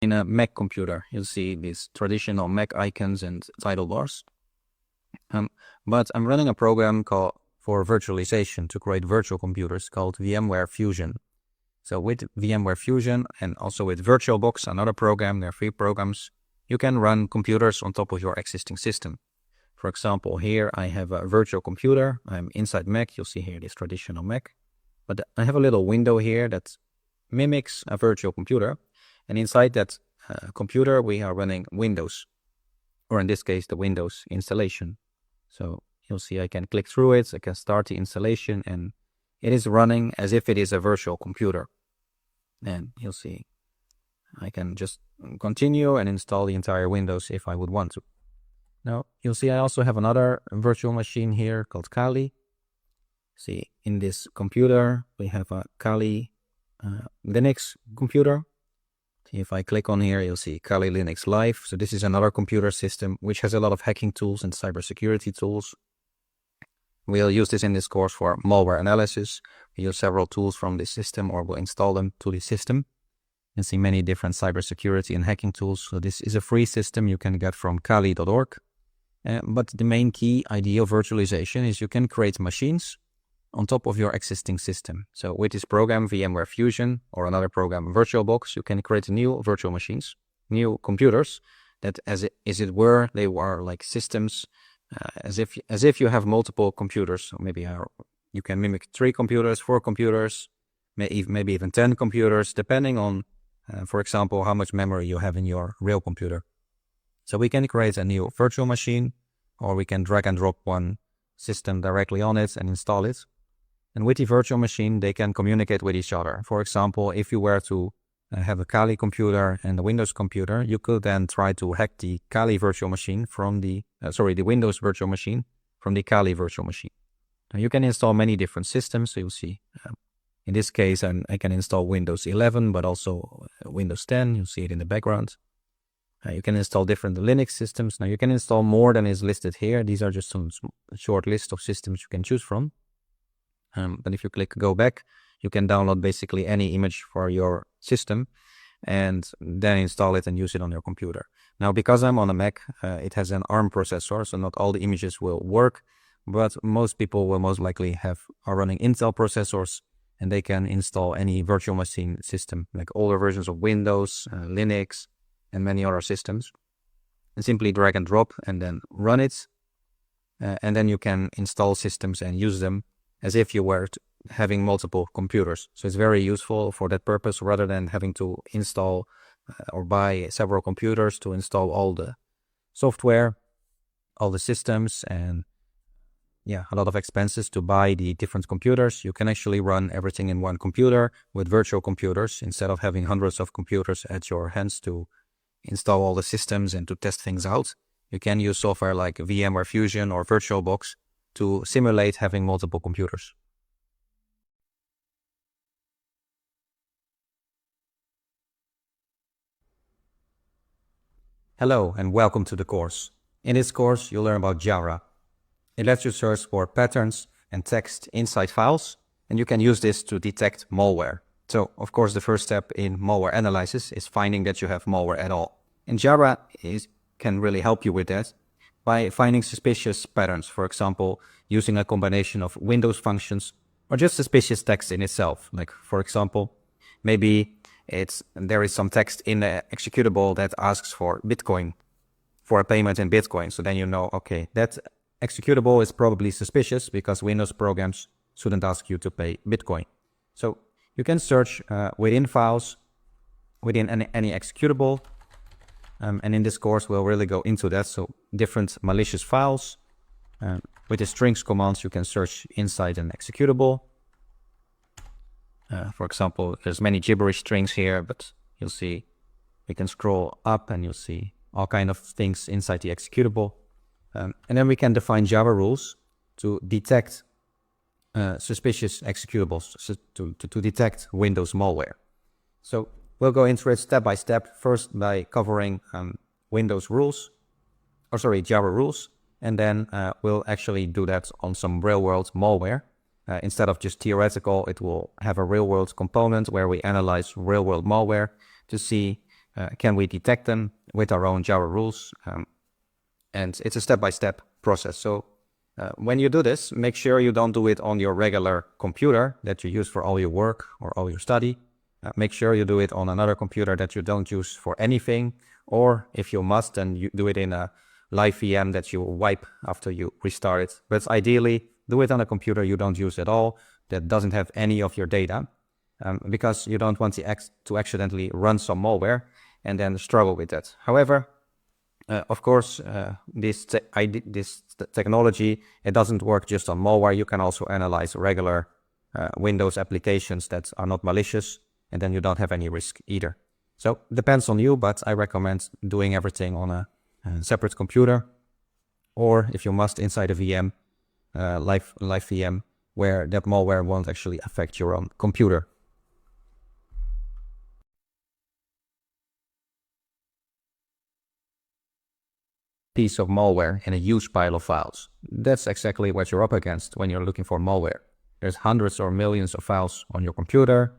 In a Mac computer, you'll see these traditional Mac icons and title bars. But I'm running a program for virtualization to create virtual computers called VMware Fusion. So with VMware Fusion and also with VirtualBox, another program, there are 3 programs, you can run computers on top of your existing system. For example, here I have a virtual computer. I'm inside Mac. You'll see here this traditional Mac. But I have a little window here that mimics a virtual computer. And inside that computer, we are running Windows, or in this case, the Windows installation. So you'll see I can click through it. I can start the installation, and it is running as if it is a virtual computer. And you'll see I can just continue and install the entire Windows if I would want to. Now, you'll see I also have another virtual machine here called Kali. See, in this computer, we have a Kali Linux computer. If I click on here, you'll see Kali Linux Live. So this is another computer system which has a lot of hacking tools and cybersecurity tools. We'll use this in this course for malware analysis. We use several tools from this system, or we'll install them to the system. You can see many different cybersecurity and hacking tools. So this is a free system you can get from kali.org. But the main key idea of virtualization is you can create machines on top of your existing system. So with this program, VMware Fusion, or another program, VirtualBox, you can create new virtual machines, new computers that, as it were, they were like systems, as if you have multiple computers. So maybe you can mimic 3 computers, 4 computers, maybe even 10 computers, depending on, for example, how much memory you have in your real computer. So we can create a new virtual machine, or we can drag and drop one system directly on it and install it. And with the virtual machine, they can communicate with each other. For example, if you were to have a Kali computer and a Windows computer, you could then try to hack the Kali virtual machine from the Windows virtual machine from the Kali virtual machine. Now you can install many different systems. So you'll see, in this case, I can install Windows 11, but also Windows 10. You'll see it in the background. You can install different Linux systems. Now you can install more than is listed here. These are just some short list of systems you can choose from. But if you click go back, you can download basically any image for your system and then install it and use it on your computer. Now, because I'm on a Mac, it has an ARM processor, so not all the images will work, but most people will most likely are running Intel processors, and they can install any virtual machine system, like older versions of Windows, Linux, and many other systems, and simply drag and drop and then run it. And then you can install systems and use them as if you were having multiple computers. So it's very useful for that purpose, rather than having to install or buy several computers to install all the software, all the systems, and a lot of expenses to buy the different computers. You can actually run everything in one computer with virtual computers instead of having hundreds of computers at your hands to install all the systems and to test things out. You can use software like VMware Fusion or VirtualBox to simulate having multiple computers. Hello and welcome to the course. In this course, you'll learn about Java. It lets you search for patterns and text inside files, and you can use this to detect malware. So, of course, the first step in malware analysis is finding that you have malware at all. And Java can really help you with that by finding suspicious patterns, for example, using a combination of Windows functions or just suspicious text in itself. Like, for example, maybe there is some text in the executable that asks for Bitcoin, for a payment in Bitcoin. So then you know, okay, that executable is probably suspicious because Windows programs shouldn't ask you to pay Bitcoin. So you can search within files, within any executable. And in this course, we'll really go into that. So different malicious files. With the strings commands, you can search inside an executable. For example, there's many gibberish strings here, but you'll see we can scroll up and you'll see all kind of things inside the executable. And then we can define Java rules to detect suspicious executables, so to detect Windows malware. So we'll go into it step by step, first by covering Java rules, and then we'll actually do that on some real-world malware. Instead of just theoretical, it will have a real-world component where we analyze real-world malware to see can we detect them with our own Java rules? And it's a step-by-step process. So when you do this, make sure you don't do it on your regular computer that you use for all your work or all your study. Make sure you do it on another computer that you don't use for anything, or if you must, then you do it in a live VM that you wipe after you restart it. But ideally, do it on a computer you don't use at all, that doesn't have any of your data, because you don't want to accidentally run some malware and then struggle with that. However, of course, this technology, it doesn't work just on malware. You can also analyze regular Windows applications that are not malicious, and then you don't have any risk either. So depends on you, but I recommend doing everything on a separate computer, or if you must, inside a VM, live VM, where that malware won't actually affect your own computer. Piece of malware in a huge pile of files. That's exactly what you're up against when you're looking for malware. There's hundreds or millions of files on your computer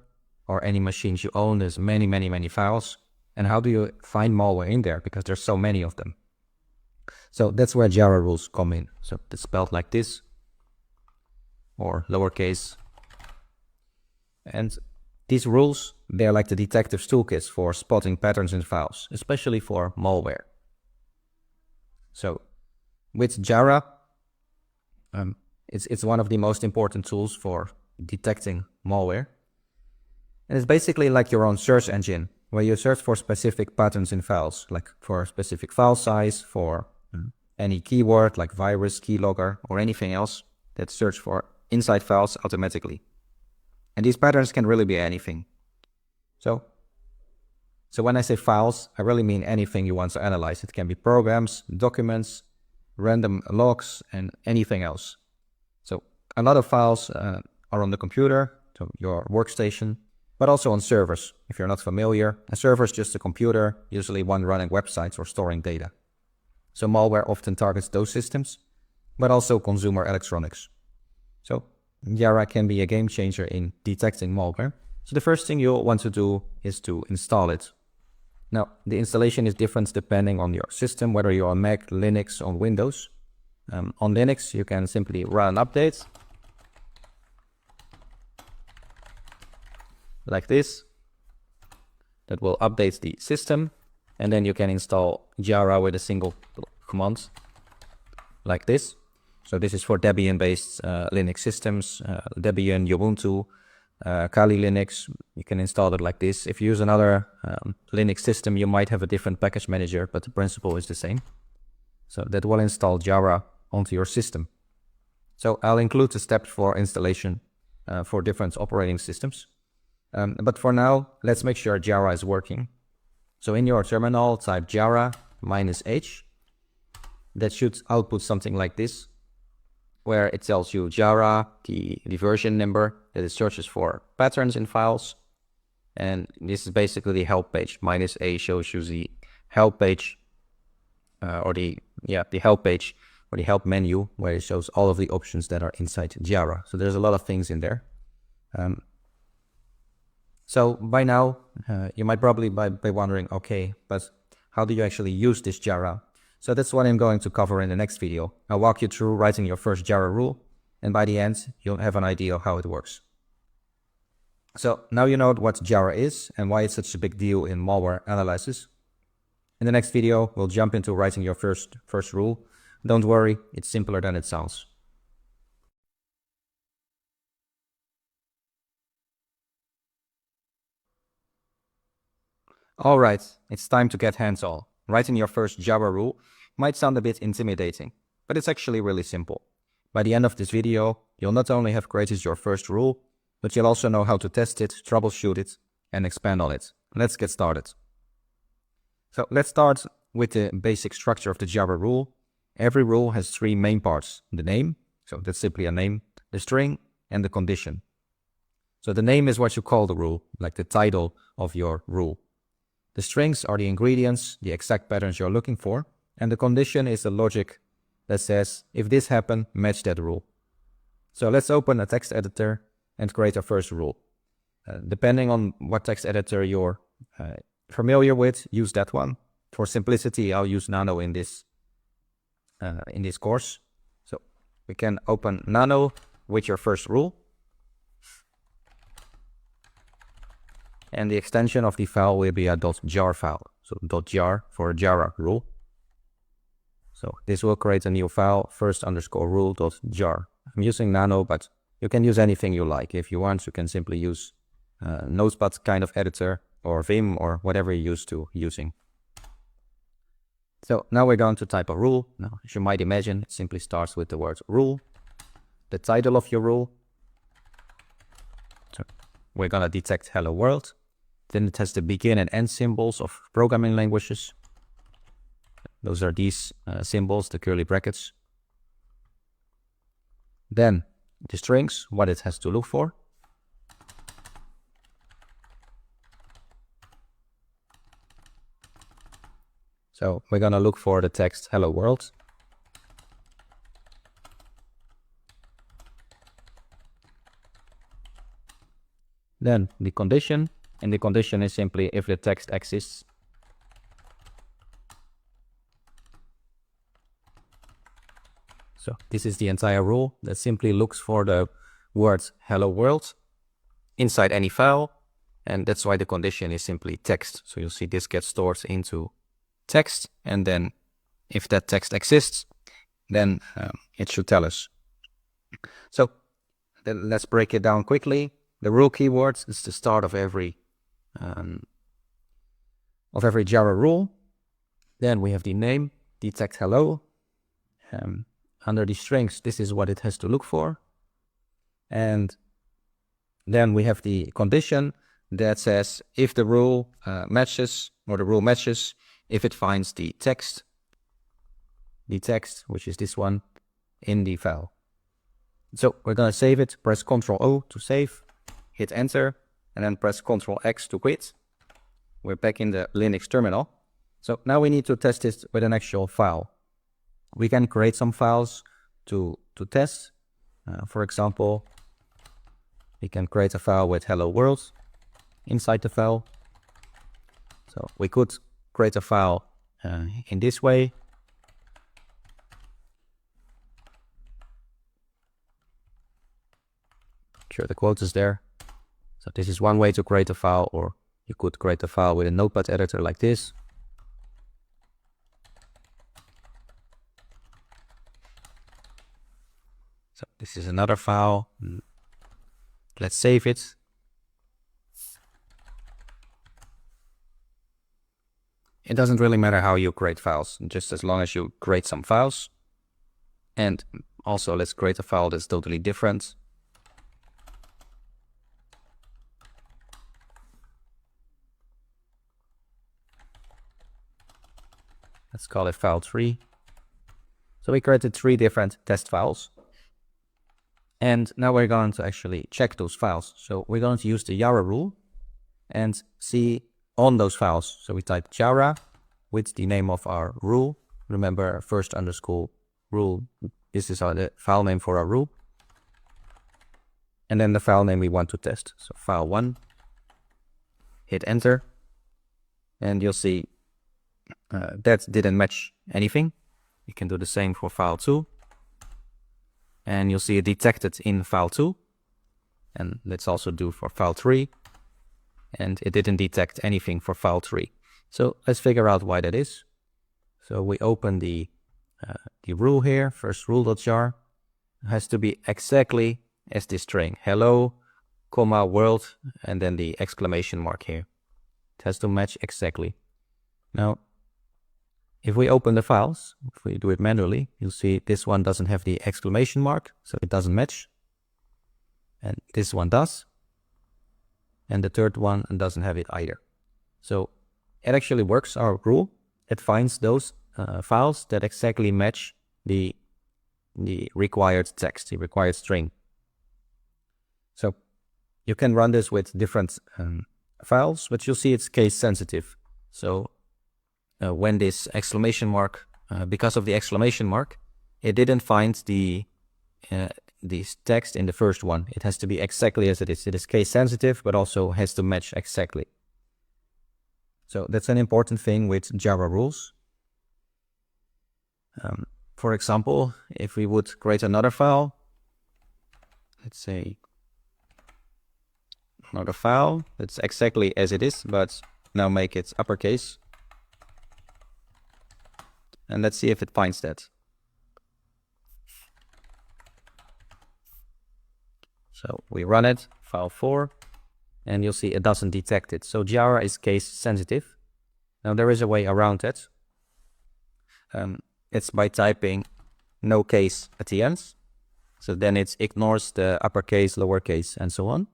or any machines you own. There's many files. And how do you find malware in there? Because there's so many of them. So that's where Java rules come in. So it's spelled like this, or lowercase. And these rules, they're like the detective's toolkits for spotting patterns in files, especially for malware. So with Java, it's one of the most important tools for detecting malware. And it's basically like your own search engine, where you search for specific patterns in files, like for a specific file size, for any keyword like virus, keylogger, or anything else that search for inside files automatically. And these patterns can really be anything. So when I say files, I really mean anything you want to analyze. It can be programs, documents, random logs, and anything else. So a lot of files are on the computer, so your workstation, but also on servers. If you're not familiar, a server is just a computer, usually one running websites or storing data. So malware often targets those systems, but also consumer electronics. So Java can be a game changer in detecting malware. So the first thing you'll want to do is to install it. Now, the installation is different depending on your system, whether you're on Mac, Linux, or Windows. On Linux, you can simply run an update like this. That will update the system, and then you can install Java with a single command like this. So this is for Debian-based Linux systems, Debian, Ubuntu, Kali Linux. You can install it like this. If you use another Linux system, you might have a different package manager, but the principle is the same. So that will install Java onto your system. So I'll include the steps for installation for different operating systems. But for now, let's make sure Java is working. So in your terminal, type Java -h. That should output something like this, where it tells you Java, the version number that it searches for patterns in files. And this is basically the help page. -a shows you the help page, or the help page, or the help menu, where it shows all of the options that are inside Java. So there's a lot of things in there. So by now, you might probably be wondering, okay, but how do you actually use this Java? So that's what I'm going to cover in the next video. I'll walk you through writing your first Java rule, and by the end, you'll have an idea of how it works. So now you know what Java is and why it's such a big deal in malware analysis. In the next video, we'll jump into writing your first rule. Don't worry, it's simpler than it sounds. All right, it's time to get hands-on. Writing your first Java rule might sound a bit intimidating, but it's actually really simple. By the end of this video, you'll not only have created your first rule, but you'll also know how to test it, troubleshoot it, and expand on it. Let's get started. So let's start with the basic structure of the Java rule. Every rule has three main parts: the name, so that's simply a name, the string, and the condition. So the name is what you call the rule, like the title of your rule. The strings are the ingredients, the exact patterns you're looking for, and the condition is the logic that says, if this happened, match that rule. So let's open a text editor and create our first rule. Depending on what text editor you're familiar with, use that one. For simplicity, I'll use Nano in this course. So we can open Nano with your first rule. And the extension of the file will be a .jar file. So .jar for a Java rule. So this will create a new file, first_rule.jar. I'm using Nano, but you can use anything you like. If you want, you can simply use Notepad kind of editor or Vim or whatever you're used to using. So now we're going to type a rule. Now, as you might imagine, it simply starts with the word rule, the title of your rule. So we're going to detect hello world. Then it has the begin and end symbols of programming languages. Those are these symbols, the curly brackets. Then the strings, what it has to look for. So we're going to look for the text hello world. Then the condition, and the condition is simply if the text exists. So this is the entire rule that simply looks for the words hello world inside any file. And that's why the condition is simply text. So you'll see this gets stored into text. And then if that text exists, then it should tell us. So then let's break it down quickly. The rule keywords is the start of every Java rule. Then we have the name, detect hello. Under the strings, this is what it has to look for. And then we have the condition that says if the rule matches, or the rule matches, if it finds the text, which is this one, in the file. So we're going to save it, press Ctrl O to save, hit enter, and then press Ctrl X to quit. We're back in the Linux terminal. So now we need to test this with an actual file. We can create some files to test. For example, we can create a file with hello world inside the file. So we could create a file in this way. Sure, the quote is there. So this is one way to create a file, or you could create a file with a notepad editor like this. So this is another file. Let's save it. It doesn't really matter how you create files, just as long as you create some files. And also let's create a file that's totally different. Let's call it file 3. So we created 3 different test files. And now we're going to actually check those files. So we're going to use the Jara rule and see on those files. So we type Jara with the name of our rule. Remember, first_rule. This is the file name for our rule. And then the file name we want to test. So file 1. Hit enter. And you'll see that didn't match anything. You can do the same for file 2. And you'll see it detected in file 2. And let's also do for file 3. And it didn't detect anything for file 3. So let's figure out why that is. So we open the rule here, first rule.jar. It has to be exactly as this string, hello, comma, world, and then the exclamation mark here. It has to match exactly. Now, if we open the files, if we do it manually, you'll see this one doesn't have the exclamation mark, so it doesn't match. And this one does. And the third one doesn't have it either. So it actually works, our rule. It finds those files that exactly match the required text, the required string. So you can run this with different files, but you'll see it's case sensitive. So when this exclamation mark, because of the exclamation mark, it didn't find this text in the first one. It has to be exactly as it is. It is case sensitive, but also has to match exactly. So that's an important thing with Java rules. For example, if we would create another file, let's say another file that's exactly as it is, but now make it uppercase. And let's see if it finds that. So we run it, file 4, and you'll see it doesn't detect it. So Java is case sensitive. Now there is a way around it. It's by typing no case at the end. So then it ignores the uppercase, lowercase, and so on.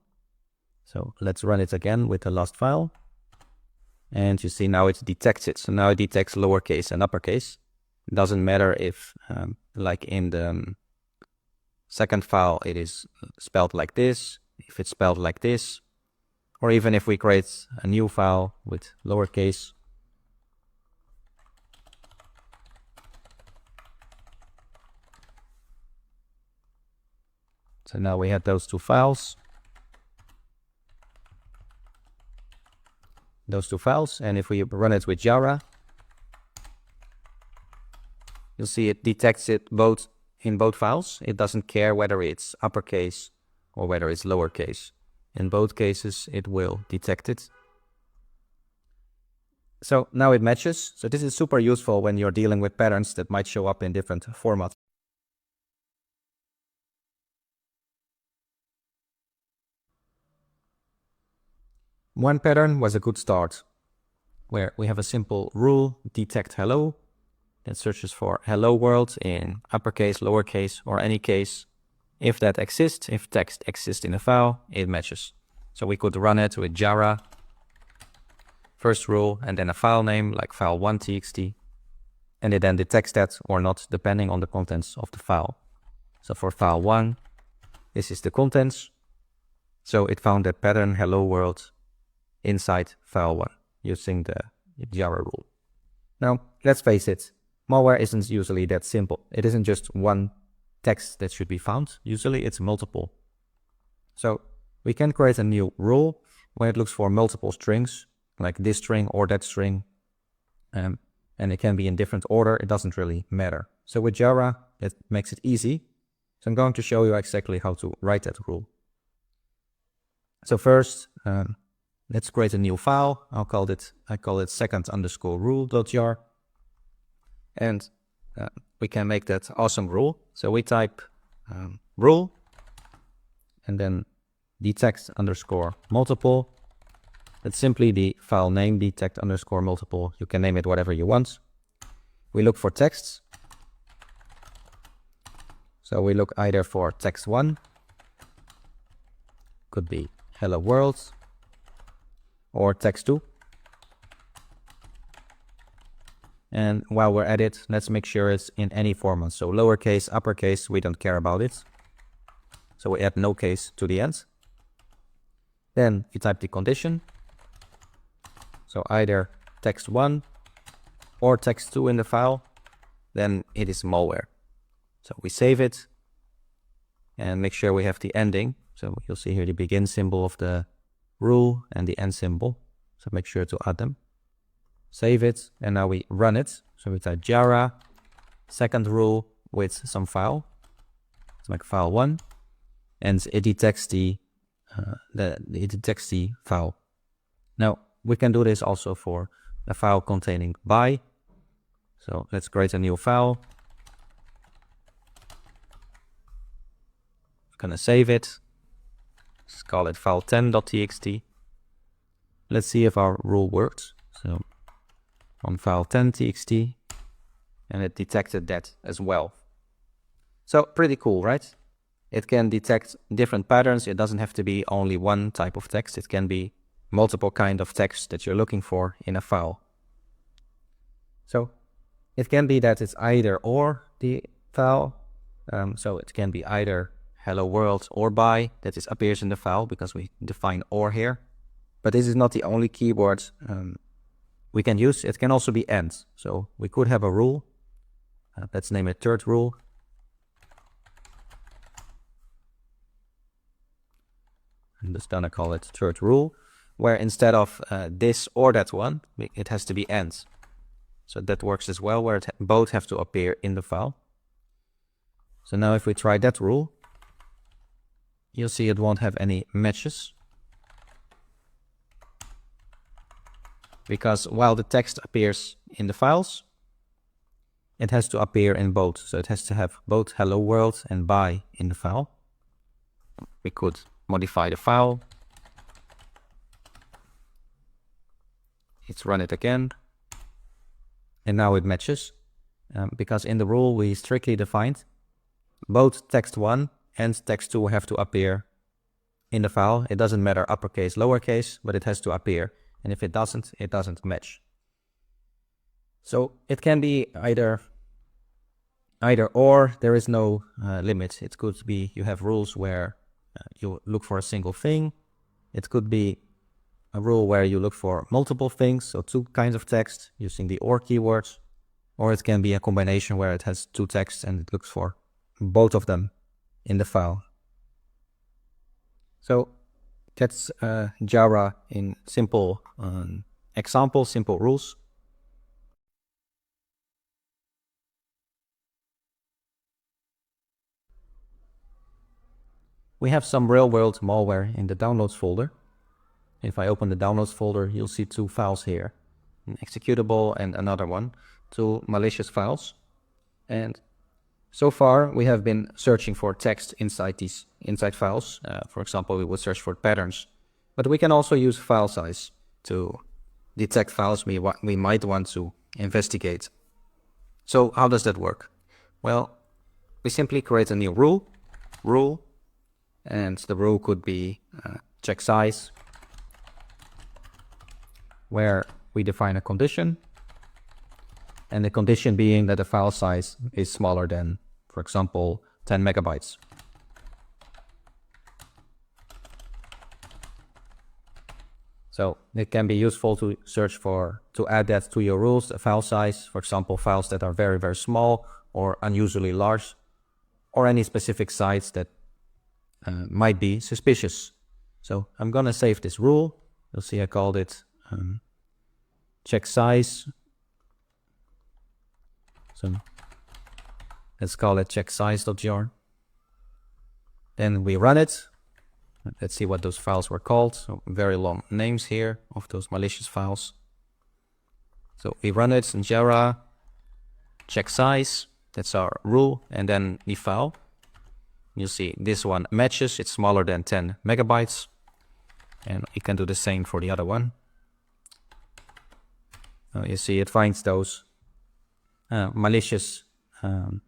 So let's run it again with the last file. And you see now it detects it. So now it detects lowercase and uppercase. It doesn't matter if, like in the second file, it is spelled like this, if it's spelled like this, or even if we create a new file with lowercase. So now we have those two files. And if we run it with Java, you'll see it detects it both in both files. It doesn't care whether it's uppercase or whether it's lowercase. In both cases, it will detect it. So now it matches. So this is super useful when you're dealing with patterns that might show up in different formats. One pattern was a good start, where we have a simple rule, detect hello, that searches for hello world in uppercase, lowercase, or any case. If that exists, if text exists in a file, it matches. So we could run it with Java, first rule, and then a file name like file1.txt, and it then detects that or not, depending on the contents of the file. So for file 1, this is the contents. So it found that pattern hello world inside file 1 using the Java rule. Now, let's face it, malware isn't usually that simple. It isn't just one text that should be found. Usually it's multiple. So we can create a new rule when it looks for multiple strings, like this string or that string, and it can be in different order. It doesn't really matter. So with Java, it makes it easy. So I'm going to show you exactly how to write that rule. So first, let's create a new file. I call it second_rule.jar. And we can make that awesome rule. So we type rule and then detect_multiple. That's simply the file name, detect_multiple. You can name it whatever you want. We look for texts. So we look either for text 1, could be hello world, or text 2. And while we're at it, let's make sure it's in any format. So lowercase, uppercase, we don't care about it. So we add no case to the end. Then you type the condition. So either text 1 or text 2 in the file, then it is malware. So we save it and make sure we have the ending. So you'll see here the begin symbol of the rule and the end symbol. So make sure to add them. Save it, and now we run it. So we type Java, second rule with some file. It's like file 1, and it detects the file. Now we can do this also for a file containing by. So let's create a new file. I'm gonna save it. Let's call it file10.txt. Let's see if our rule works. So on file10.txt, and it detected that as well. So pretty cool, right? It can detect different patterns. It doesn't have to be only one type of text. It can be multiple kind of text that you're looking for in a file. So it can be that it's either or the file. So it can be either hello world or by that appears in the file, because we define or here. But this is not the only keyword we can use. It can also be and. So we could have a rule. Let's name it third rule. I'm just gonna call it third rule. where instead of this or that one, it has to be and. So that works as well, where both have to appear in the file. So now if we try that rule, you'll see it won't have any matches. Because while the text appears in the files, it has to appear in both. So it has to have both hello world and bye in the file. We could modify the file. Let's run it again. And now it matches. Because in the rule we strictly defined both text1 and text2 have to appear in the file. It doesn't matter uppercase, lowercase, but it has to appear. And if it doesn't match. So it can be either or. There is no limit. It could be you have rules where you look for a single thing. It could be a rule where you look for multiple things, so two kinds of text using the or keywords. Or it can be a combination where it has two texts and it looks for both of them in the file. So that's Java in simple example, simple rules. We have some real-world malware in the downloads folder. If I open the downloads folder, you'll see two files here, an executable and another one, two malicious files. And so far, we have been searching for text inside files. For example, we would search for patterns. But we can also use file size to detect files we might want to investigate. So how does that work? Well, we simply create a new rule, and the rule could be check size, where we define a condition, and the condition being that the file size is smaller than, for example, 10 megabytes. So it can be useful to to add that to your rules, the file size, for example, files that are very, very small or unusually large, or any specific sites that might be suspicious. So I'm gonna save this rule. You'll see I called it check size. So let's call it check size.jar. Then we run it. Let's see what those files were called. So very long names here of those malicious files. So we run it in Java, check size, that's our rule, and then the file. You'll see this one matches, it's smaller than 10 megabytes. And we can do the same for the other one. You see it finds those malicious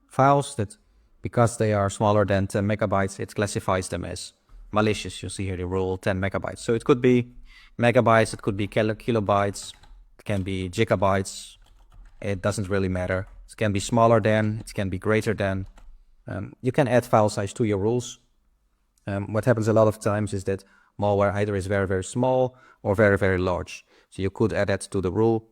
files that, because they are smaller than 10 megabytes, it classifies them as malicious. You see here the rule 10 megabytes. So it could be megabytes, it could be kilobytes, it can be gigabytes. It doesn't really matter. It can be smaller than, it can be greater than. You can add file size to your rules. What happens a lot of times is that malware either is very, very small or very, very large. So you could add that to the rule.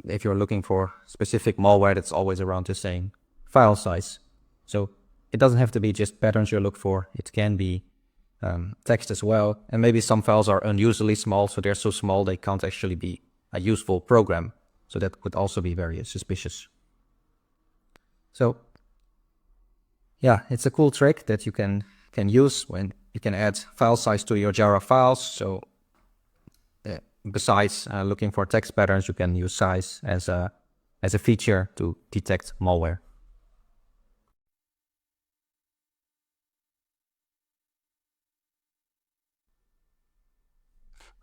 If you're looking for specific malware that's always around the same file size. So it doesn't have to be just patterns you look for. It can be text as well. And maybe some files are unusually small, so they're so small they can't actually be a useful program. So that would also be very suspicious. So yeah, it's a cool trick that you can use when you can add file size to your Java files. So besides looking for text patterns, you can use size as a feature to detect malware.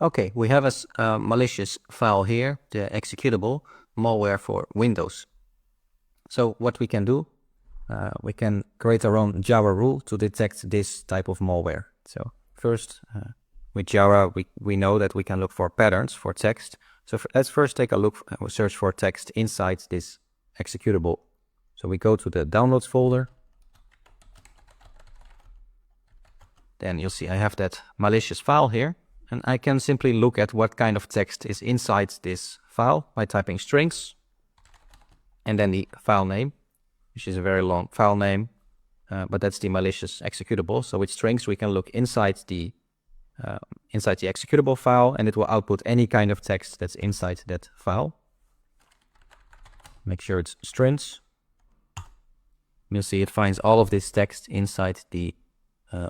Okay, we have a malicious file here, the executable malware for Windows. So what we can do, we can create our own Java rule to detect this type of malware. So first, with Java, we know that we can look for patterns for text. So let's first take a look, search for text inside this executable. So we go to the downloads folder. Then you'll see I have that malicious file here. And I can simply look at what kind of text is inside this file by typing strings. And then the file name, which is a very long file name. But that's the malicious executable. So with strings, we can look inside the inside the executable file, and it will output any kind of text that's inside that file. Make sure it's strings. You'll see it finds all of this text inside the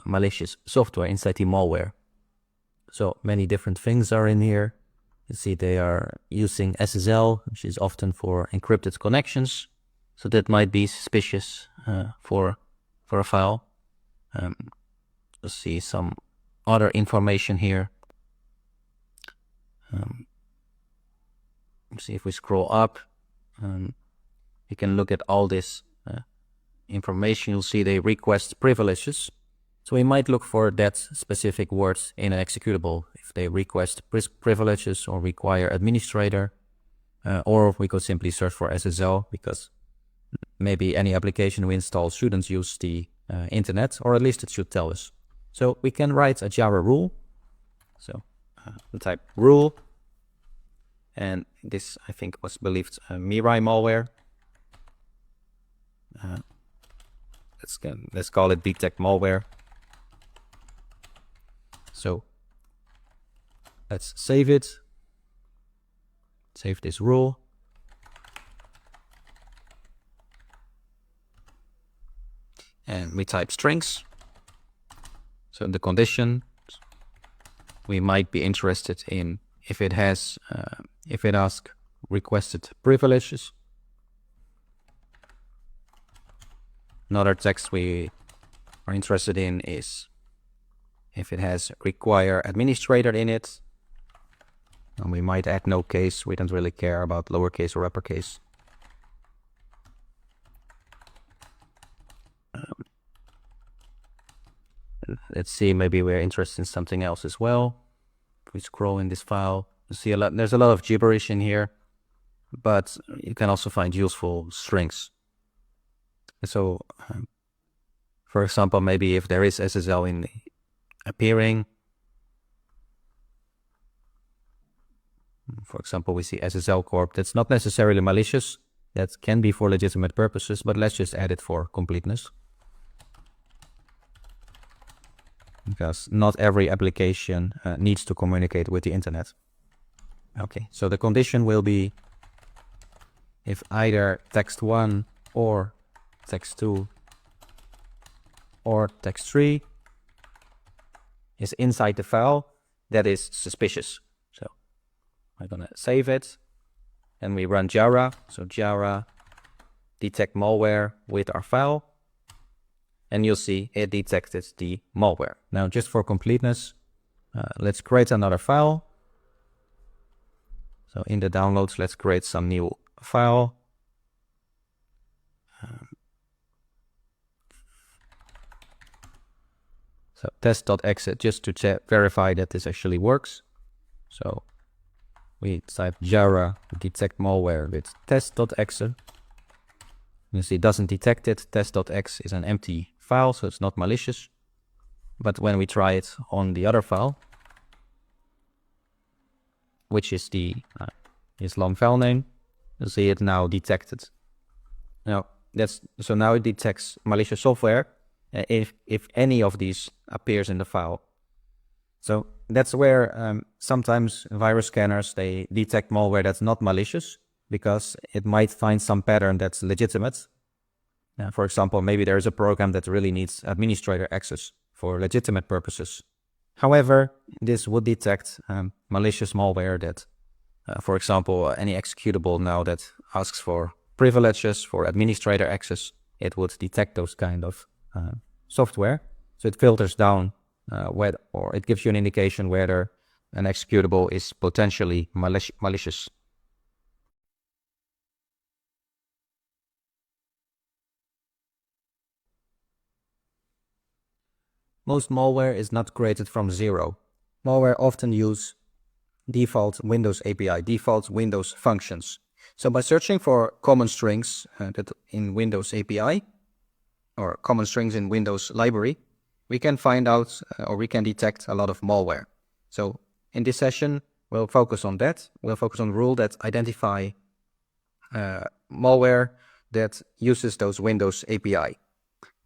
malicious software, inside the malware. So many different things are in here. You see they are using SSL, which is often for encrypted connections. So that might be suspicious for a file. You'll see some other information here. See if we scroll up, you can look at all this information. You'll see they request privileges. So we might look for that specific word in an executable if they request privileges or require administrator, or we could simply search for SSL because maybe any application we install shouldn't use the internet, or at least it should tell us. So we can write a Java rule. So we type rule, and this I think was believed Mirai malware. Let's call it detect malware. So let's save it. Save this rule. And we type strings. So the condition we might be interested in if it has, if it asks requested privileges. Another text we are interested in is if it has require administrator in it. And we might add no case. We don't really care about lowercase or uppercase. Let's see, maybe we're interested in something else as well. If we scroll in this file, you see there's a lot of gibberish in here, but you can also find useful strings. So, for example, maybe if there is SSL in appearing, for example, we see SSL Corp. That's not necessarily malicious. That can be for legitimate purposes, but let's just add it for completeness. Because not every application needs to communicate with the internet. Okay, so the condition will be if either text1 or text2 or text3 is inside the file, that is suspicious. So I'm gonna save it and we run Jara. So Jara detect malware with our file. And you'll see it detected the malware. Now, just for completeness, let's create another file. So in the downloads, let's create some new file. So test.exe, just to verify that this actually works. So we type Jara detect malware with test.exe. You see it doesn't detect it. Test.exe is an empty file, so it's not malicious. But when we try it on the other file, which is the Islam file name, you'll see it now detected. Now now it detects malicious software if any of these appears in the file. So that's where sometimes virus scanners, they detect malware that's not malicious because it might find some pattern that's legitimate. For example, maybe there's a program that really needs administrator access for legitimate purposes. However, this would detect malicious malware that, for example, any executable now that asks for privileges for administrator access, it would detect those kind of software. So it filters down or it gives you an indication whether an executable is potentially malicious. Most malware is not created from zero. Malware often use default Windows API, default Windows functions. So by searching for common strings that in Windows API or common strings in Windows library, we can find out or we can detect a lot of malware. So in this session, we'll focus on that. We'll focus on rule that identify malware that uses those Windows API.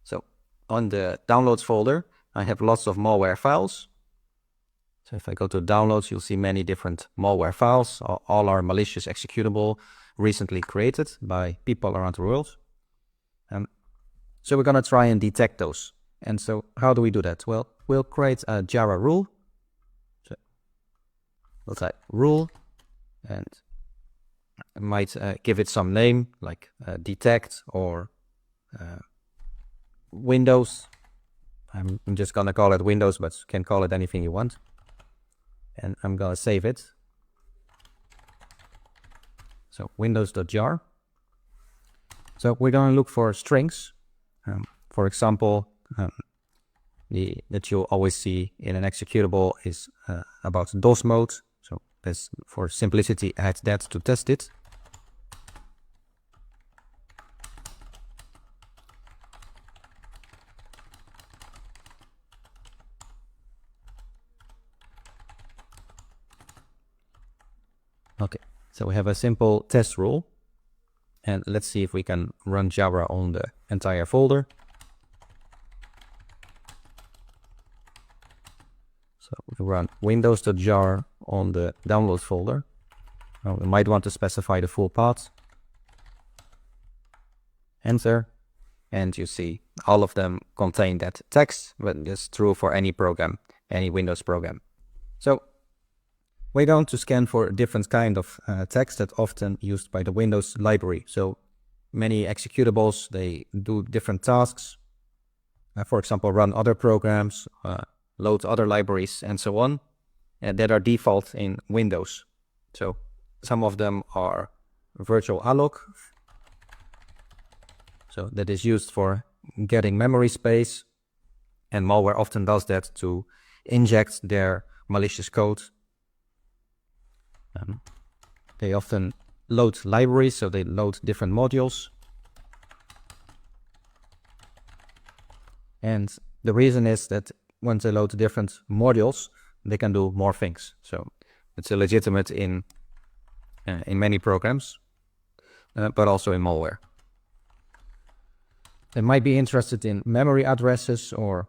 So on the downloads folder, I have lots of malware files. So if I go to downloads, you'll see many different malware files. All are malicious executable, recently created by people around the world. So we're going to try and detect those. And so how do we do that? Well, we'll create a Java rule. So we'll type rule, and I might give it some name like detect or Windows. I'm just going to call it Windows, but you can call it anything you want. And I'm going to save it. So windows.jar. So we're going to look for strings. For example, that you'll always see in an executable is about DOS mode. So let's, for simplicity, add that to test it. Okay, so we have a simple test rule, and let's see if we can run Java on the entire folder. So we run windows.jar on the downloads folder. We might want to specify the full path. Enter, and you see all of them contain that text, but it's true for any program, any Windows program. So we're going to scan for a different kind of text that's often used by the Windows library. So many executables, they do different tasks. For example, run other programs, load other libraries, and so on, that are default in Windows. So some of them are virtual alloc. So that is used for getting memory space. And malware often does that to inject their malicious code. They often load libraries, so they load different modules. And the reason is that once they load different modules, they can do more things. So it's illegitimate in many programs, but also in malware. They might be interested in memory addresses or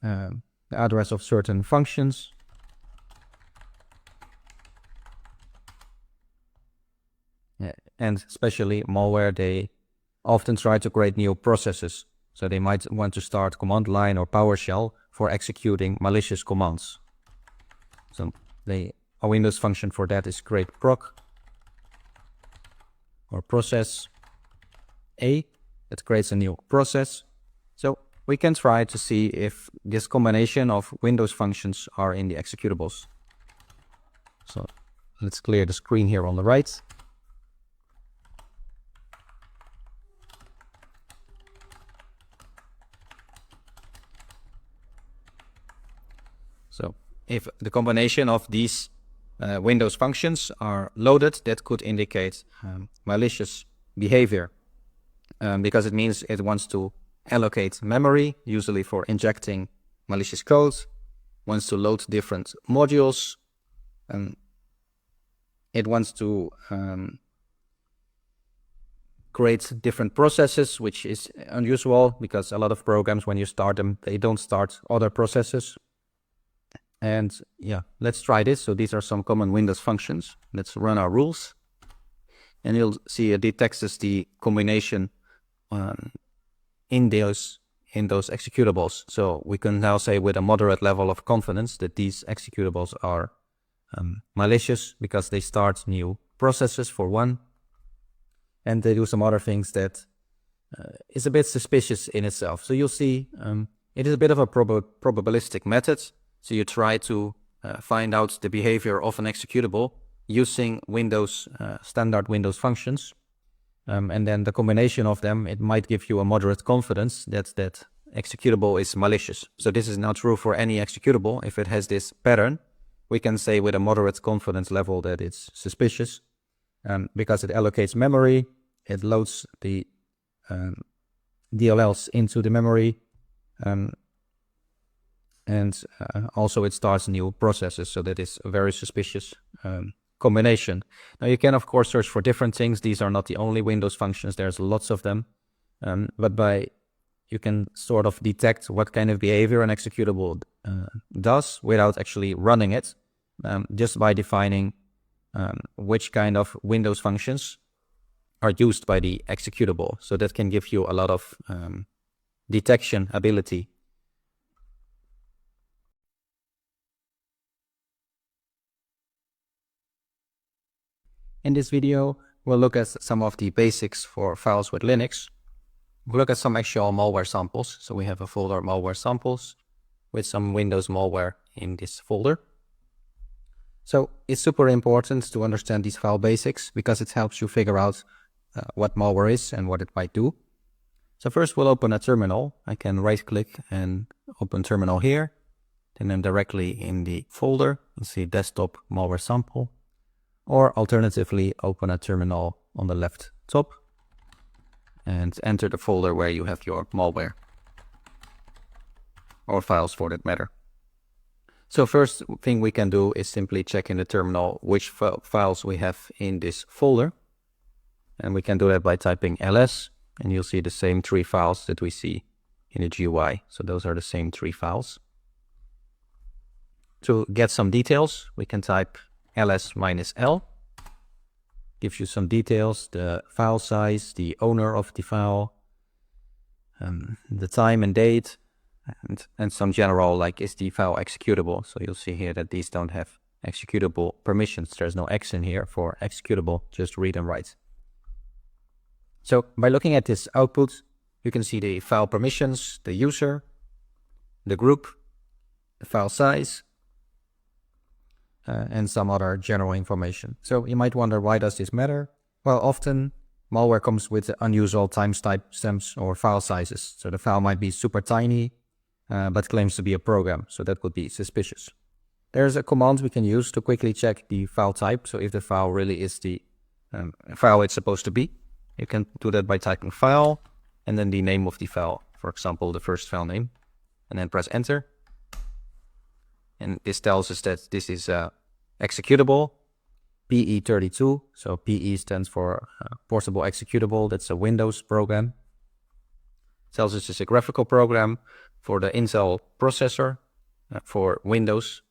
the address of certain functions. And especially malware, they often try to create new processes. So they might want to start command line or PowerShell for executing malicious commands. So a Windows function for that is create proc or process A that creates a new process. So we can try to see if this combination of Windows functions are in the executables. So let's clear the screen here on the right. So if the combination of these Windows functions are loaded, that could indicate malicious behavior, because it means it wants to allocate memory, usually for injecting malicious code, wants to load different modules, it wants to create different processes, which is unusual because a lot of programs, when you start them, they don't start other processes. And yeah, let's try this. So these are some common Windows functions. Let's run our rules. And you'll see it detects the combination in those executables. So we can now say with a moderate level of confidence that these executables are malicious because they start new processes for one. And they do some other things that is a bit suspicious in itself. So you'll see it is a bit of a probabilistic method. So you try to find out the behavior of an executable using Windows standard Windows functions. And then the combination of them, it might give you a moderate confidence that that executable is malicious. So this is not true for any executable. If it has this pattern, we can say with a moderate confidence level that it's suspicious because it allocates memory, it loads the DLLs into the memory, and also it starts new processes. So that is a very suspicious combination. Now you can of course search for different things. These are not the only Windows functions. There's lots of them. But by you can sort of detect what kind of behavior an executable does without actually running it, just by defining which kind of Windows functions are used by the executable. So that can give you a lot of detection ability. In this video, we'll look at some of the basics for files with Linux. We'll look at some actual malware samples. So we have a folder malware samples with some Windows malware in this folder. So it's super important to understand these file basics because it helps you figure out what malware is and what it might do. So first we'll open a terminal. I can right click and open terminal here. Then I'm directly in the folder. You'll see desktop malware sample. Or alternatively, open a terminal on the left top and enter the folder where you have your malware, or files for that matter. So first thing we can do is simply check in the terminal which files we have in this folder. And we can do that by typing ls, and you'll see the same 3 files that we see in the GUI. So those are the same 3 files. To get some details, we can type ls-l, gives you some details, the file size, the owner of the file, the time and date, and some general, like, is the file executable? So you'll see here that these don't have executable permissions. There's no X in here for executable, just read and write. So by looking at this output, you can see the file permissions, the user, the group, the file size, and some other general information. So you might wonder, why does this matter? Well, often malware comes with unusual timestamps or file sizes. So the file might be super tiny, but claims to be a program. So that would be suspicious. There's a command we can use to quickly check the file type. So if the file really is the file it's supposed to be, you can do that by typing file and then the name of the file. For example, the first file name, and then press enter. And this tells us that this is executable, PE32. So PE stands for portable executable. That's a Windows program. It tells us it's a graphical program for the Intel processor for Windows,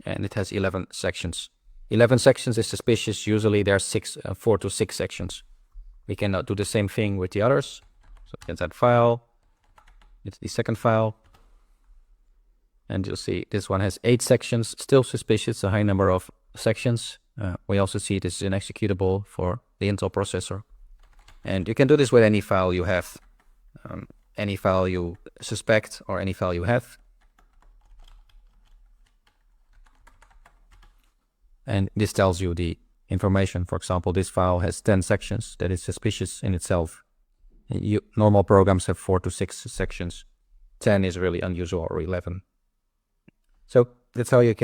and it has 11 sections. 11 sections is suspicious. Usually there are 4 to 6 sections. We cannot do the same thing with the others. So get that file. It's the second file. And you'll see this one has 8 sections, still suspicious, a high number of sections. We also see this is an executable for the Intel processor. And you can do this with any file you have, any file you suspect or any file you have. And this tells you the information. For example, this file has 10 sections. That is suspicious in itself. Normal programs have 4 to 6 sections. 10 is really unusual, or 11. So that's how you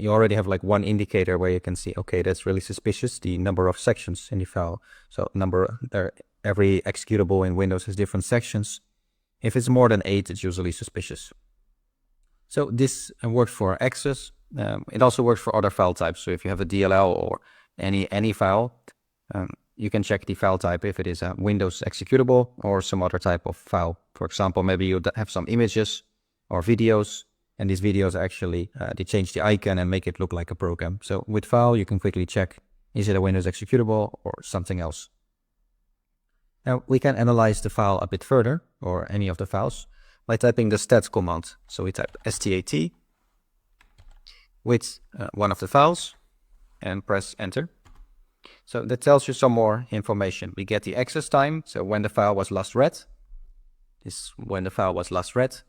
already have like one indicator where you can see, okay, that's really suspicious, the number of sections in the file. So every executable in Windows has different sections. If it's more than 8, it's usually suspicious. So this works for access. It also works for other file types. So if you have a DLL or any file, you can check the file type if it is a Windows executable or some other type of file. For example, maybe you have some images or videos, and these videos actually, they change the icon and make it look like a program. So with file, you can quickly check, is it a Windows executable or something else? Now we can analyze the file a bit further, or any of the files, by typing the stat command. So we type stat with one of the files and press enter. So that tells you some more information. We get the access time, so when the file was last read. This is when the file was last read.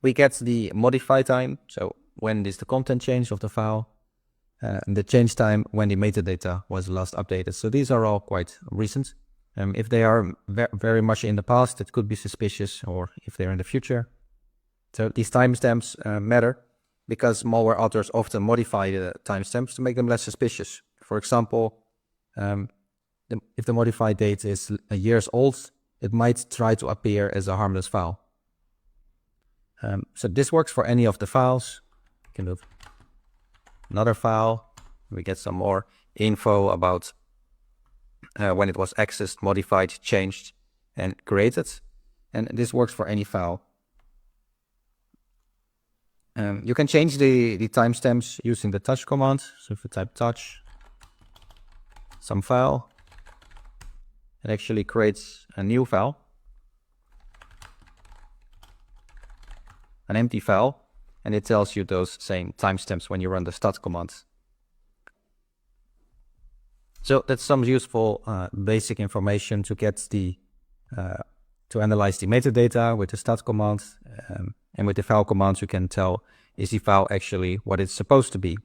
We get the modify time, so when is the content change of the file, and the change time when the metadata was last updated. So these are all quite recent. If they are very much in the past, it could be suspicious, or if they're in the future. So these timestamps matter because malware authors often modify the timestamps to make them less suspicious. For example, if the modified date is years old, it might try to appear as a harmless file. So this works for any of the files. You can do another file. We get some more info about when it was accessed, modified, changed, and created. And this works for any file. You can change the timestamps using the touch command. So if you type touch some file, it actually creates a new file, an empty file, and it tells you those same timestamps when you run the stat command. So that's some useful basic information to get the to analyze the metadata with the stat command, and with the file commands you can tell, is the file actually what it's supposed to be.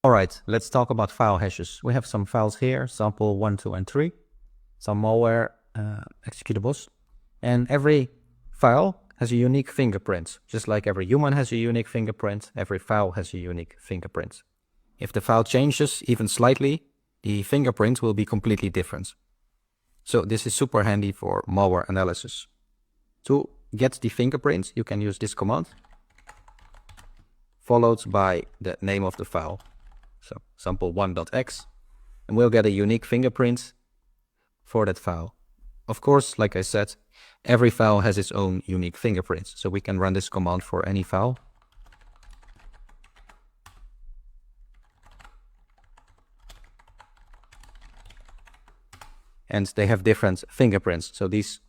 All right, let's talk about file hashes. We have some files here, sample 1, 2, and 3, some malware executables, and every file has a unique fingerprint. Just like every human has a unique fingerprint, every file has a unique fingerprint. If the file changes even slightly, the fingerprint will be completely different. So this is super handy for malware analysis. To get the fingerprint, you can use this command, followed by the name of the file. So sample1.x, and we'll get a unique fingerprint for that file. Of course, like I said, every file has its own unique fingerprint. So we can run this command for any file. And they have different fingerprints. So these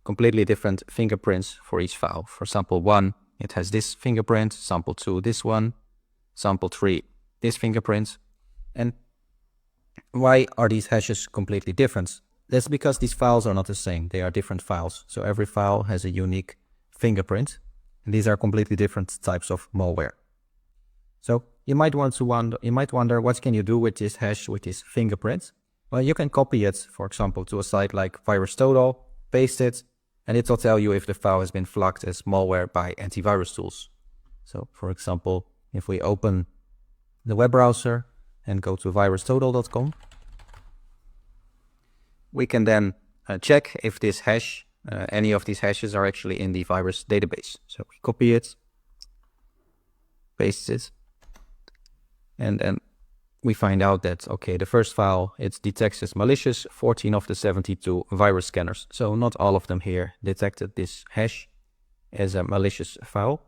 completely different fingerprints for each file. For sample 1, it has this fingerprint, sample 2, this one, sample 3, this fingerprint. And why are these hashes completely different? That's because these files are not the same. They are different files. So every file has a unique fingerprint. And these are completely different types of malware. So you might wonder, what can you do with this hash, with this fingerprint? Well, you can copy it, for example, to a site like VirusTotal, paste it, and it will tell you if the file has been flagged as malware by antivirus tools. So, for example, if we open the web browser and go to virustotal.com, we can then check if this hash, any of these hashes are actually in the virus database. So we copy it, paste it, and then we find out that, okay, the first file, it detects as malicious 14 of the 72 virus scanners. So not all of them here detected this hash as a malicious file.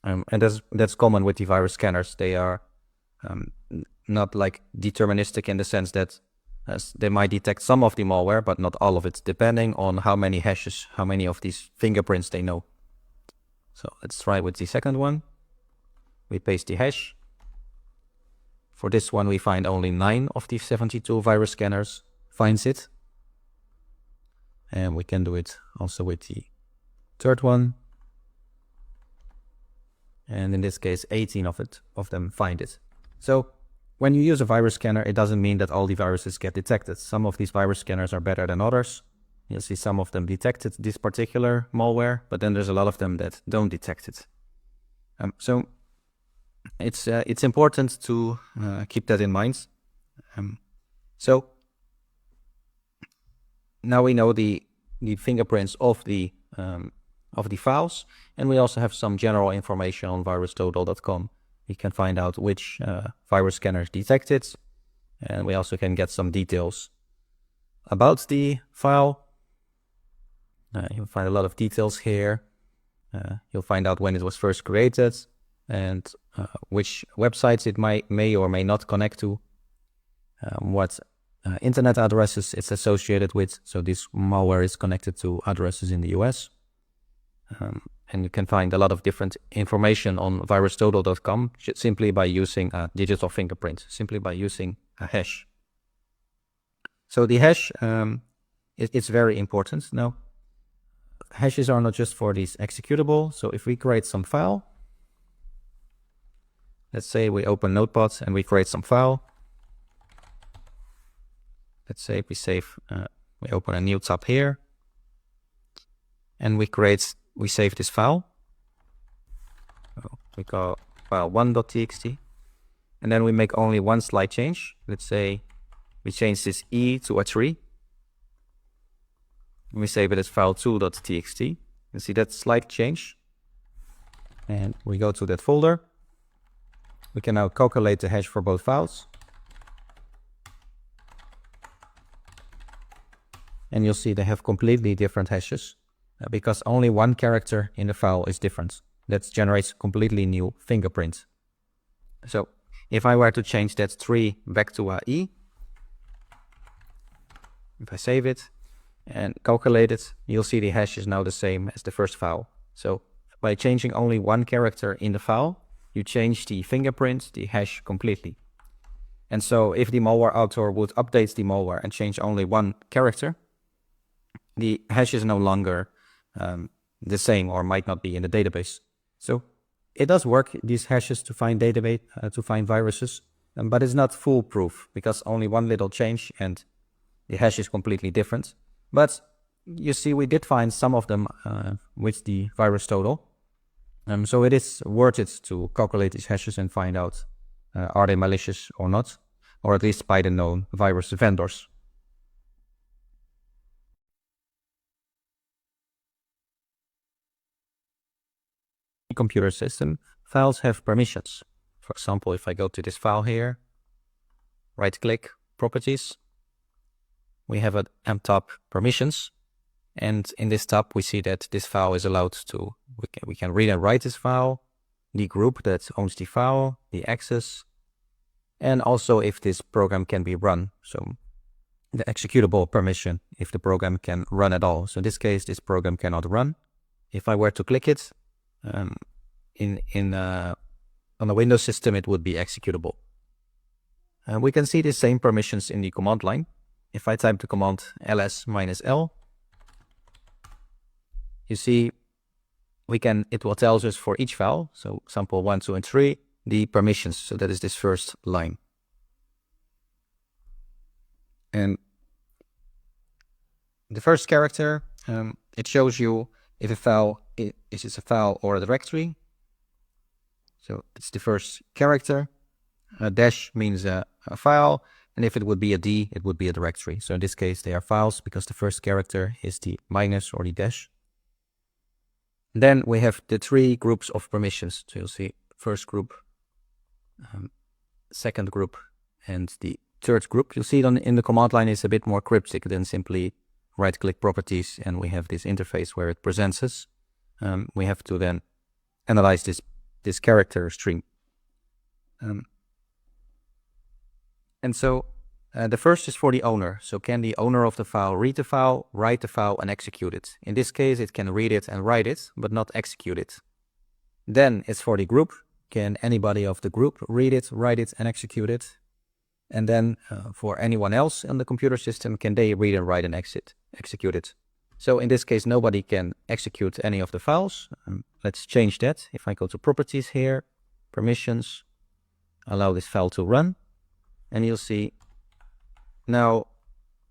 And that's common with the virus scanners. They are not like deterministic in the sense that they might detect some of the malware, but not all of it, depending on how many hashes, how many of these fingerprints they know. So let's try with the second one. We paste the hash. For this one, we find only 9 of the 72 virus scanners finds it. And we can do it also with the third one. And in this case, 18 of them find it. So when you use a virus scanner, it doesn't mean that all the viruses get detected. Some of these virus scanners are better than others. You'll see some of them detected this particular malware, but then there's a lot of them that don't detect it. So it's important to keep that in mind. So now we know the fingerprints of the files, and we also have some general information on virustotal.com. We can find out which virus scanners detected, and we also can get some details about the file. You'll find a lot of details here. You'll find out when it was first created and which websites it may or may not connect to, what internet addresses it's associated with. So this malware is connected to addresses in the US. And you can find a lot of different information on virustotal.com simply by using a digital fingerprint, simply by using a hash. So the hash, it's very important. Now, hashes are not just for these executable. So if we create some file, let's say we open Notepad and we create some file. Let's say we open a new tab here, and we save this file. We call file1.txt, and then we make only one slight change. Let's say we change this E to a 3. And we save it as file2.txt. You see that slight change. And we go to that folder. We can now calculate the hash for both files. and you'll see they have completely different hashes because only one character in the file is different. That generates a completely new fingerprint. So if I were to change that 3 back to a E, if I save it and calculate it, you'll see the hash is now the same as the first file. So by changing only one character in the file, you change the fingerprint, the hash completely. And so if the malware author would update the malware and change only one character, the hash is no longer the same or might not be in the database. So it does work, these hashes, to find database, to find viruses, but it's not foolproof because only one little change and the hash is completely different. But you see, we did find some of them with the virus total. So it is worth it to calculate these hashes and find out are they malicious or not, or at least by the known virus vendors. Computer system, files have permissions. For example, if I go to this file here, right click, properties, we have an tab permissions, and in this tab we see that this file is allowed to, we can read and write this file, the group that owns the file, the access, and also if this program can be run. So the executable permission, if the program can run at all. So in this case, this program cannot run. If I were to click it, on the Windows system, it would be executable. We can see the same permissions in the command line. If I type the command ls-l, you see it will tell us for each file, so sample 1, 2, and 3, the permissions. So that is this first line. And the first character, it shows you if a file is a file or a directory. So it's the first character. A dash means a file, and if it would be a D, it would be a directory. So in this case, they are files because the first character is the minus or the dash. Then we have the 3 groups of permissions. So you'll see first group, second group, and the third group. You'll see it in the command line is a bit more cryptic than simply right-click properties, and we have this interface where it presents us. We have to then analyze this character string. And so the first is for the owner. So can the owner of the file read the file, write the file, and execute it? In this case, it can read it and write it, but not execute it. Then it's for the group. Can anybody of the group read it, write it, and execute it? And then for anyone else on the computer system, can they read and write and execute it? So in this case, nobody can execute any of the files. Let's change that. If I go to properties here, permissions, allow this file to run, and you'll see now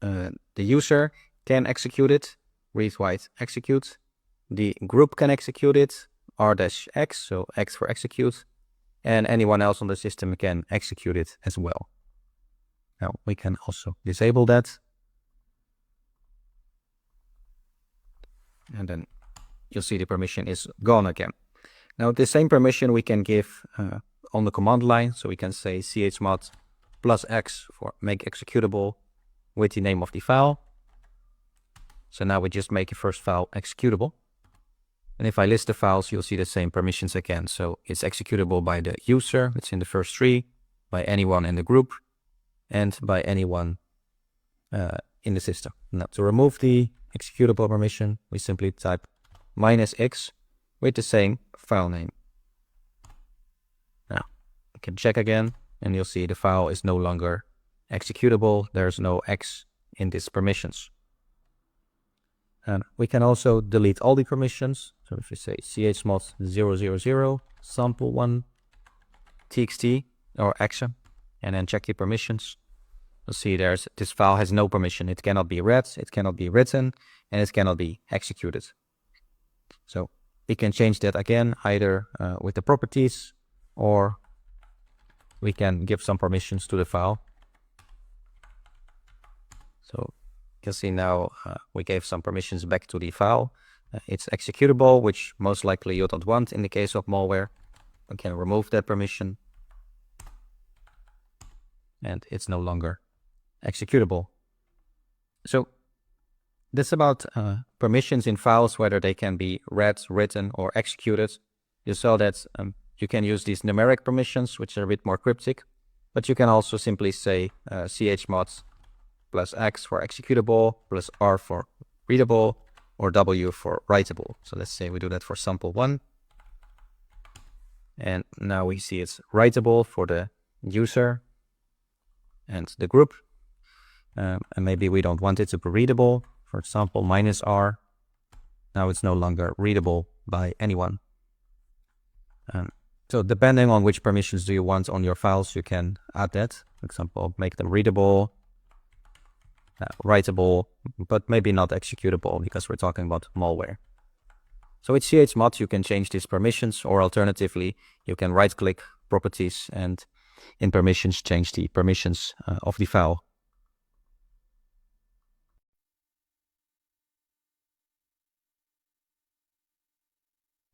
the user can execute it, read, write, execute. The group can execute it, r-x, so x for execute, and anyone else on the system can execute it as well. Now we can also disable that. And then you'll see the permission is gone again. Now the same permission we can give on the command line. So we can say chmod +x for make executable with the name of the file. So now we just make the first file executable. And if I list the files, you'll see the same permissions again. So it's executable by the user, it's in the first 3, by anyone in the group, and by anyone in the system. Now to remove the executable permission, we simply type -x with the same file name. Now we can check again, and you'll see the file is no longer executable. There's no x in these permissions. And we can also delete all the permissions. So if we say chmod 000 sample1 txt or exe, and then check the permissions, you'll see this file has no permission. It cannot be read, it cannot be written, and it cannot be executed. So we can change that again, either with the properties, or we can give some permissions to the file. So you can see now we gave some permissions back to the file. It's executable, which most likely you don't want in the case of malware. We can remove that permission, and it's no longer executable. So This about permissions in files, whether they can be read, written, or executed. You saw that you can use these numeric permissions, which are a bit more cryptic, but you can also simply say chmod plus X for executable, plus R for readable, or W for writable. So let's say we do that for sample 1. And now we see it's writable for the user and the group. And maybe we don't want it to be readable. For example, -R. Now it's no longer readable by anyone. So depending on which permissions do you want on your files, you can add that. For example, make them readable, writable, but maybe not executable because we're talking about malware. So with chmod, you can change these permissions, or alternatively, you can right-click properties and in permissions change the permissions of the file.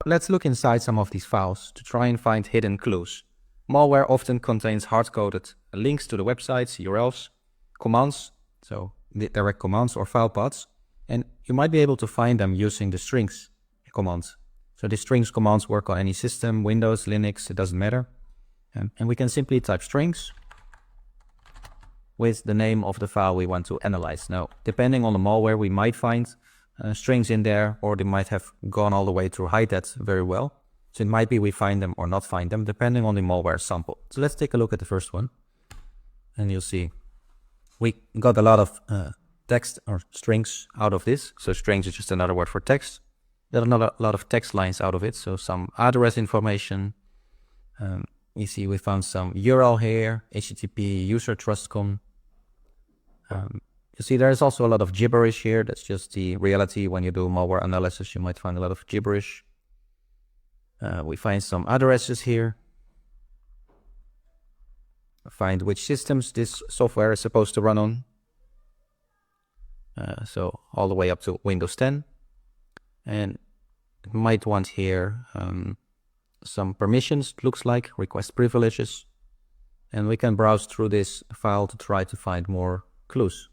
Let's look inside some of these files to try and find hidden clues. Malware often contains hard-coded links to the websites, URLs, commands, so direct commands or file paths, and you might be able to find them using the strings commands. So the strings commands work on any system, Windows, Linux, it doesn't matter. And we can simply type strings with the name of the file we want to analyze. Now, depending on the malware, we might find strings in there, or they might have gone all the way to hide that very well. So it might be we find them or not find them, depending on the malware sample. So let's take a look at the first one. And you'll see we got a lot of text or strings out of this. So strings is just another word for text. There are a lot of text lines out of it. So some address information. You see we found some URL here, HTTP, user trustcom. You see there's also a lot of gibberish here. That's just the reality. When you do malware analysis, you might find a lot of gibberish. We find some addresses here. Find which systems this software is supposed to run on. So all the way up to Windows 10. And you might want here some permissions, looks like, request privileges. And we can browse through this file to try to find more clues.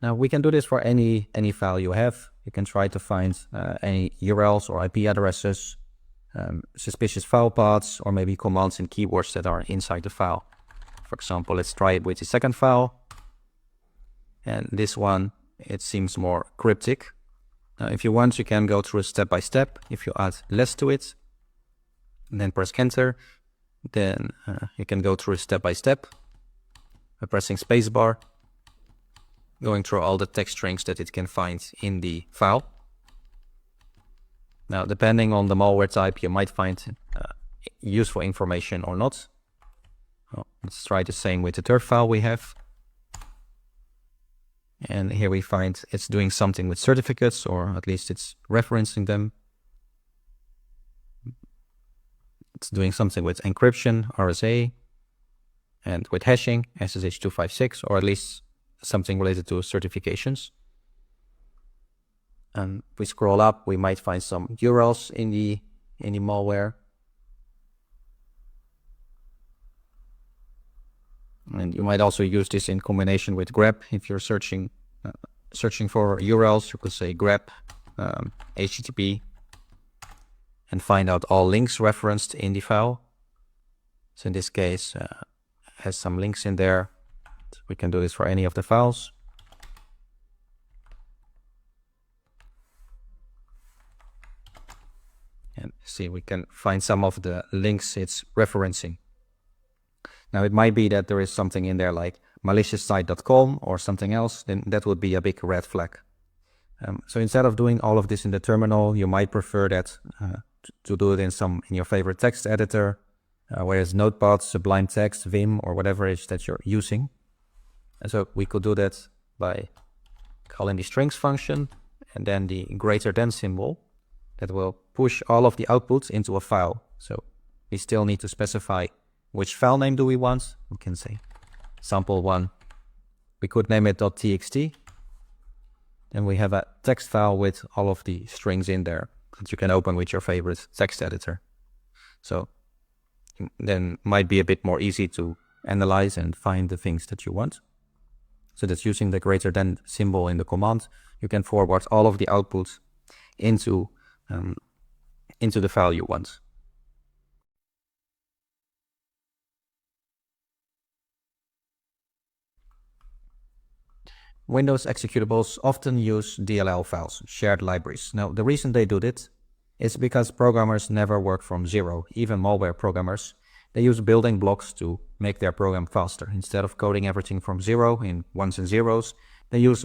Now we can do this for any file you have. You can try to find any URLs or IP addresses, suspicious file paths, or maybe commands and keywords that are inside the file. For example, let's try it with the second file. And this one, it seems more cryptic. Now, if you want, you can go through step by step. If you add less to it, and then press enter, then you can go through step by step by pressing spacebar, going through all the text strings that it can find in the file. Now, depending on the malware type, you might find useful information or not. Well, let's try the same with the third file we have. And here we find it's doing something with certificates, or at least it's referencing them. It's doing something with encryption, RSA, and with hashing, SSH256, or at least something related to certifications. And if we scroll up, we might find some URLs in the malware. And you might also use this in combination with grep. If you're searching for URLs, you could say grep HTTP and find out all links referenced in the file. So in this case, has some links in there. We can do this for any of the files. And see, we can find some of the links it's referencing. Now, it might be that there is something in there like maliciousSite.com or something else, then that would be a big red flag. So instead of doing all of this in the terminal, you might prefer that to do it in your favorite text editor, whether it's Notepad, Sublime Text, Vim, or whatever it is that you're using. And so we could do that by calling the strings function and then the greater than symbol that will push all of the outputs into a file. So we still need to specify which file name do we want. We can say sample1. We could name it .txt. Then we have a text file with all of the strings in there that you can open with your favorite text editor. So then might be a bit more easy to analyze and find the things that you want. So that's using the greater than symbol in the command. you can forward all of the outputs into the file you want. Windows executables often use DLL files, shared libraries. Now, the reason they do this is because programmers never work from zero. Even malware programmers, they use building blocks to make their program faster. Instead of coding everything from zero in ones and zeros, they use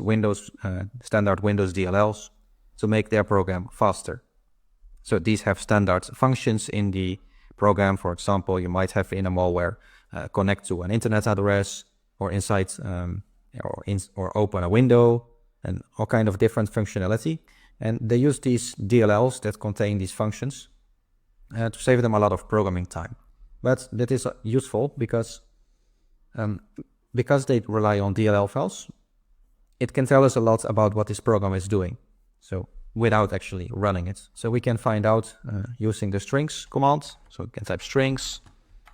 standard Windows DLLs to make their program faster. So these have standard functions in the program. For example, you might have in a malware connect to an internet address, or inside or open a window, and all kind of different functionality. And they use these DLLs that contain these functions to save them a lot of programming time. But that is useful because they rely on DLL files, it can tell us a lot about what this program is doing, so without actually running it. So we can find out using the strings command. So we can type strings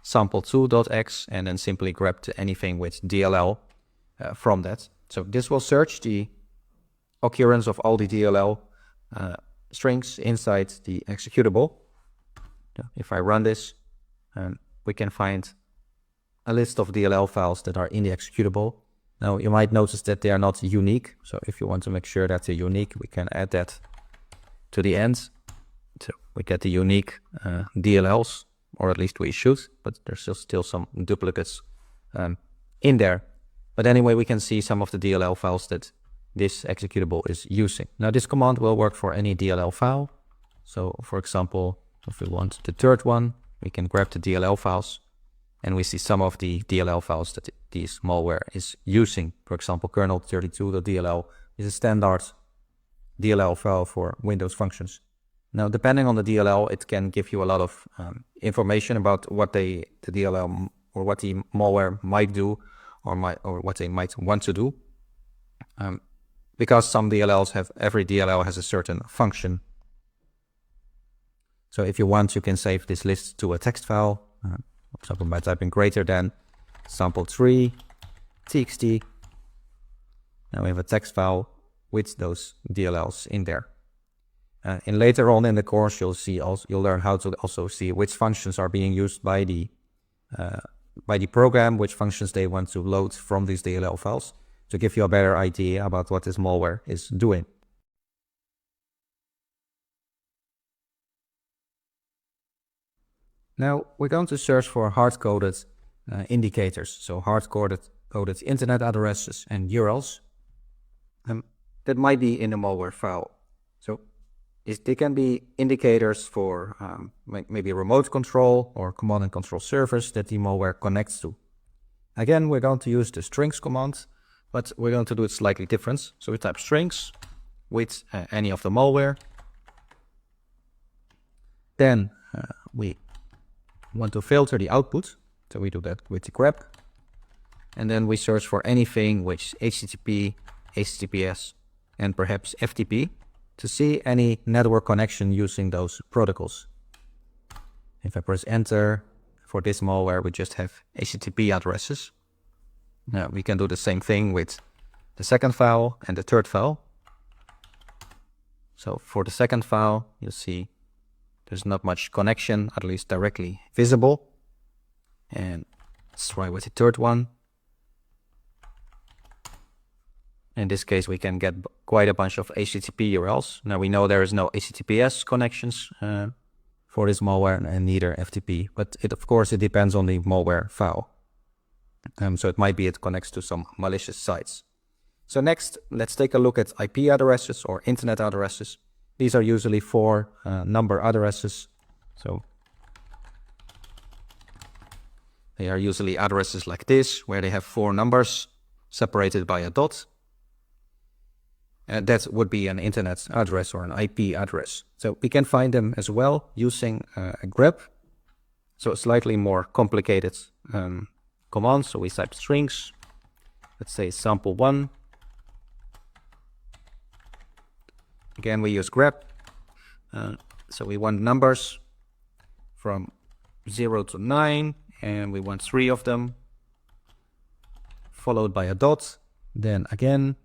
sample2.x and then simply grab anything with DLL from that. So this will search the occurrence of all the DLL strings inside the executable. If I run this, we can find a list of DLL files that are in the executable. Now you might notice that they are not unique. So if you want to make sure that they're unique, we can add that to the end. So we get the unique DLLs, or at least we should, but there's still some duplicates in there. But anyway, we can see some of the DLL files that this executable is using. Now this command will work for any DLL file. So for example, if we want the third one, we can grab the DLL files and we see some of the DLL files that this malware is using. For example, kernel32.dll is a standard DLL file for Windows functions. Now, depending on the DLL, it can give you a lot of information about what the DLL or what the malware might do, or what they might want to do. Because some DLLs every DLL has a certain function. So if you want, you can save this list to a text file, for example, by typing greater than sample3 txt. Now we have a text file with those DLLs in there. And later on in the course, you'll learn how to also see which functions are being used by the program, which functions they want to load from these DLL files, to give you a better idea about what this malware is doing. Now we're going to search for hard-coded indicators, so hard-coded internet addresses and URLs that might be in a malware file. So they can be indicators for maybe remote control or command and control servers that the malware connects to. Again, we're going to use the strings command, but we're going to do it slightly different. So we type strings with any of the malware. Then we want to filter the output, so we do that with the grep, and then we search for anything which HTTP, HTTPS, and perhaps FTP to see any network connection using those protocols. If I press enter, for this malware we just have HTTP addresses. Now we can do the same thing with the second file and the third file. So for the second file, you'll see there's not much connection, at least directly visible. And let's try with the third one. In this case, we can get quite a bunch of HTTP URLs. Now we know there is no HTTPS connections for this malware, and neither FTP, but of course it depends on the malware file. So it might be it connects to some malicious sites. So next, let's take a look at IP addresses or internet addresses. These are usually 4 number addresses. So they are usually addresses like this, where they have 4 numbers separated by a dot. That would be an internet address or an IP address. So we can find them as well using a grep. So a slightly more complicated command. So we type strings, let's say sample1. Again, we use grep. So we want numbers from 0 to 9, and we want 3 of them, followed by a dot. Then again,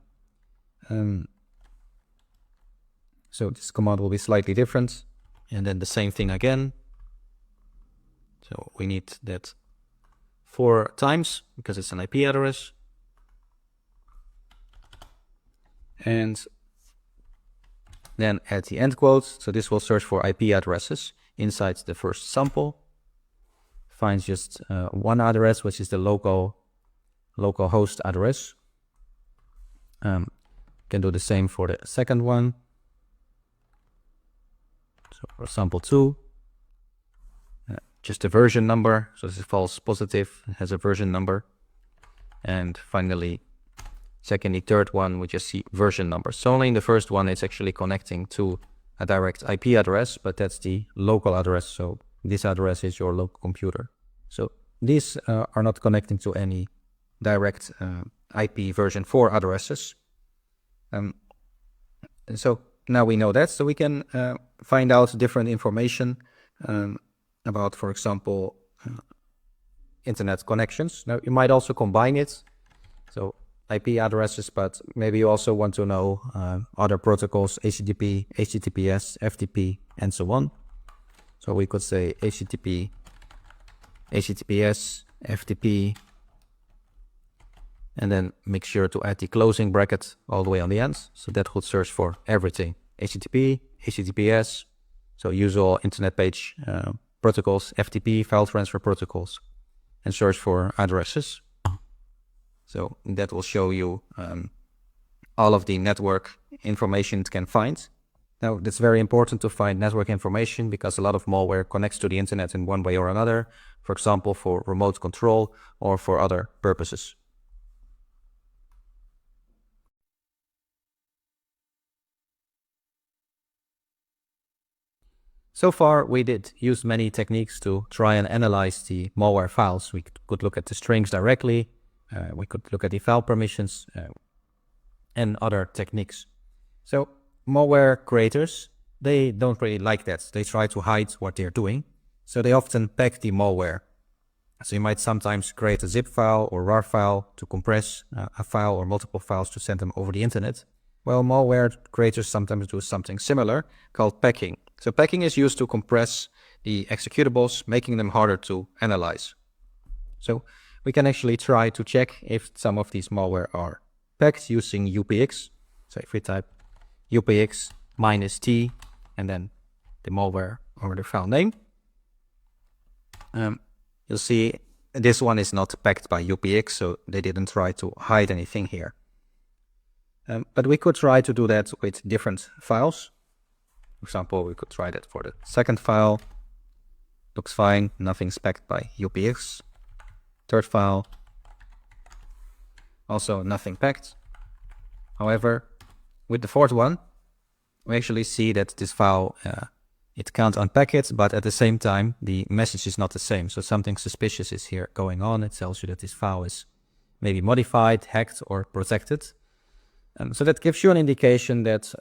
So this command will be slightly different. And then the same thing again. So we need that 4 times because it's an IP address. And then add the end quote. So this will search for IP addresses inside the first sample. Finds just one address, which is the local host address. Can do the same for the second one. So for sample 2, just a version number. So this is false positive, it has a version number. And finally, checking the third one, we just see version number. So only in the first one, it's actually connecting to a direct IP address, but that's the local address. So this address is your local computer. So these are not connecting to any direct IP version 4 addresses. So now we know that, so we can find out different information about, for example, internet connections. Now you might also combine it, so IP addresses, but maybe you also want to know other protocols, HTTP, HTTPS, FTP, and so on. So we could say HTTP, HTTPS, FTP, and then make sure to add the closing bracket all the way on the end. So that would search for everything. HTTP, HTTPS, so usual internet page protocols, FTP, file transfer protocols, and search for addresses. So that will show you all of the network information it can find. Now, it's very important to find network information because a lot of malware connects to the internet in one way or another, for example, for remote control or for other purposes. So far, we did use many techniques to try and analyze the malware files. We could look at the strings directly, we could look at the file permissions, and other techniques. So malware creators, they don't really like that. They try to hide what they're doing. So they often pack the malware. So you might sometimes create a zip file or RAR file to compress a file or multiple files to send them over the internet. Well, malware creators sometimes do something similar called packing. So packing is used to compress the executables, making them harder to analyze. So we can actually try to check if some of these malware are packed using UPX. So if we type UPX -t and then the malware or the file name, you'll see this one is not packed by UPX, so they didn't try to hide anything here. But we could try to do that with different files. For example, we could try that for the second file. Looks fine, nothing's packed by UPX. Third file, also nothing packed. However, with the fourth one, we actually see that this file, it can't unpack it, but at the same time, the message is not the same. So something suspicious is here going on. It tells you that this file is maybe modified, hacked, or protected. So that gives you an indication that,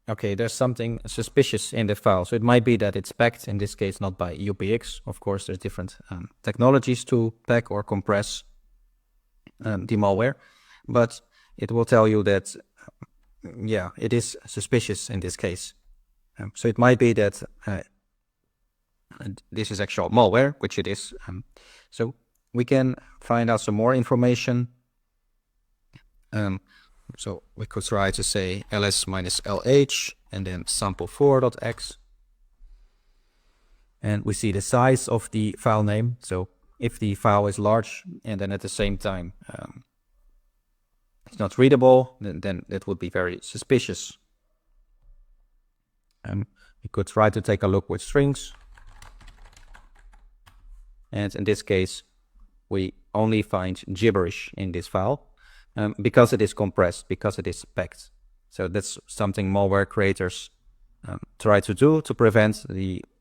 okay, there's something suspicious in the file. So it might be that it's packed, in this case, not by UPX. Of course, there's different technologies to pack or compress the malware, but it will tell you that, yeah, it is suspicious in this case. So it might be that this is actual malware, which it is. So we can find out some more information. So we could try to say ls-lh and then sample4.x. And we see the size of the file name. So if the file is large and then at the same time it's not readable, then it would be very suspicious. We could try to take a look with strings. And in this case, we only find gibberish in this file. Because it is compressed, because it is packed. So that's something malware creators try to do to prevent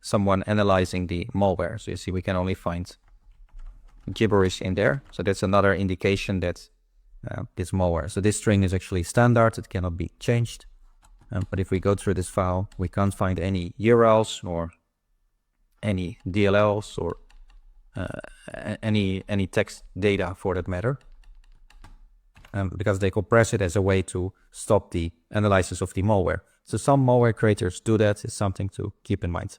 someone analyzing the malware. So you see we can only find gibberish in there. So that's another indication that this malware. So this string is actually standard, it cannot be changed. But if we go through this file, we can't find any URLs or any DLLs or any text data for that matter. Because they compress it as a way to stop the analysis of the malware. So some malware creators do that. It's something to keep in mind.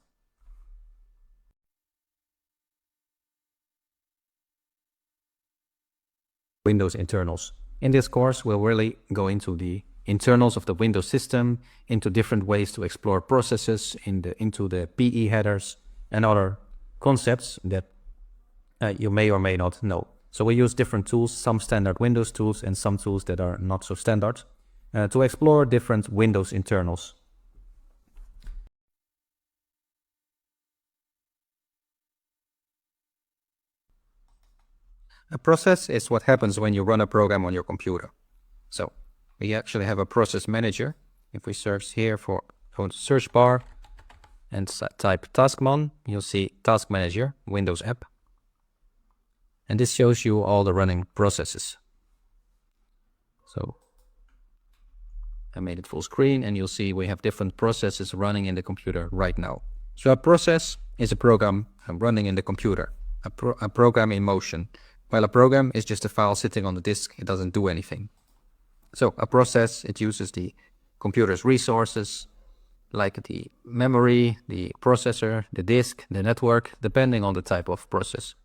Windows internals. In this course, we'll really go into the internals of the Windows system, into different ways to explore processes, into the PE headers and other concepts that you may or may not know. So we use different tools, some standard Windows tools and some tools that are not so standard, to explore different Windows internals. A process is what happens when you run a program on your computer. So we actually have a process manager. If we search here go to search bar and type taskman, you'll see task manager, Windows app. And this shows you all the running processes. So I made it full screen and you'll see we have different processes running in the computer right now. So a process is a program running in the computer, a program in motion. While a program is just a file sitting on the disk, it doesn't do anything. So a process, it uses the computer's resources, like the memory, the processor, the disk, the network, depending on the type of process.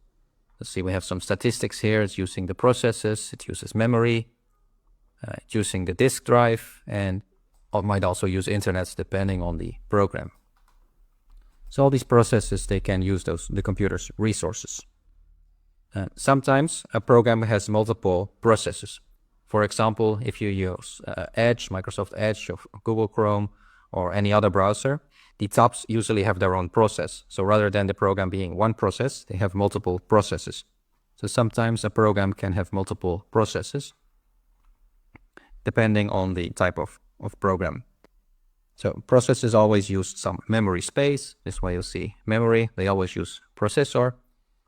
Let's see, we have some statistics here. It's using the processes, it uses memory, it's using the disk drive, and it might also use internet depending on the program. So all these processes, they can use the computer's resources. Sometimes a program has multiple processes. For example, if you use Edge, Microsoft Edge, or Google Chrome, or any other browser, the tabs usually have their own process. So rather than the program being one process, they have multiple processes. So sometimes a program can have multiple processes, depending on the type of program. So processes always use some memory space. This way you'll see memory, they always use processor.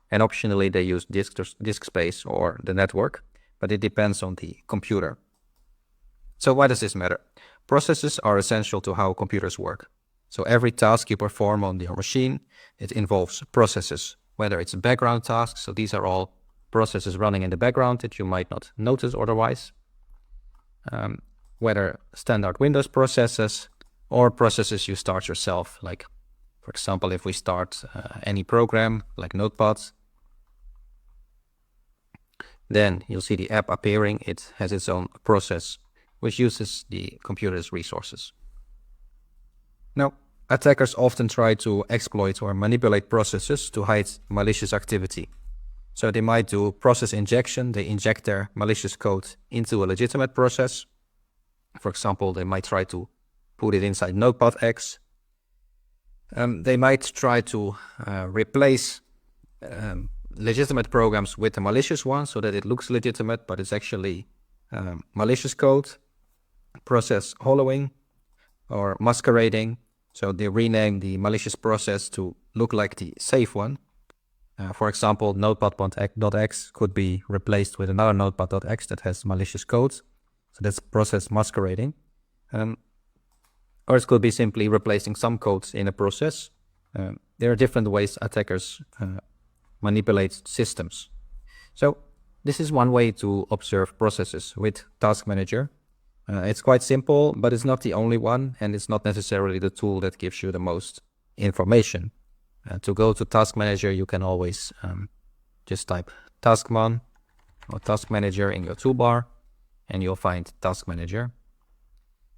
And optionally, they use disk space or the network, but it depends on the computer. So why does this matter? Processes are essential to how computers work. So every task you perform on your machine, it involves processes, whether it's background tasks. So these are all processes running in the background that you might not notice otherwise. Whether standard Windows processes or processes you start yourself, like, for example, if we start any program like Notepad, then you'll see the app appearing. It has its own process, which uses the computer's resources. Now, attackers often try to exploit or manipulate processes to hide malicious activity. So they might do process injection. They inject their malicious code into a legitimate process. For example, they might try to put it inside Notepad X. They might try to replace legitimate programs with a malicious one so that it looks legitimate, but it's actually malicious code. Process hollowing or masquerading. So they rename the malicious process to look like the safe one. For example, notepad.x could be replaced with another notepad.x that has malicious code. So that's process masquerading. Or it could be simply replacing some codes in a process. There are different ways attackers manipulate systems. So this is one way to observe processes with Task Manager. It's quite simple, but it's not the only one, and it's not necessarily the tool that gives you the most information. To go to Task Manager, you can always just type Taskman or Task Manager in your toolbar, and you'll find Task Manager.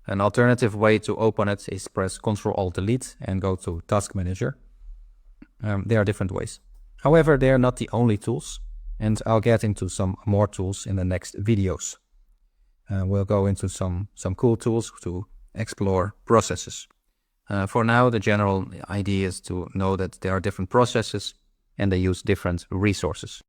An alternative way to open it is press Ctrl-Alt-Delete and go to Task Manager. There are different ways. However, they are not the only tools, and I'll get into some more tools in the next videos. We'll go into some cool tools to explore processes. For now, the general idea is to know that there are different processes and they use different resources.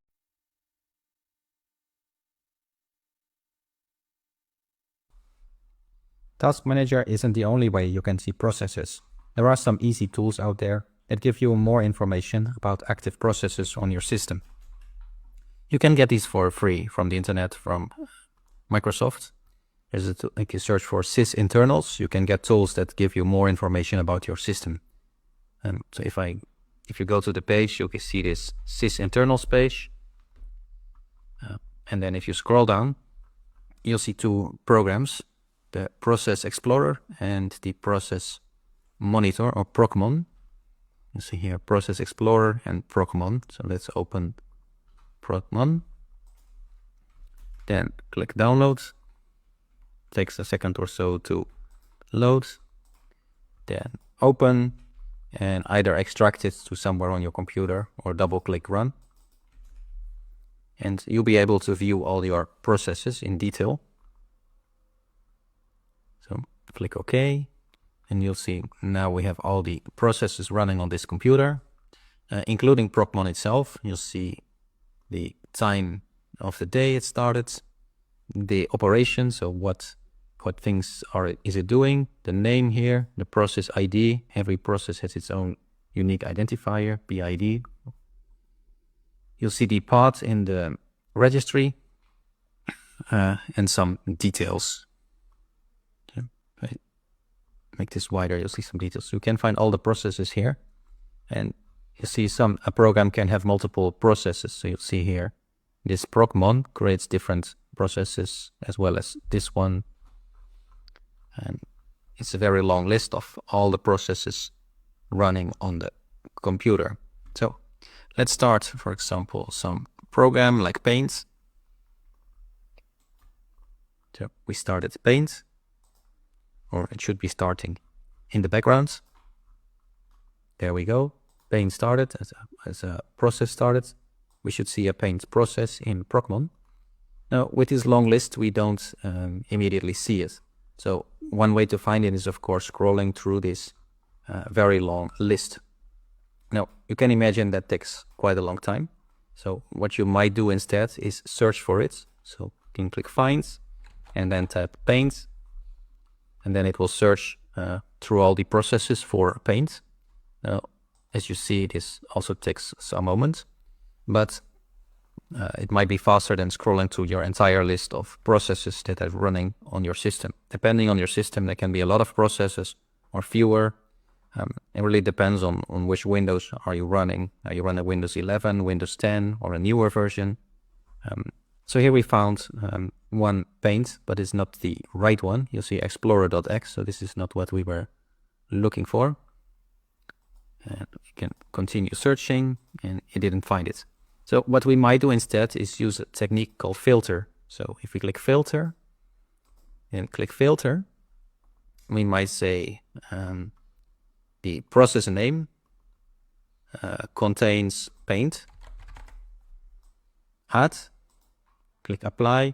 Task Manager isn't the only way you can see processes. There are some easy tools out there that give you more information about active processes on your system. You can get these for free from the internet, from Microsoft. If you search for sys internals, you can get tools that give you more information about your system. So if you go to the page, you can see this sys internals page. And then if you scroll down, you'll see two programs. the Process Explorer and the Process Monitor, or Procmon. You see here Process Explorer and Procmon. So let's open Procmon. Then click Download. Takes a second or so to load. Then open and either extract it to somewhere on your computer or double click Run. And you'll be able to view all your processes in detail. So click OK, and you'll see now we have all the processes running on this computer, including Procmon itself. You'll see the time of the day it started, the operation, so what things is it doing, the name here, the process ID. Every process has its own unique identifier, PID. You'll see the path in the registry and some details. Okay. If I make this wider, you'll see some details. So you can find all the processes here, and you see a program can have multiple processes. So you'll see here this Procmon creates different processes as well as this one. And it's a very long list of all the processes running on the computer. So let's start, for example, some program like Paint. So we started Paint, or it should be starting in the background. There we go. Paint started as a process started. We should see a Paint process in Procmon. Now, with this long list, we don't immediately see it. So one way to find it is, of course, scrolling through this very long list. Now, you can imagine that takes quite a long time. So what you might do instead is search for it. So you can click Find and then type Paint. And then it will search through all the processes for Paint. Now, as you see, this also takes some moment, but it might be faster than scrolling through your entire list of processes that are running on your system. Depending on your system, there can be a lot of processes or fewer. It really depends on which Windows are you running. Are you running Windows 11, Windows 10, or a newer version? So here we found one Paint, but it's not the right one. You'll see Explorer.x, so this is not what we were looking for. And we can continue searching, and it didn't find it. So what we might do instead is use a technique called filter. So if we click Filter and click Filter, we might say the process name contains Paint. Add, click Apply,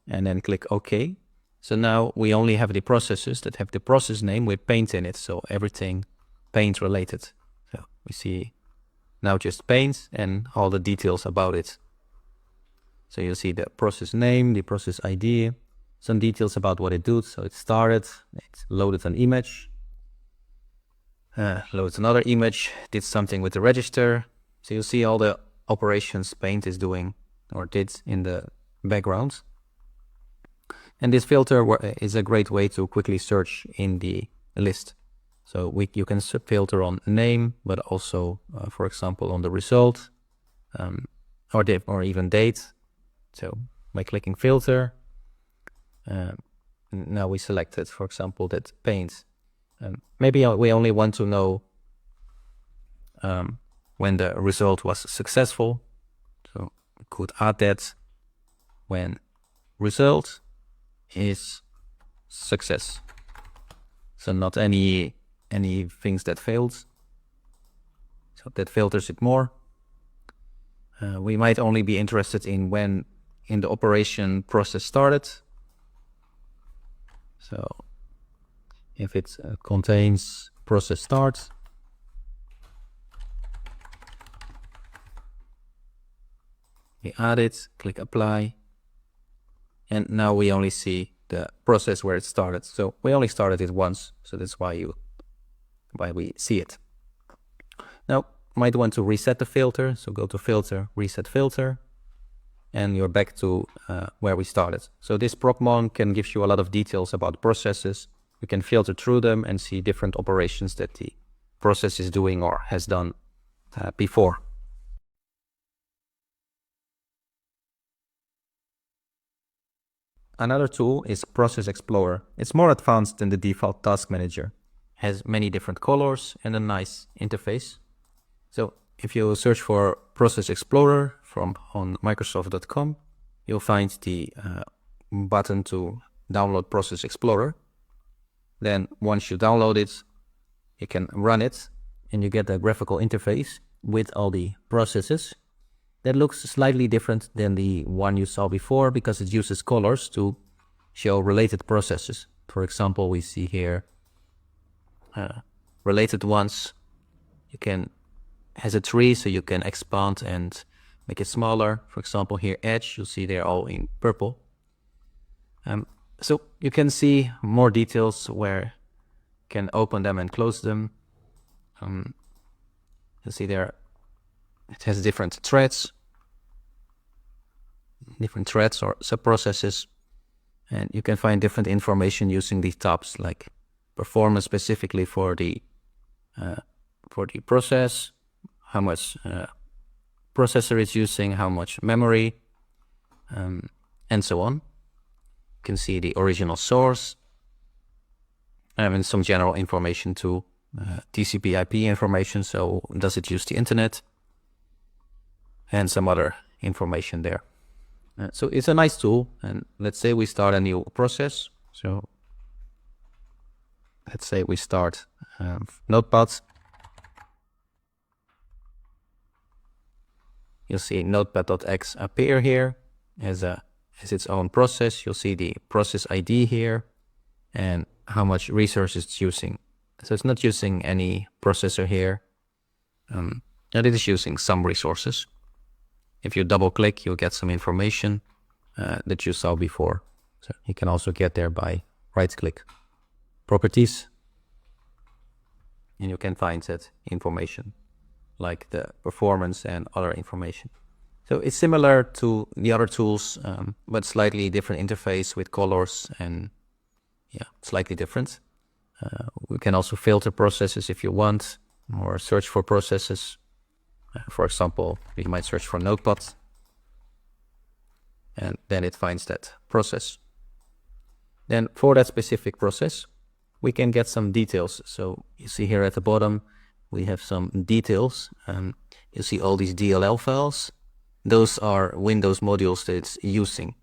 and then click OK. So now we only have the processes that have the process name with Paint in it. So everything Paint related. So we see now just Paint and all the details about it. So you'll see the process name, the process ID, some details about what it does. So it started, it loaded an image, loads another image, did something with the register. So you'll see all the operations Paint is doing or did in the background. And this filter is a great way to quickly search in the list. So you can filter on name, but also, for example, on the result, or even date. So by clicking filter, now we selected, for example, that Paint. Maybe we only want to know when the result was successful. So we could add that when result is success. So not any things that failed. So that filters it more. We might only be interested in when in the operation process started. So if it contains process start, we add it, click apply, and now we only see the process where it started. So we only started it once, so that's why we see it. Now, you might want to reset the filter, so go to Filter, Reset Filter, and you're back to where we started. So this Procmon can give you a lot of details about processes. You can filter through them and see different operations that the process is doing or has done before. Another tool is Process Explorer. It's more advanced than the default task manager. Has many different colors and a nice interface. So if you search for Process Explorer on Microsoft.com, you'll find the button to download Process Explorer. Then once you download it, you can run it and you get a graphical interface with all the processes. That looks slightly different than the one you saw before because it uses colors to show related processes. For example, we see here related ones. Has a tree, so you can expand and make it smaller. For example, here edge, you'll see they're all in purple. So you can see more details where you can open them and close them. You see there it has different threads or sub-processes, and you can find different information using these tabs, like performance specifically for the process, how much processor it's using, how much memory, and so on. You can see the original source, and some general information too, TCP/IP information, so does it use the internet, and some other information there. So it's a nice tool, and let's say we start a new process. So let's say we start Notepad. You'll see notepad.x appear here as its own process. You'll see the process ID here and how much resources it's using. So it's not using any processor here, and it is using some resources. If you double click, you'll get some information that you saw before. So you can also get there by right click, properties, and you can find that information like the performance and other information. So it's similar to the other tools, but slightly different interface with colors and slightly different. We can also filter processes if you want, or search for processes. For example, you might search for Notepad, and then it finds that process. Then for that specific process, we can get some details. So you see here at the bottom, we have some details. You see all these DLL files. Those are Windows modules that it's using,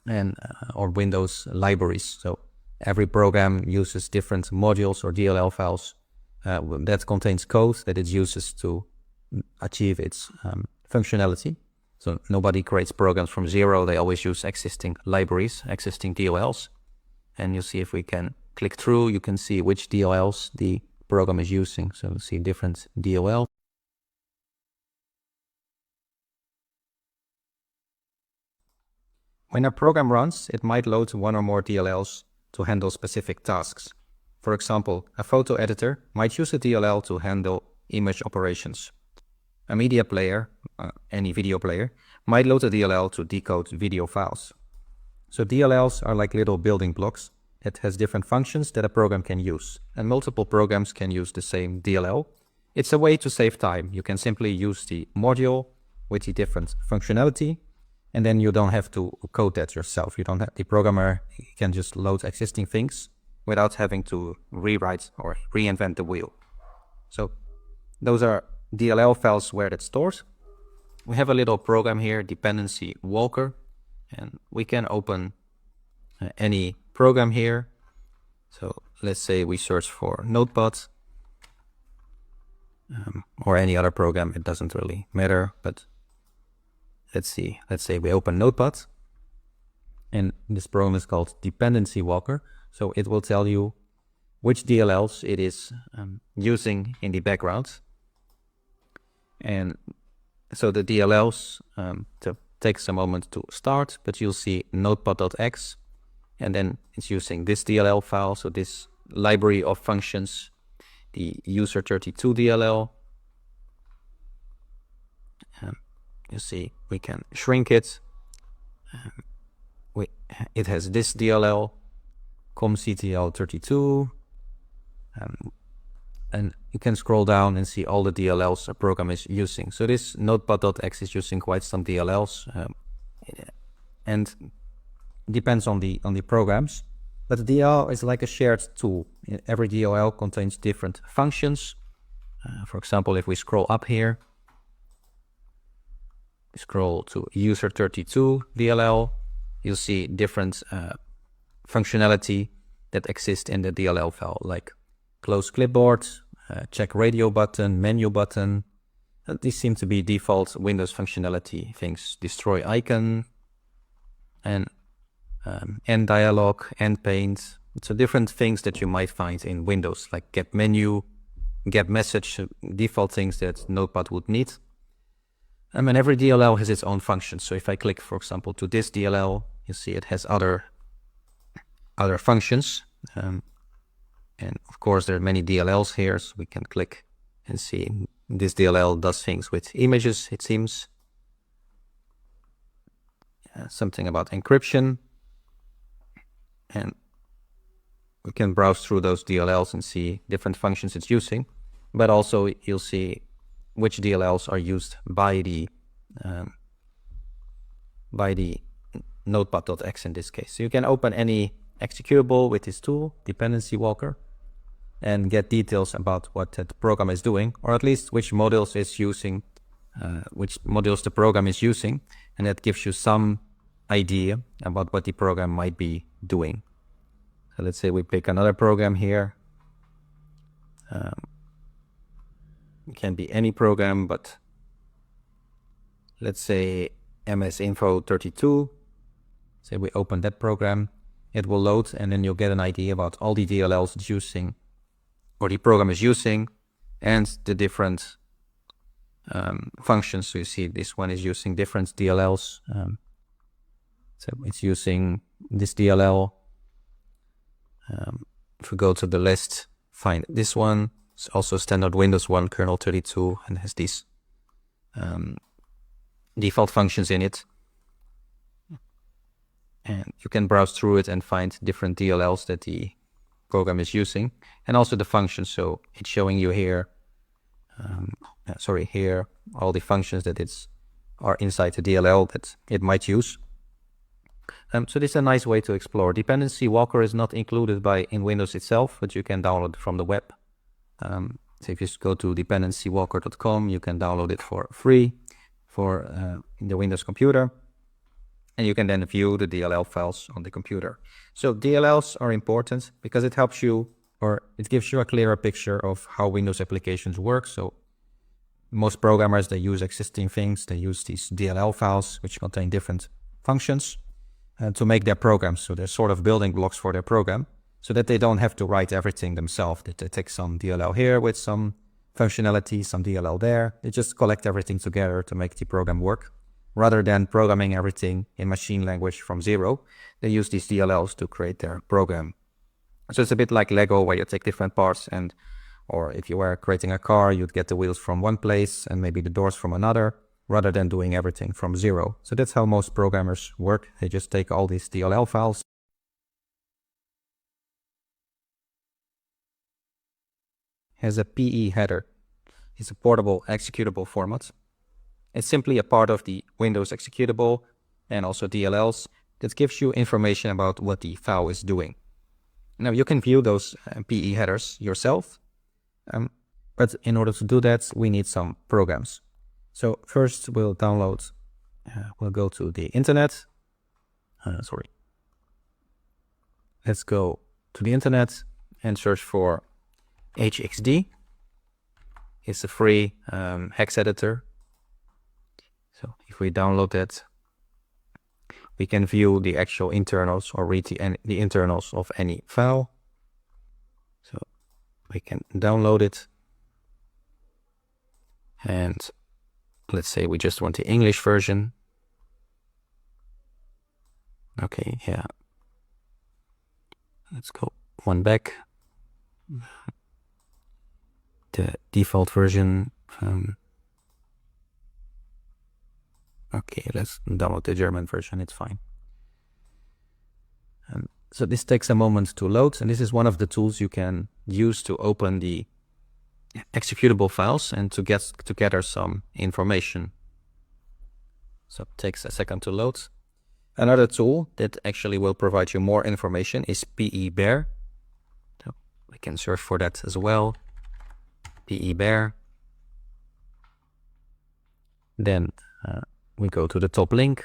and or Windows libraries. So every program uses different modules or DLL files that contains code that it uses to achieve its functionality. So nobody creates programs from zero. They always use existing libraries, existing DLLs. And you see if we can click through, you can see which DLLs the program is using. So you see different DLL. When a program runs, it might load one or more DLLs to handle specific tasks. For example, a photo editor might use a DLL to handle image operations. A media player, any video player, might load a DLL to decode video files. So DLLs are like little building blocks that has different functions that a program can use, and multiple programs can use the same DLL. It's a way to save time. You can simply use the module with the different functionality, and then you don't have to code that yourself. The programmer can just load existing things without having to rewrite or reinvent the wheel. So those are DLL files where that's stored. We have a little program here, dependency walker, and we can open any program here. So let's say we search for Notepad or any other program. It doesn't really matter, but let's say we open Notepad, and this program is called dependency walker. So it will tell you which DLLs it is using in the background. And so the DLLs takes a moment to start, but you'll see notepad.x, and then it's using this DLL file, so this library of functions, the user32 DLL. You see we can shrink it. It has this DLL, comctl32, and you can scroll down and see all the DLLs a program is using. So this notepad.x is using quite some DLLs, and depends on the programs. But the DLL is like a shared tool. Every DLL contains different functions. For example, if we scroll up here, scroll to user32 DLL, you'll see different functionality that exists in the DLL file, like close clipboard, check radio button, menu button. These seem to be default Windows functionality things. Destroy icon and end dialog, end paint. So different things that you might find in Windows, like get menu, get message, default things that Notepad would need. And every DLL has its own function. So if I click, for example, to this DLL, you see it has other functions. And of course, there are many DLLs here, so we can click and see this DLL does things with images, it seems. Something about encryption. And we can browse through those DLLs and see different functions it's using. But also you'll see which DLLs are used by the notepad.x in this case. So you can open any executable with this tool, dependency walker, and get details about what that program is doing, or at least which modules it's using, which modules the program is using, and that gives you some idea about what the program might be doing. So let's say we pick another program here. It can be any program, but let's say MS Info 32. Say we open that program, it will load, and then you'll get an idea about all the DLLs it's using, or the program is using, and the different functions. So you see this one is using different DLLs. So it's using this DLL. If we go to the list, find this one. It's also standard Windows 1 kernel 32 and has these default functions in it. And you can browse through it and find different DLLs that the program is using, and also the functions. So it's showing you here, here, all the functions that are inside the DLL that it might use. So this is a nice way to explore. Dependency Walker is not included in Windows itself, but you can download it from the web. So if you go to dependencywalker.com, you can download it for free in the Windows computer, and you can then view the DLL files on the computer. So DLLs are important because it helps you, or it gives you a clearer picture of how Windows applications work. So most programmers, they use existing things. They use these DLL files, which contain different functions, to make their programs. So they're sort of building blocks for their program, so that they don't have to write everything themselves. That they take some DLL here with some functionality, some DLL there. They just collect everything together to make the program work. Rather than programming everything in machine language from zero, they use these DLLs to create their program. So it's a bit like Lego, where you take different parts, or if you were creating a car, you'd get the wheels from one place and maybe the doors from another, rather than doing everything from zero. So that's how most programmers work. They just take all these DLL files. Has a PE header. It's a portable executable format. It's simply a part of the Windows executable and also DLLs that gives you information about what the file is doing. Now you can view those PE headers yourself, but in order to do that, we need some programs. So first we'll go to the internet. Let's go to the internet and search for HXD. It's a free hex editor. So if we download that, we can view the actual internals or read the internals of any file. So we can download it. And let's say we just want the English version. Okay, yeah. Let's go one back. The default version. Okay, let's download the German version, it's fine. So this takes a moment to load, and this is one of the tools you can use to open the executable files and to gather some information. So it takes a second to load. Another tool that actually will provide you more information is PE-Bear. So we can search for that as well. PE-Bear. Then we go to the top link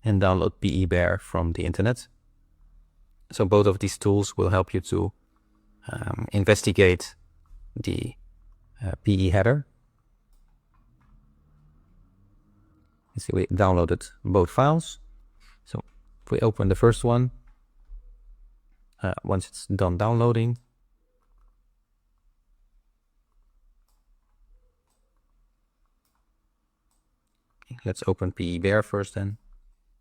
and download PE-Bear from the internet. So both of these tools will help you to investigate the PE header. You see, we downloaded both files. So if we open the first one, once it's done downloading, let's open PE-Bear first then.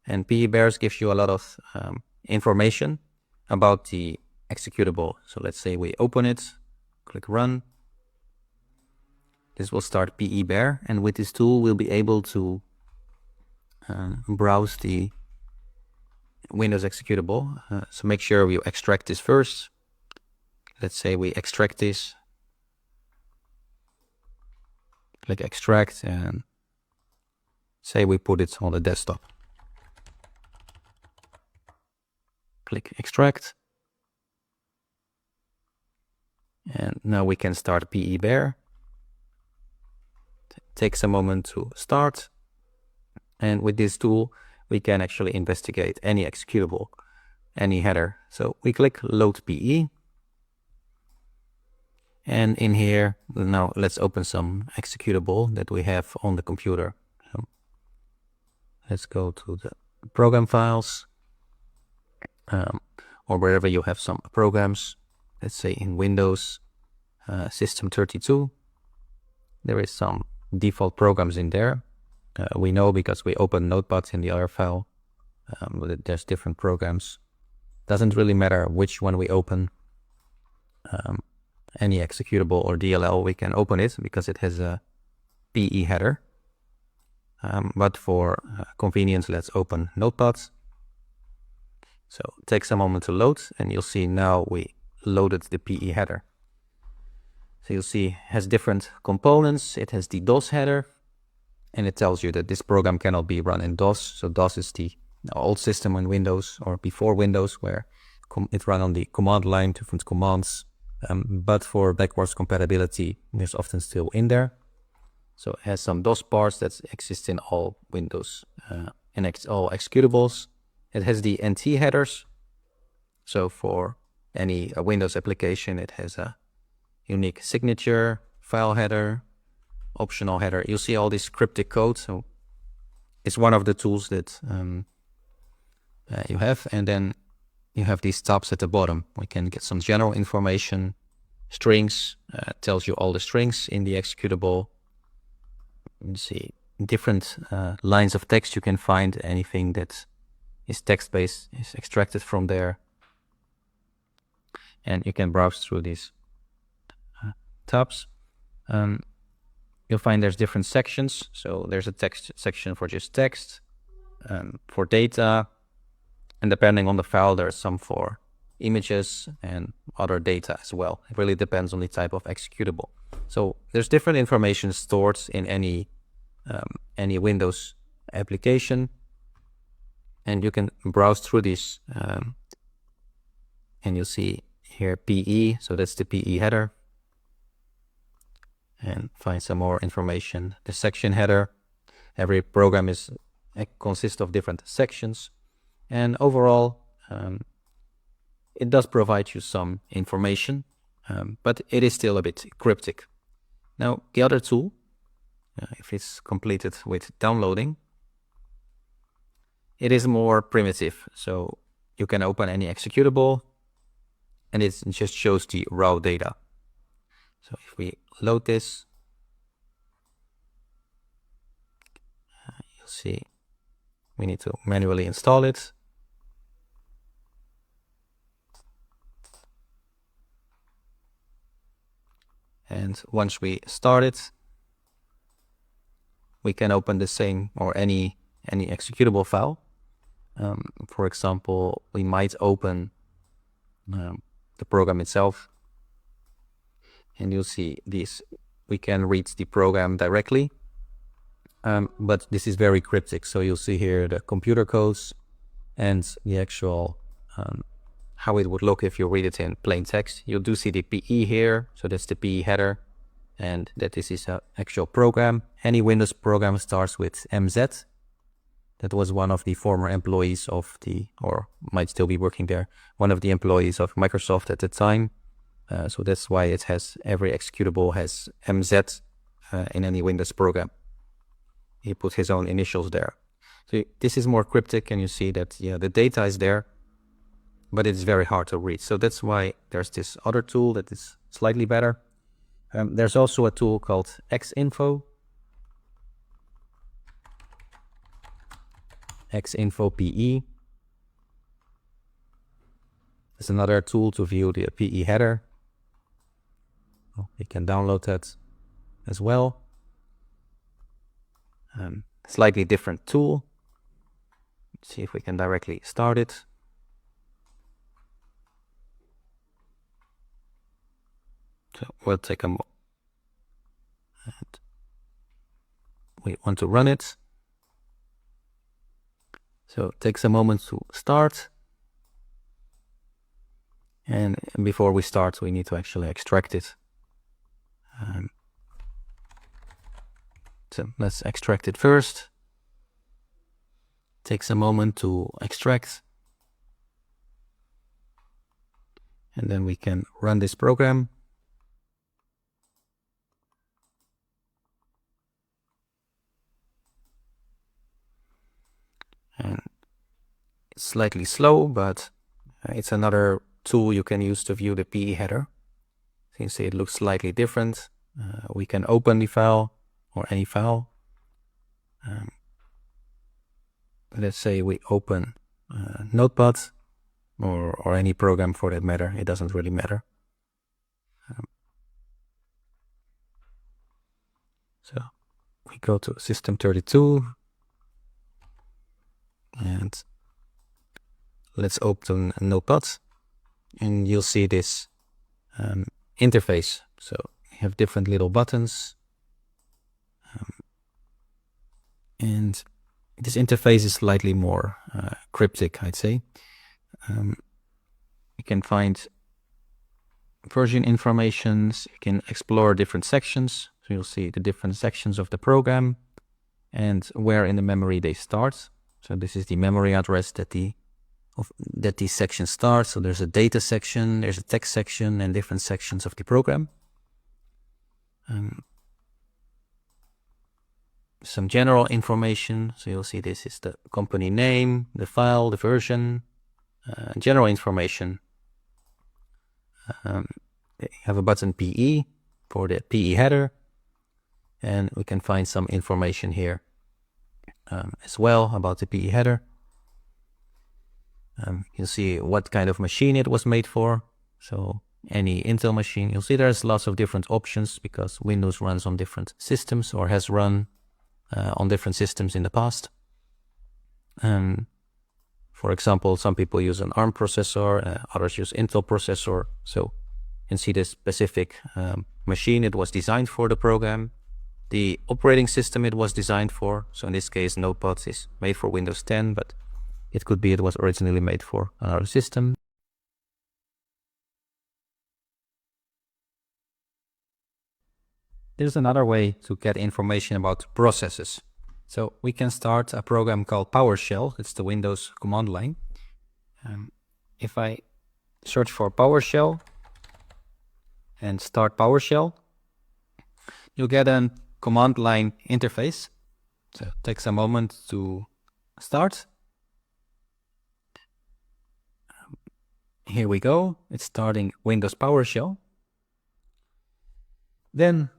And PE-Bears gives you a lot of information about the executable. So let's say we open it, click run. This will start PE-Bear, and with this tool we'll be able to browse the Windows executable. So make sure you extract this first. Let's say we extract this. Click extract and say we put it on the desktop. Click extract. And now we can start PE-Bear. Takes a moment to start. And with this tool, we can actually investigate any executable, any header. So we click load PE. And in here, now let's open some executable that we have on the computer. So let's go to the program files, or wherever you have some programs. Let's say in Windows System 32, there is some default programs in there. We know because we open Notepad in the other file, but there's different programs. Doesn't really matter which one we open. Any executable or DLL, we can open it because it has a PE header. But for convenience, let's open Notepad. So it takes a moment to load, and you'll see now we loaded the PE header. So you'll see it has different components. It has the DOS header, and it tells you that this program cannot be run in DOS. So DOS is the old system in Windows, or before Windows, where it ran on the command line, different commands. But for backwards compatibility, it's often still in there. So it has some DOS parts that exist in all Windows and all executables. It has the NT headers. So for any Windows application, it has a unique signature, file header, optional header. You'll see all this cryptic code. So it's one of the tools that you have. And then you have these tabs at the bottom. We can get some general information, strings, tells you all the strings in the executable. You see different lines of text. You can find anything that is text-based, is extracted from there. And you can browse through these tabs. You'll find there's different sections. So there's a text section for just text, for data, and depending on the file, there's some for images and other data as well. It really depends on the type of executable. So there's different information stored in any Windows application, and you can browse through this, and you'll see here PE, so that's the PE header, and find some more information. The section header, every program consists of different sections, and overall it does provide you some information, but it is still a bit cryptic. Now the other tool, if it's completed with downloading, it is more primitive. So you can open any executable and it just shows the raw data. So if we load this, you'll see we need to manually install it. And once we start it, we can open the same or any executable file. For example, we might open the program itself, and you'll see this. We can read the program directly, but this is very cryptic. So you'll see here the computer codes. and the actual how it would look if you read it in plain text. You do see the PE here, so that's the PE header, and that this is an actual program. Any Windows program starts with MZ. That was one of the former employees of or might still be working there, one of the employees of Microsoft at the time. So that's why it has, every executable has MZ in any Windows program. He put his own initials there. So this is more cryptic, and you see that, yeah, the data is there, but it's very hard to read. So that's why there's this other tool that is slightly better. There's also a tool called Xinfo. Xinfo PE. There's another tool to view the PE header. You can download that as well. Slightly different tool. Let's see if we can directly start it. So we'll take a moment. We want to run it. So it takes a moment to start. And before we start, we need to actually extract it. So let's extract it first. Takes a moment to extract. And then we can run this program. And it's slightly slow, but it's another tool you can use to view the PE header. So you can see it looks slightly different. We can open the file or any file. Let's say we open Notepad or any program for that matter. It doesn't really matter. So we go to System32 and let's open Notepad, and you'll see this interface. So you have different little buttons, and this interface is slightly more cryptic, I'd say. You can find version informations, you can explore different sections, so you'll see the different sections of the program and where in the memory they start. So this is the memory address that these sections start. So there's a data section, there's a text section, and different sections of the program. Some general information. So you'll see this is the company name, the file, the version, general information. You have a button PE for the PE header, and we can find some information here as well about the PE header. You'll see what kind of machine it was made for. So any Intel machine. You'll see there's lots of different options because Windows runs on different systems or has run on different systems in the past. For example, some people use an ARM processor, others use Intel processor. So you can see the specific machine it was designed for, the program, the operating system it was designed for. So in this case, Notepad is made for Windows 10, but it could be it was originally made for another system. There's another way to get information about processes. So we can start a program called PowerShell. It's the Windows command line. If I search for PowerShell and start PowerShell, you'll get a command line interface. So it takes a moment to start. Here we go. It's starting Windows PowerShell. Then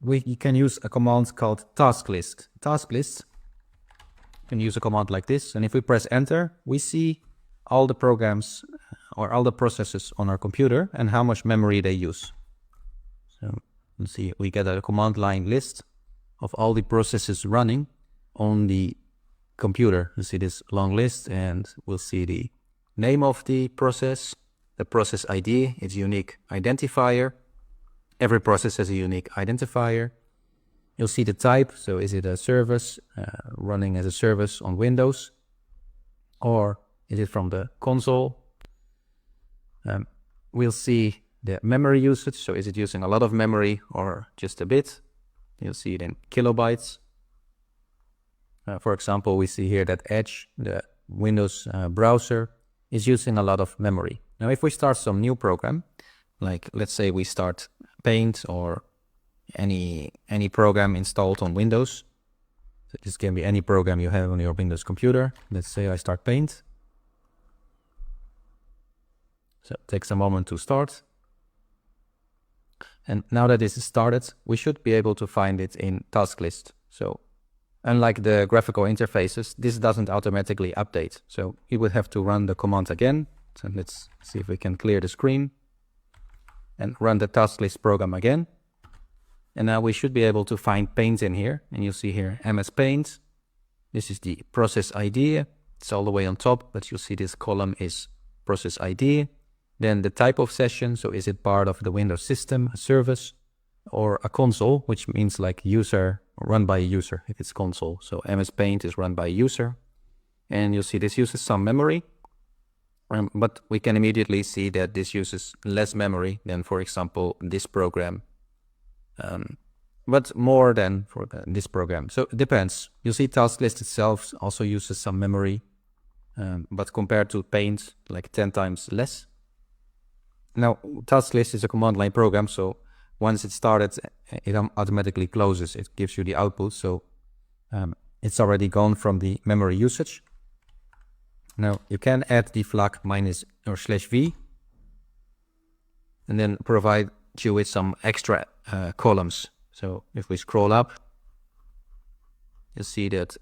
you can use a command called task list. Task list, you can use a command like this, and if we press enter, we see all the programs or all the processes on our computer and how much memory they use. So let's see, we get a command line list of all the processes running on the computer. You see this long list, and we'll see the name of the process ID, its unique identifier. Every process has a unique identifier. You'll see the type, so is it a service running as a service on Windows, or Is it from the console? We'll see the memory usage. So is it using a lot of memory or just a bit? You'll see it in kilobytes. For example, we see here that Edge, the Windows browser, is using a lot of memory. Now, if we start some new program, like let's say we start Paint or any program installed on Windows. So this can be any program you have on your Windows computer. Let's say I start Paint. So it takes a moment to start. And now that this is started, we should be able to find it in task list. So unlike the graphical interfaces, this doesn't automatically update. So you would have to run the command again. So let's see if we can clear the screen and run the task list program again. And now we should be able to find Paint in here. And you'll see here MS Paint. This is the process ID. It's all the way on top, but you'll see this column is process ID. Then the type of session. So is it part of the Windows system, a service, or a console, which means like user, run by a user if it's console. So MS Paint is run by a user. And you'll see this uses some memory. But we can immediately see that this uses less memory than, for example, this program. But more than for this program. So it depends. You see task list itself also uses some memory, but compared to Paint, like 10 times less. Now, task list is a command line program, so once it's started, it automatically closes. It gives you the output, so it's already gone from the memory usage. Now, you can add the flag -/v and then provide you with some extra columns. So if we scroll up, you'll see that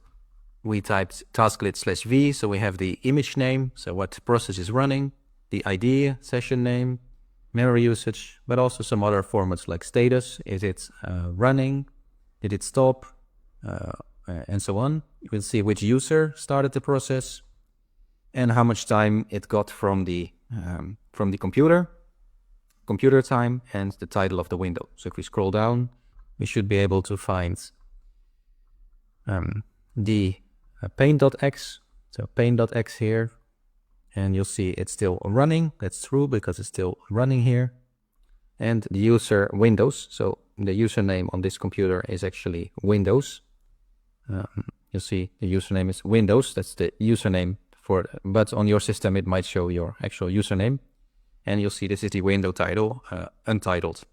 we typed tasklet/v, so we have the image name, so what process is running, the ID, session name, memory usage, but also some other formats like status, is it running, did it stop, and so on. We'll see which user started the process and how much time it got from the computer time, and the title of the window. So if we scroll down, we should be able to find the paint.x. So paint.x here, and you'll see it's still running. That's true because it's still running here. And the user Windows. So the username on this computer is actually Windows. You'll see the username is Windows. That's the username but on your system it might show your actual username. And you'll see this is the window title, untitled.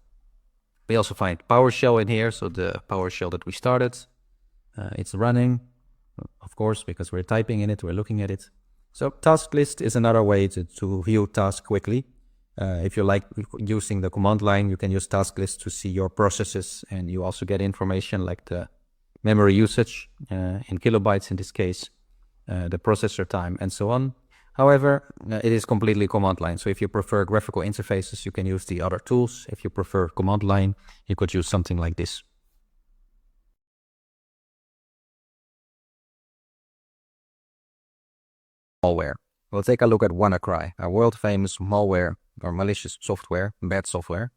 We also find PowerShell in here, so the PowerShell that we started, it's running, of course, because we're typing in it, we're looking at it. So task list is another way to view tasks quickly. If you like using the command line, you can use task list to see your processes, and you also get information like the memory usage in kilobytes in this case, the processor time, and so on. However, it is completely command line. So if you prefer graphical interfaces, you can use the other tools. If you prefer command line, you could use something like this. Malware. We'll take a look at WannaCry, a world-famous malware or malicious software, bad software.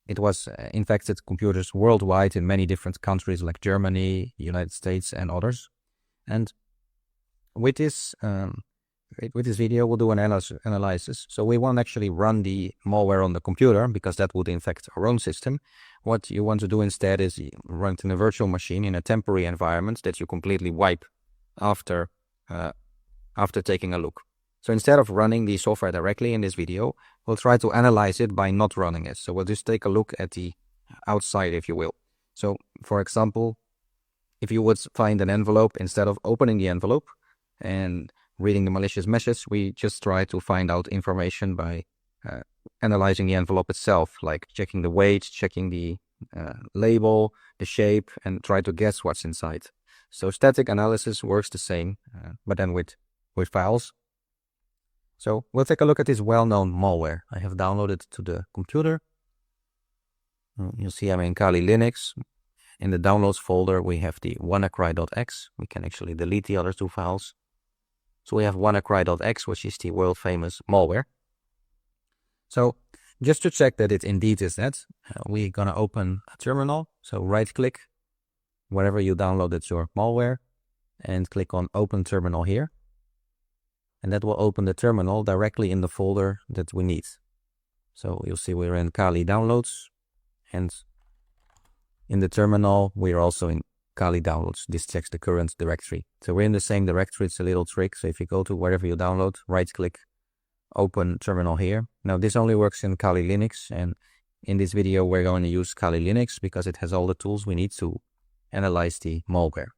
It was infected computers worldwide in many different countries like Germany, United States, and others. And with this video, we'll do an analysis. So we won't actually run the malware on the computer because that would infect our own system. What you want to do instead is run it in a virtual machine in a temporary environment that you completely wipe after taking a look. So instead of running the software directly in this video, we'll try to analyze it by not running it. So we'll just take a look at the outside, if you will. So for example, if you would find an envelope, instead of opening the envelope and reading the malicious message, we just try to find out information by analyzing the envelope itself, like checking the weight, checking the label, the shape, and try to guess what's inside. So static analysis works the same, but then with files. So we'll take a look at this well-known malware. I have downloaded it to the computer. You'll see I'm in Kali Linux. In the downloads folder, we have the WannaCry.x. We can actually delete the other two files. So we have WannaCry.x, which is the world-famous malware. So just to check that it indeed is that, we're going to open a terminal. So right-click wherever you downloaded your malware and click on Open Terminal here. and that will open the terminal directly in the folder that we need. So you'll see we're in Kali downloads, and in the terminal we are also in Kali downloads. This checks the current directory. So we're in the same directory. It's a little trick. So if you go to wherever you download, right click, open terminal here. Now this only works in Kali Linux, and in this video we're going to use Kali Linux because it has all the tools we need to analyze the malware.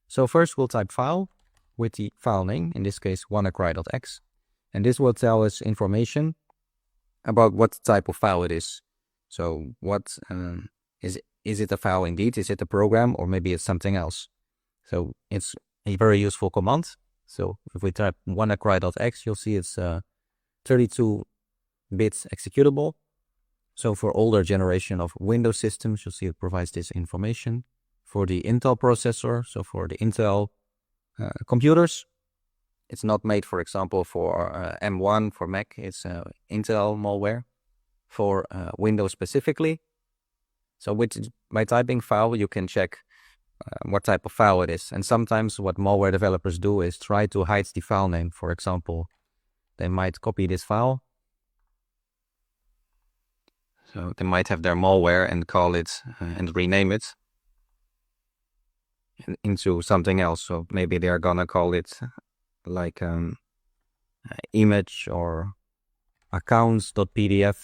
So first we'll type file with the file name, in this case WannaCry.x, and this will tell us information about what type of file it is. So what is it a file indeed? Is it a program, or maybe it's something else? So it's a very useful command. So if we type WannaCry.x, you'll see it's 32-bit executable. So for older generation of Windows systems, you'll see it provides this information. For the Intel processor, so for the Intel computers, it's not made, for example, for M1 for Mac. It's Intel malware for Windows specifically. So by typing file, you can check what type of file it is. And sometimes what malware developers do is try to hide the file name. For example, they might copy this file. So they might have their malware and call it and rename it into something else. So maybe they're gonna call it like image or accounts.pdf.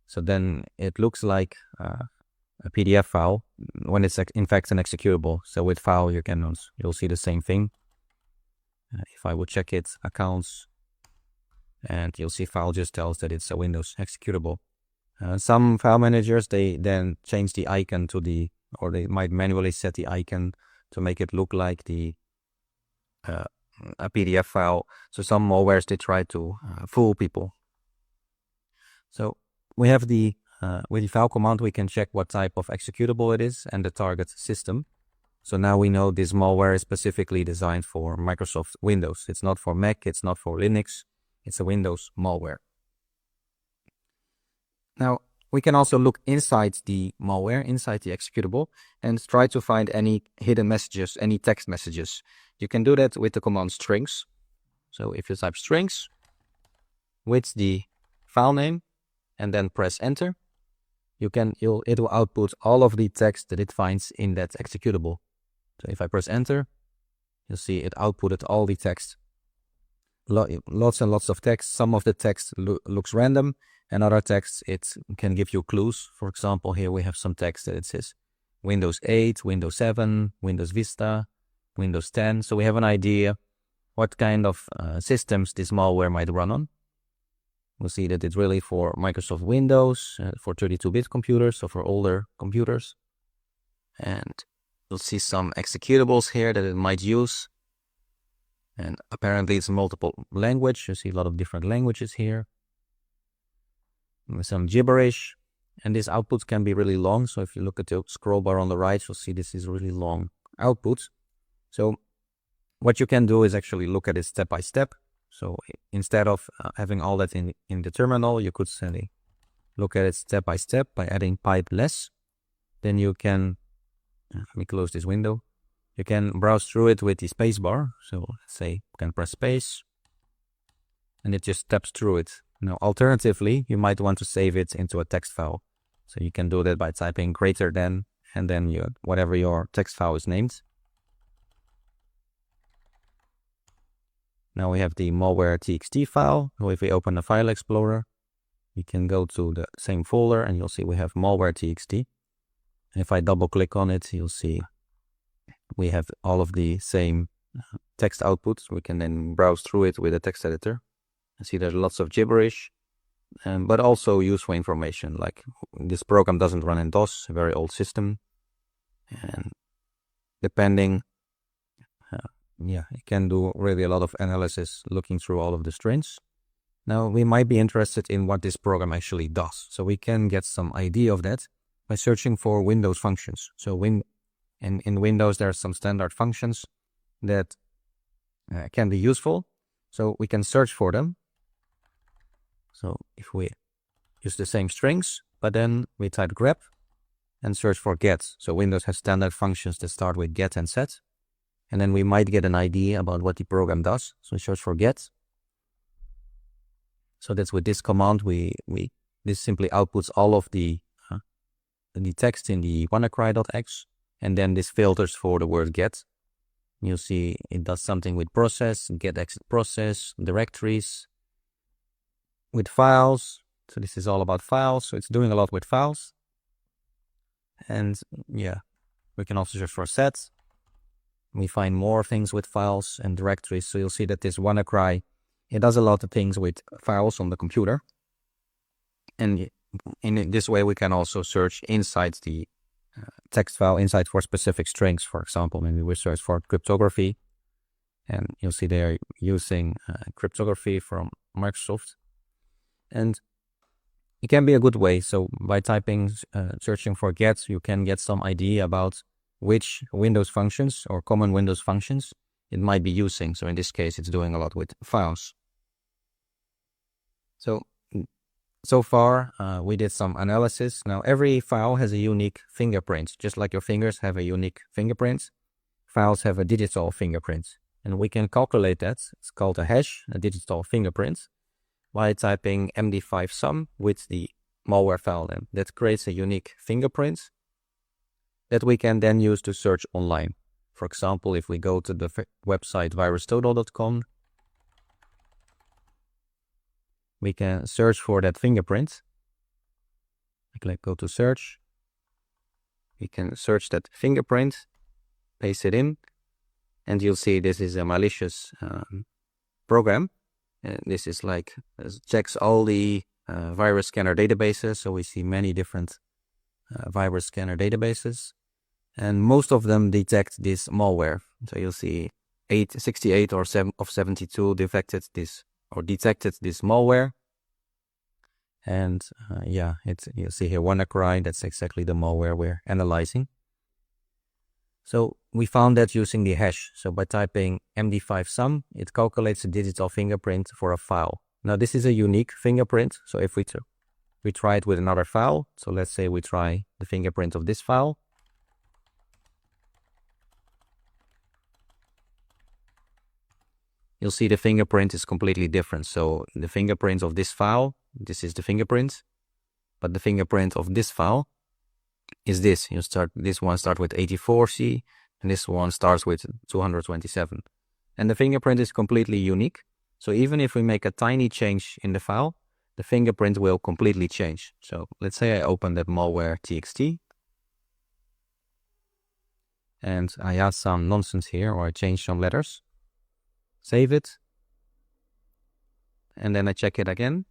So then it looks like a PDF file when it's in fact an executable. So with file you'll see the same thing. If I would check it, accounts, and you'll see file just tells that it's a Windows executable. Some file managers, they then change the icon to or they might manually set the icon to make it look like a PDF file. So some malwares, they try to fool people. So we have with the file command, we can check what type of executable it is and the target system. So now we know this malware is specifically designed for Microsoft Windows. It's not for Mac, it's not for Linux, it's a Windows malware. Now, we can also look inside the malware, inside the executable, and try to find any hidden messages, any text messages. You can do that with the command strings. So if you type strings with the file name and then press enter, it will output all of the text that it finds in that executable. So if I press enter, you'll see it outputted all the text. Lots and lots of text. Some of the text looks random, and other text, it can give you clues. For example, here we have some text that it says Windows 8, Windows 7, Windows Vista, Windows 10. So we have an idea what kind of systems this malware might run on. We'll see that it's really for Microsoft Windows, for 32-bit computers, so for older computers. And you'll see some executables here that it might use. And apparently it's multiple language. You see a lot of different languages here. With some gibberish. And this output can be really long. So if you look at the scroll bar on the right, you'll see this is really long output. So what you can do is actually look at it step by step. So instead of having all that in the terminal, you could say look at it step by step by adding pipe less. Then you can, let me close this window. You can browse through it with the space bar. So let's say you can press space and it just steps through it. Now, alternatively, you might want to save it into a text file. So you can do that by typing greater than, and then whatever your text file is named. Now we have the malware.txt file. So if we open the file explorer, you can go to the same folder and you'll see we have malware.txt. And if I double click on it, you'll see we have all of the same text outputs. We can then browse through it with a text editor. I see there's lots of gibberish, but also useful information. Like this program doesn't run in DOS, a very old system. And depending, it can do really a lot of analysis looking through all of the strings. Now we might be interested in what this program actually does. So we can get some idea of that by searching for Windows functions. So in Windows, there are some standard functions that can be useful. So we can search for them. So if we use the same strings, but then we type grep and search for get. So Windows has standard functions that start with get and set. and then we might get an idea about what the program does. So we search for get. So that's with this command, this simply outputs all of the text in the WannaCry.x, and then this filters for the word get. You'll see it does something with process, get exit process, directories, with files. So this is all about files. So it's doing a lot with files. And yeah, we can also search for sets. We find more things with files and directories. So you'll see that this WannaCry, it does a lot of things with files on the computer. And in this way, we can also search inside the text file, inside for specific strings. For example, maybe we search for cryptography, and you'll see they're using cryptography from Microsoft. And it can be a good way. So by typing, searching for get, you can get some idea about which Windows functions or common Windows functions it might be using. So in this case, it's doing a lot with files. So far, we did some analysis. Now, every file has a unique fingerprint. Just like your fingers have a unique fingerprint, files have a digital fingerprint. And we can calculate that. It's called a hash, a digital fingerprint, by typing MD5 sum with the malware file name. That creates a unique fingerprint that we can then use to search online. For example, if we go to the website virustotal.com, we can search for that fingerprint. I click go to search. We can search that fingerprint, paste it in, and you'll see this is a malicious program. And this is like, checks all the virus scanner databases. So we see many different virus scanner databases, and most of them detect this malware. So you'll see 68 of 72 detected this malware. And yeah, you'll see here WannaCry, that's exactly the malware we're analyzing. So we found that using the hash. So by typing MD5 sum, it calculates a digital fingerprint for a file. Now this is a unique fingerprint. So if we try it with another file, so let's say we try the fingerprint of this file. You'll see the fingerprint is completely different. So the fingerprint of this file, this is the fingerprint, but the fingerprint of this file is this. This one starts with 84C, and this one starts with 227. And the fingerprint is completely unique. So even if we make a tiny change in the file, the fingerprint will completely change. So let's say I open that malware txt, and I add some nonsense here, or I change some letters. Save it, and then I check it again,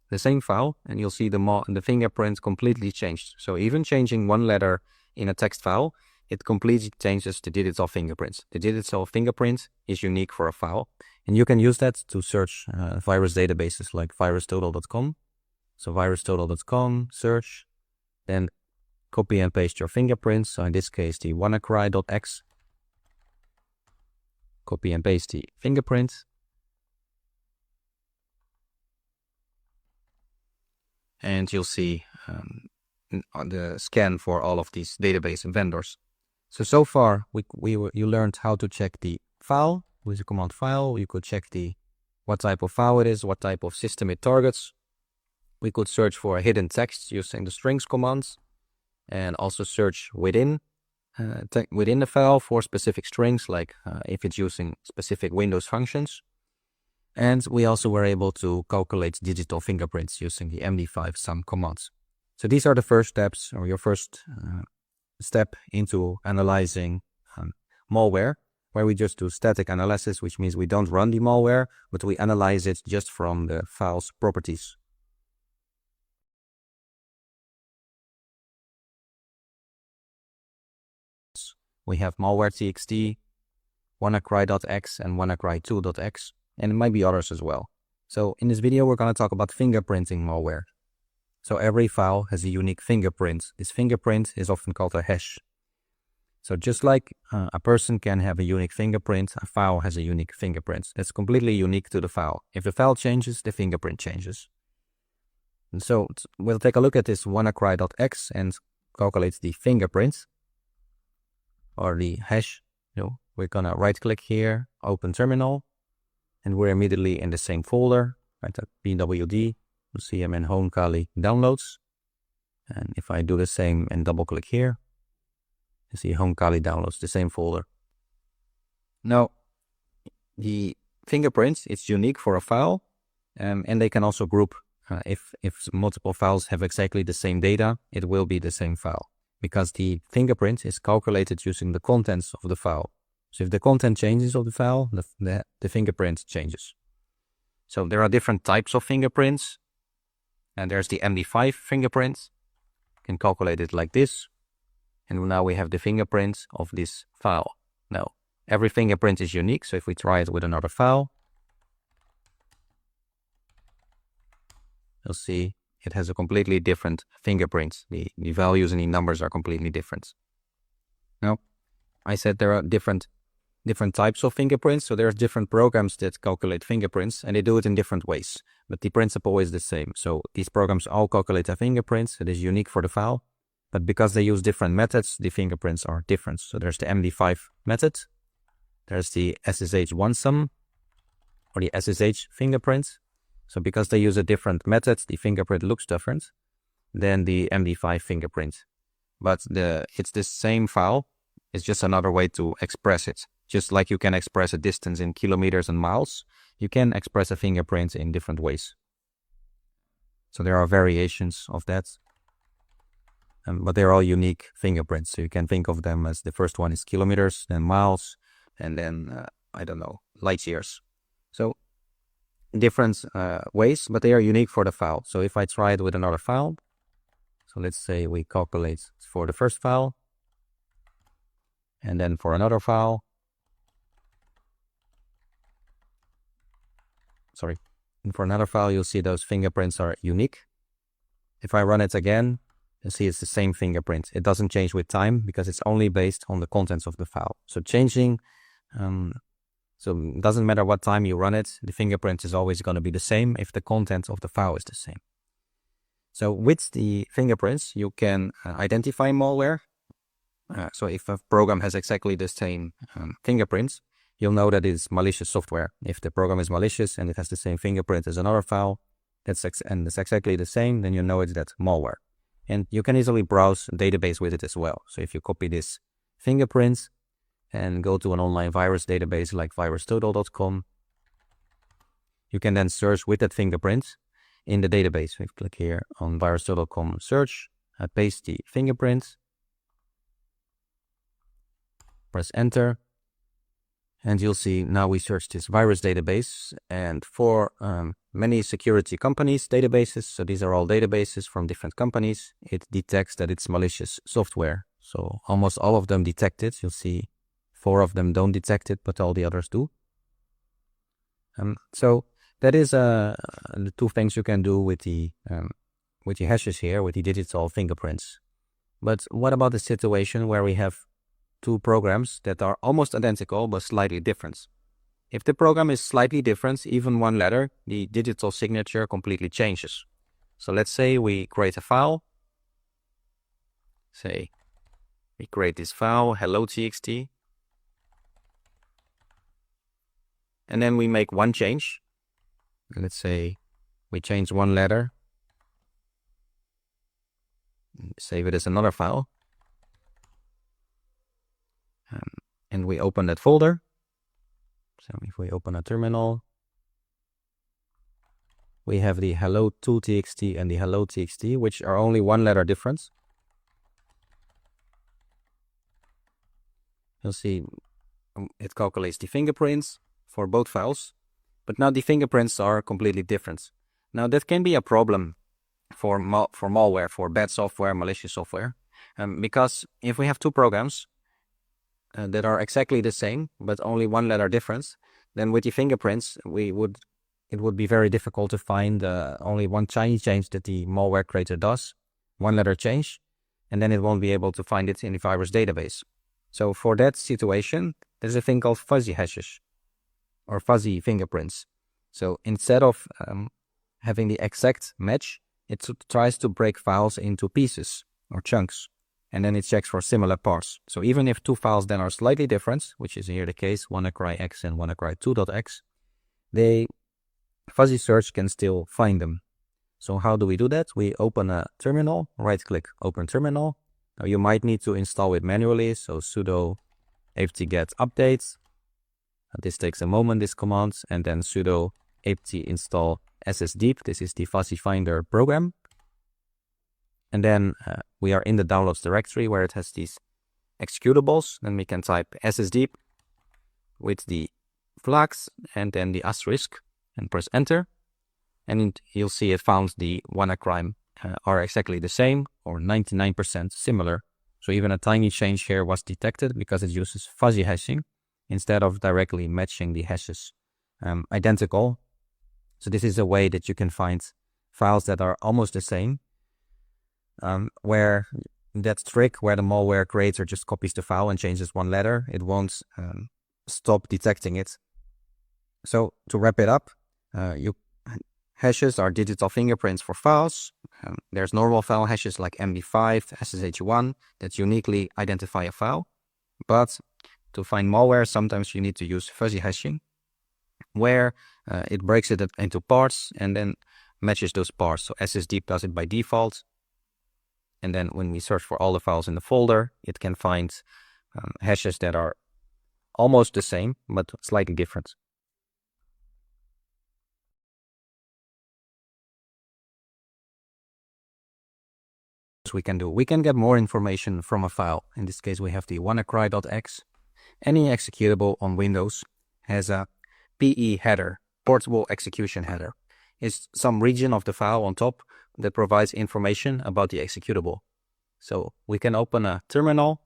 the same file, and you'll see the fingerprint completely changed. So even changing one letter in a text file, it completely changes the digital fingerprints. The digital fingerprint is unique for a file, and you can use that to search virus databases like virustotal.com. So virustotal.com, search, then copy and paste your fingerprints. So in this case, the WannaCry.x. Copy and paste the fingerprint. And you'll see the scan for all of these database vendors. So far, you learned how to check the file with the command file. You could check what type of file it is, what type of system it targets. We could search for a hidden text using the strings commands, and also search within the file for specific strings, like if it's using specific Windows functions. And we also were able to calculate digital fingerprints using the MD5 sum commands. So these are the first steps, or your first step into analyzing malware, where we just do static analysis, which means we don't run the malware, but we analyze it just from the file's properties. We have malware.txt, WannaCry.x, and WannaCry2.x, and it might be others as well. So in this video, we're going to talk about fingerprinting malware. So every file has a unique fingerprint. This fingerprint is often called a hash. So just like a person can have a unique fingerprint, a file has a unique fingerprint. That's completely unique to the file. If the file changes, the fingerprint changes. And so we'll take a look at this WannaCry.x and calculate the fingerprint, or the hash, we're gonna right click here, open terminal, and we're immediately in the same folder, right at pwd. You'll see I'm in home Kali downloads. And if I do the same and double click here, you see home Kali downloads, the same folder. Now, the fingerprints, it's unique for a file, and they can also group. If multiple files have exactly the same data, it will be the same file, because the fingerprint is calculated using the contents of the file. So if the content changes of the file, the fingerprint changes. So there are different types of fingerprints, and there's the MD5 fingerprint. You can calculate it like this, and now we have the fingerprint of this file. Now, every fingerprint is unique, so if we try it with another file, you'll see it has a completely different fingerprint. The values and the numbers are completely different. Now, I said there are different types of fingerprints, so there's different programs that calculate fingerprints, and they do it in different ways, but the principle is the same. So these programs all calculate the fingerprints. It is unique for the file, but because they use different methods, the fingerprints are different. So there's the MD5 method, there's the SSH one sum, or the SSH fingerprint. So because they use a different method, the fingerprint looks different than the MD5 fingerprint. But it's the same file, it's just another way to express it. Just like you can express a distance in kilometers and miles, you can express a fingerprint in different ways. So there are variations of that, but they're all unique fingerprints. So you can think of them as the first one is kilometers, then miles, and then, I don't know, light years. So different ways, but they are unique for the file. So if I try it with another file, so let's say we calculate for the first file, and then for another file, and for another file, you'll see those fingerprints are unique. If I run it again, you'll see it's the same fingerprint. It doesn't change with time because it's only based on the contents of the file. So changing, so it doesn't matter what time you run it, the fingerprint is always going to be the same if the content of the file is the same. So with the fingerprints, you can identify malware. So if a program has exactly the same fingerprints, you'll know that it's malicious software. If the program is malicious and it has the same fingerprint as another file, it's exactly the same, then you know it's that malware. And you can easily browse a database with it as well. So if you copy this fingerprint and go to an online virus database like virustotal.com, you can then search with that fingerprint in the database. We click here on virustotal.com search, I paste the fingerprint, press enter, and you'll see now we search this virus database, and for many security companies databases, so these are all databases from different companies, it detects that it's malicious software. So almost all of them detect it. You'll see 4 of them don't detect it, but all the others do. So that is the 2 things you can do with the hashes here, with the digital fingerprints. But what about the situation where we have 2 programs that are almost identical but slightly different? If the program is slightly different, even 1 letter, the digital signature completely changes. So let's say we create a file. Say we create this file, hello.txt, and then we make 1 change. Let's say we change 1 letter, save it as another file, and we open that folder. So if we open a terminal, we have the hello2.txt and the hello.txt, which are only 1 letter difference. You'll see it calculates the fingerprints for both files, but now the fingerprints are completely different. Now that can be a problem for malware, for bad software, malicious software, because if we have 2 programs that are exactly the same, but only 1 letter difference, then with the fingerprints, it would be very difficult to find only 1 tiny change that the malware creator does, 1 letter change, and then it won't be able to find it in the virus database. So for that situation, there's a thing called fuzzy hashes or fuzzy fingerprints. So instead of having the exact match, it tries to break files into pieces or chunks. and then it checks for similar parts. So even if two files then are slightly different, which is here the case, WannaCry.x and WannaCry2.x, the fuzzy search can still find them. So how do we do that? We open a terminal, right-click, open terminal. Now you might need to install it manually, so sudo apt-get update. This takes a moment, this command, and then sudo apt install ssdeep. This is the fuzzy finder program. And then we are in the downloads directory where it has these executables. Then we can type ssdeep with the flags and then the asterisk and press enter. And you'll see it found the WannaCry are exactly the same or 99% similar. So even a tiny change here was detected because it uses fuzzy hashing instead of directly matching the hashes identical. So this is a way that you can find files that are almost the same, where that trick where the malware creator just copies the file and changes one letter, it won't stop detecting it. So to wrap it up, hashes are digital fingerprints for files. There's normal file hashes like MD5, SSH1 that uniquely identify a file. But to find malware, sometimes you need to use fuzzy hashing, where it breaks it into parts and then matches those parts. So ssdeep does it by default. And then when we search for all the files in the folder, it can find hashes that are almost the same, but slightly different. We can get more information from a file. In this case, we have the WannaCry.x. Any executable on Windows has a PE header, portable execution header. It's some region of the file on top that provides information about the executable. So we can open a terminal,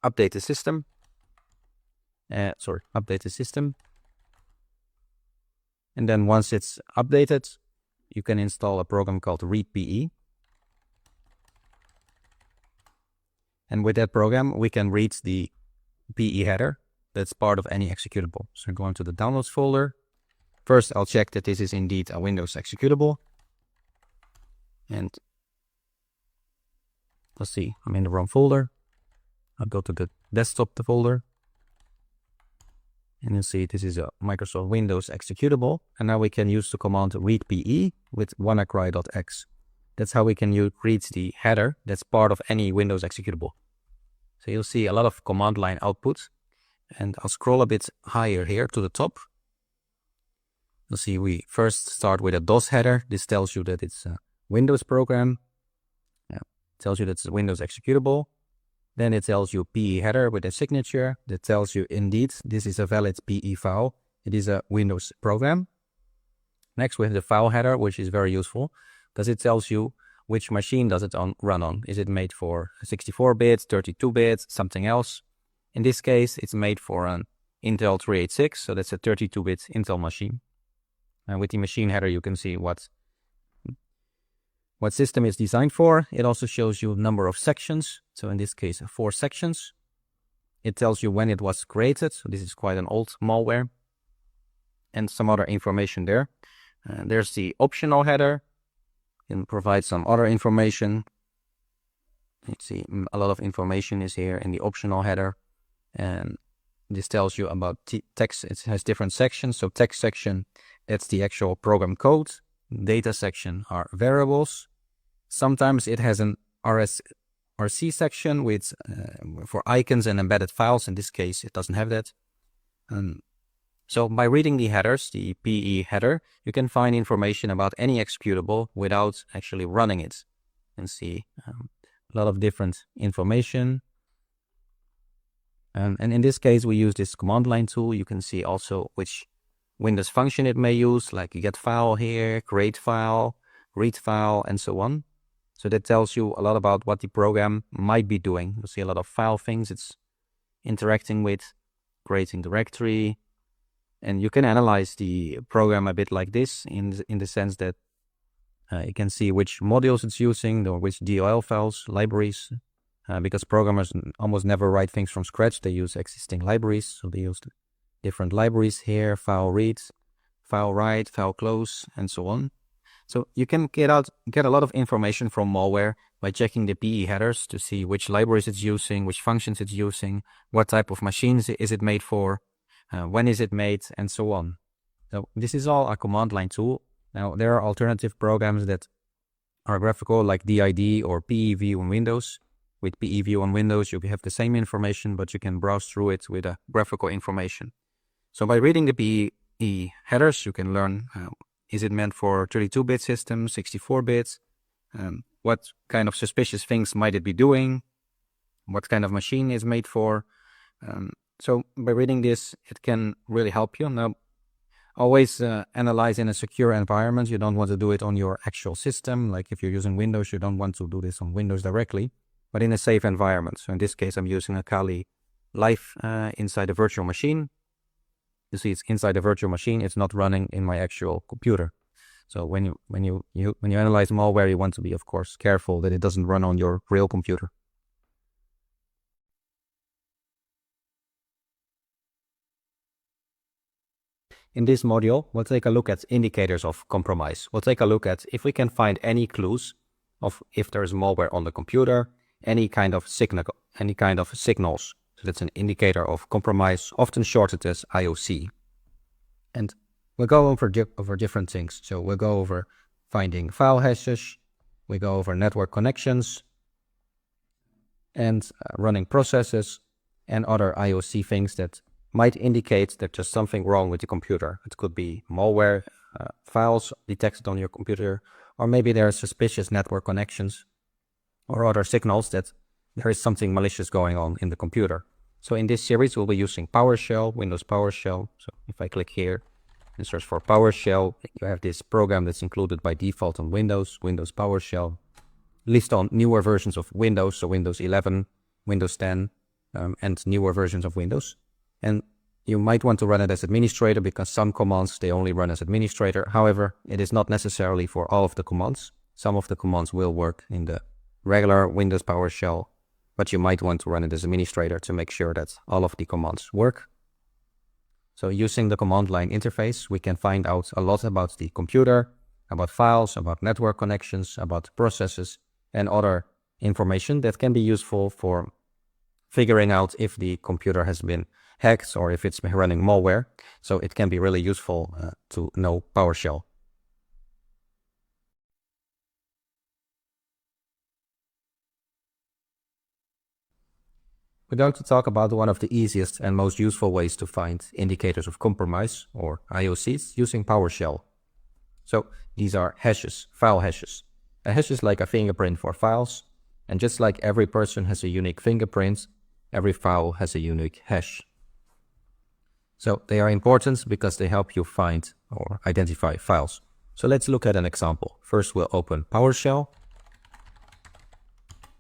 update the system. Update the system. And then once it's updated, you can install a program called readPE. And with that program, we can read the PE header that's part of any executable. So going to the downloads folder. First, I'll check that this is indeed a Windows executable. And let's see, I'm in the wrong folder. I'll go to the desktop folder. And you'll see this is a Microsoft Windows executable. And now we can use the command readPE with WannaCry.x. That's how we can read the header that's part of any Windows executable. So you'll see a lot of command line output. And I'll scroll a bit higher here to the top. You'll see we first start with a DOS header. This tells you that it's a Windows program. It tells you that it's a Windows executable. Then it tells you PE header with a signature. That tells you indeed this is a valid PE file. It is a Windows program. Next we have the file header, which is very useful because it tells you which machine does it run on. Is it made for 64-bit, 32-bit, something else? In this case, it's made for an Intel 386, so that's a 32-bit Intel machine. And with the machine header, you can see what system it's designed for. It also shows you a number of sections. So in this case, 4 sections. It tells you when it was created. So this is quite an old malware. And some other information there. There's the optional header. It provides some other information. Let's see, a lot of information is here in the optional header. And this tells you about text. It has different sections. So text section, that's the actual program code. Data section are variables. Sometimes it has an RC section with for icons and embedded files. In this case, it doesn't have that. So by reading the headers, the PE header, you can find information about any executable without actually running it. You can see a lot of different information. And in this case, we use this command line tool. You can see also which Windows function it may use, like get file here, create file, read file, and so on. So that tells you a lot about what the program might be doing. You see a lot of file things it's interacting with, creating directory. And you can analyze the program a bit like this in the sense that you can see which modules it's using or which DLL files, libraries, because programmers almost never write things from scratch. They use existing libraries. So they use different libraries here, file read, file write, file close, and so on. So you can get a lot of information from malware by checking the PE headers to see which libraries it's using, which functions it's using, what type of machines is it made for, when is it made, and so on. So this is all a command line tool. Now there are alternative programs that are graphical like DID or PE view on Windows. With PE view on Windows, you have the same information, but you can browse through it with a graphical information. So by reading the PE headers, you can learn is it meant for 32-bit systems, 64 bits? What kind of suspicious things might it be doing? What kind of machine is made for? So by reading this, it can really help you. Now, always analyze in a secure environment. You don't want to do it on your actual system. Like if you're using Windows, you don't want to do this on Windows directly, but in a safe environment. So in this case, I'm using a Kali Live inside a virtual machine. You see, it's inside a virtual machine. It's not running in my actual computer. So when you analyze malware, you want to be, of course, careful that it doesn't run on your real computer. In this module, we'll take a look at indicators of compromise. We'll take a look at if we can find any clues of if there is malware on the computer, any kind of signals. So that's an indicator of compromise, often shortened as IOC. And we'll go over different things. So we'll go over finding file hashes, we go over network connections, and running processes, and other IOC things that might indicate that there's something wrong with the computer. It could be malware, files detected on your computer, or maybe there are suspicious network connections or other signals that there is something malicious going on in the computer. So in this series, we'll be using PowerShell, Windows PowerShell. So if I click here and search for PowerShell, you have this program that's included by default on Windows, Windows PowerShell, list on newer versions of Windows, so Windows 11, Windows 10, and newer versions of Windows. And you might want to run it as administrator because some commands, they only run as administrator. However, it is not necessarily for all of the commands. Some of the commands will work in the regular Windows PowerShell, but you might want to run it as administrator to make sure that all of the commands work. So using the command line interface, we can find out a lot about the computer, about files, about network connections, about processes, and other information that can be useful for figuring out if the computer has been hacked or if it's been running malware. So it can be really useful to know PowerShell. We're going to talk about one of the easiest and most useful ways to find indicators of compromise, or IOCs, using PowerShell. So these are hashes, file hashes. A hash is like a fingerprint for files, and just like every person has a unique fingerprint, every file has a unique hash. So they are important because they help you find or identify files. So let's look at an example. First, we'll open PowerShell.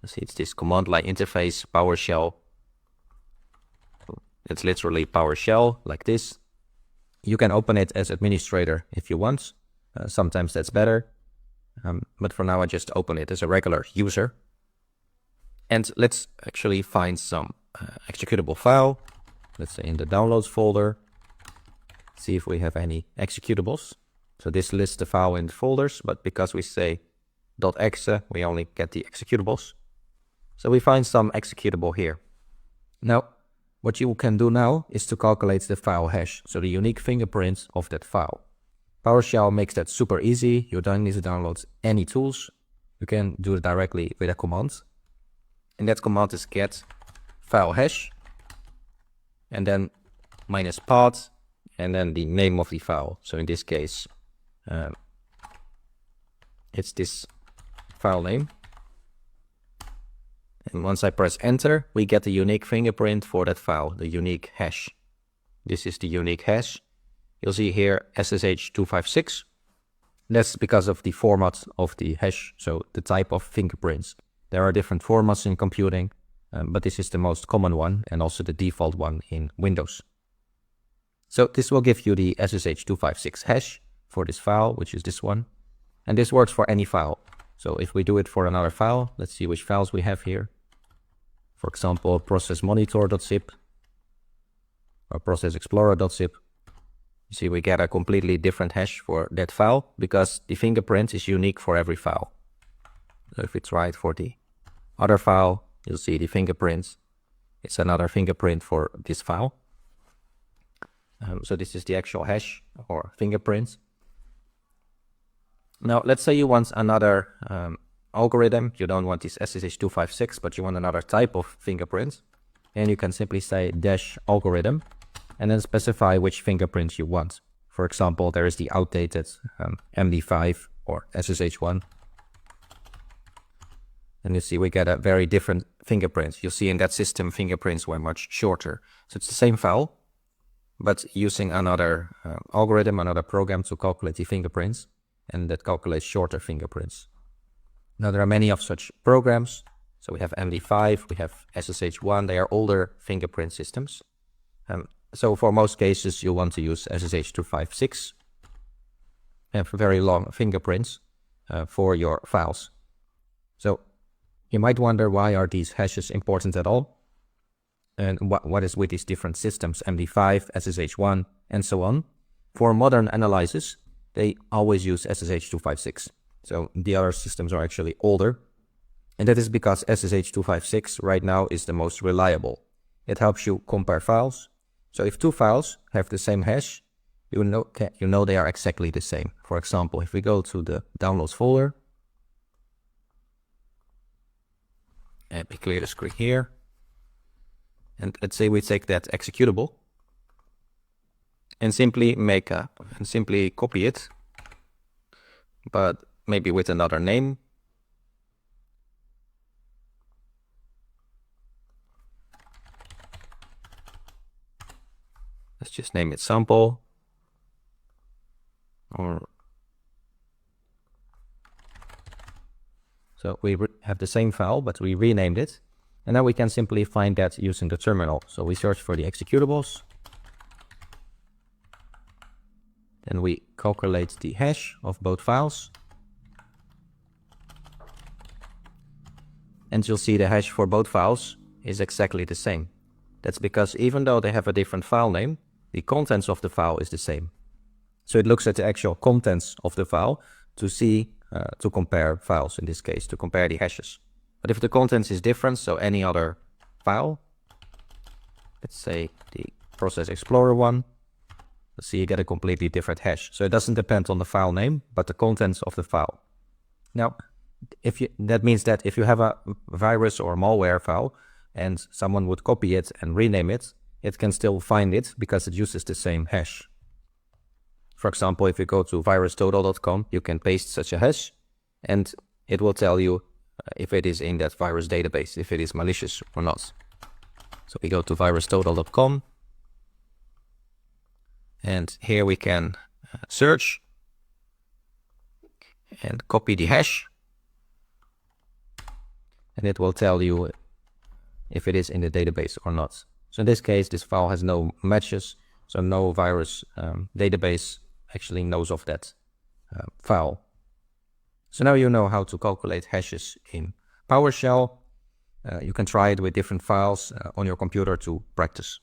See, it's this command line interface, PowerShell. It's literally PowerShell, like this. You can open it as administrator if you want. Sometimes that's better. But for now, I just open it as a regular user. And let's actually find some executable file. Let's say in the downloads folder. See if we have any executables. So this lists the file in the folders, but because we say .exe, we only get the executables. So we find some executable here. Now, what you can do now is to calculate the file hash, so the unique fingerprint of that file. PowerShell makes that super easy. You don't need to download any tools. You can do it directly with a command. And that command is get file hash, and then minus path, and then the name of the file. So in this case, it's this file name. And once I press enter, we get the unique fingerprint for that file, the unique hash. This is the unique hash. You'll see here SSH256. That's because of the format of the hash, so the type of fingerprints. There are different formats in computing, but this is the most common one and also the default one in Windows. So this will give you the SSH256 hash for this file, which is this one. And this works for any file. So if we do it for another file, let's see which files we have here. For example, processmonitor.zip or processexplorer.zip. You see, we get a completely different hash for that file because the fingerprint is unique for every file. So if we try it for the other file, you'll see the fingerprint. It's another fingerprint for this file. So this is the actual hash or fingerprint. Now, let's say you want another algorithm. You don't want this SSH256, but you want another type of fingerprint. And you can simply say -algorithm and then specify which fingerprint you want. For example, there is the outdated MD5 or SSH1. And you see we get a very different fingerprint. You'll see in that system fingerprints were much shorter. So it's the same file, but using another algorithm, another program to calculate the fingerprints, and that calculates shorter fingerprints. Now there are many of such programs. So we have MD5, we have SSH1, they are older fingerprint systems. So for most cases you want to use SSH256 and for very long fingerprints for your files. So you might wonder, why are these hashes important at all? And what is with these different systems, MD5, SSH1, and so on? For modern analysis, they always use SSH256. So the other systems are actually older. And that is because SSH256 right now is the most reliable. It helps you compare files. So if two files have the same hash, you know they are exactly the same. For example, if we go to the downloads folder, and we clear the screen here, and let's say we take that executable and simply copy it, but maybe with another name. Let's just name it sample. So we have the same file, but we renamed it. And now we can simply find that using the terminal. So we search for the executables. Then we calculate the hash of both files. And you'll see the hash for both files is exactly the same. That's because even though they have a different file name, the contents of the file is the same. So it looks at the actual contents of the file to see, to compare files in this case, to compare the hashes. But if the contents is different, so any other file, let's say the Process Explorer one, let's see you get a completely different hash. So it doesn't depend on the file name, but the contents of the file. Now, that means that if you have a virus or malware file and someone would copy it and rename it, it can still find it because it uses the same hash. For example, if you go to virustotal.com, you can paste such a hash and it will tell you if it is in that virus database, if it is malicious or not. So we go to virustotal.com and here we can search and copy the hash, and it will tell you if it is in the database or not. So in this case, this file has no matches, so no virus database actually knows of that file. So now you know how to calculate hashes in PowerShell. You can try it with different files on your computer to practice.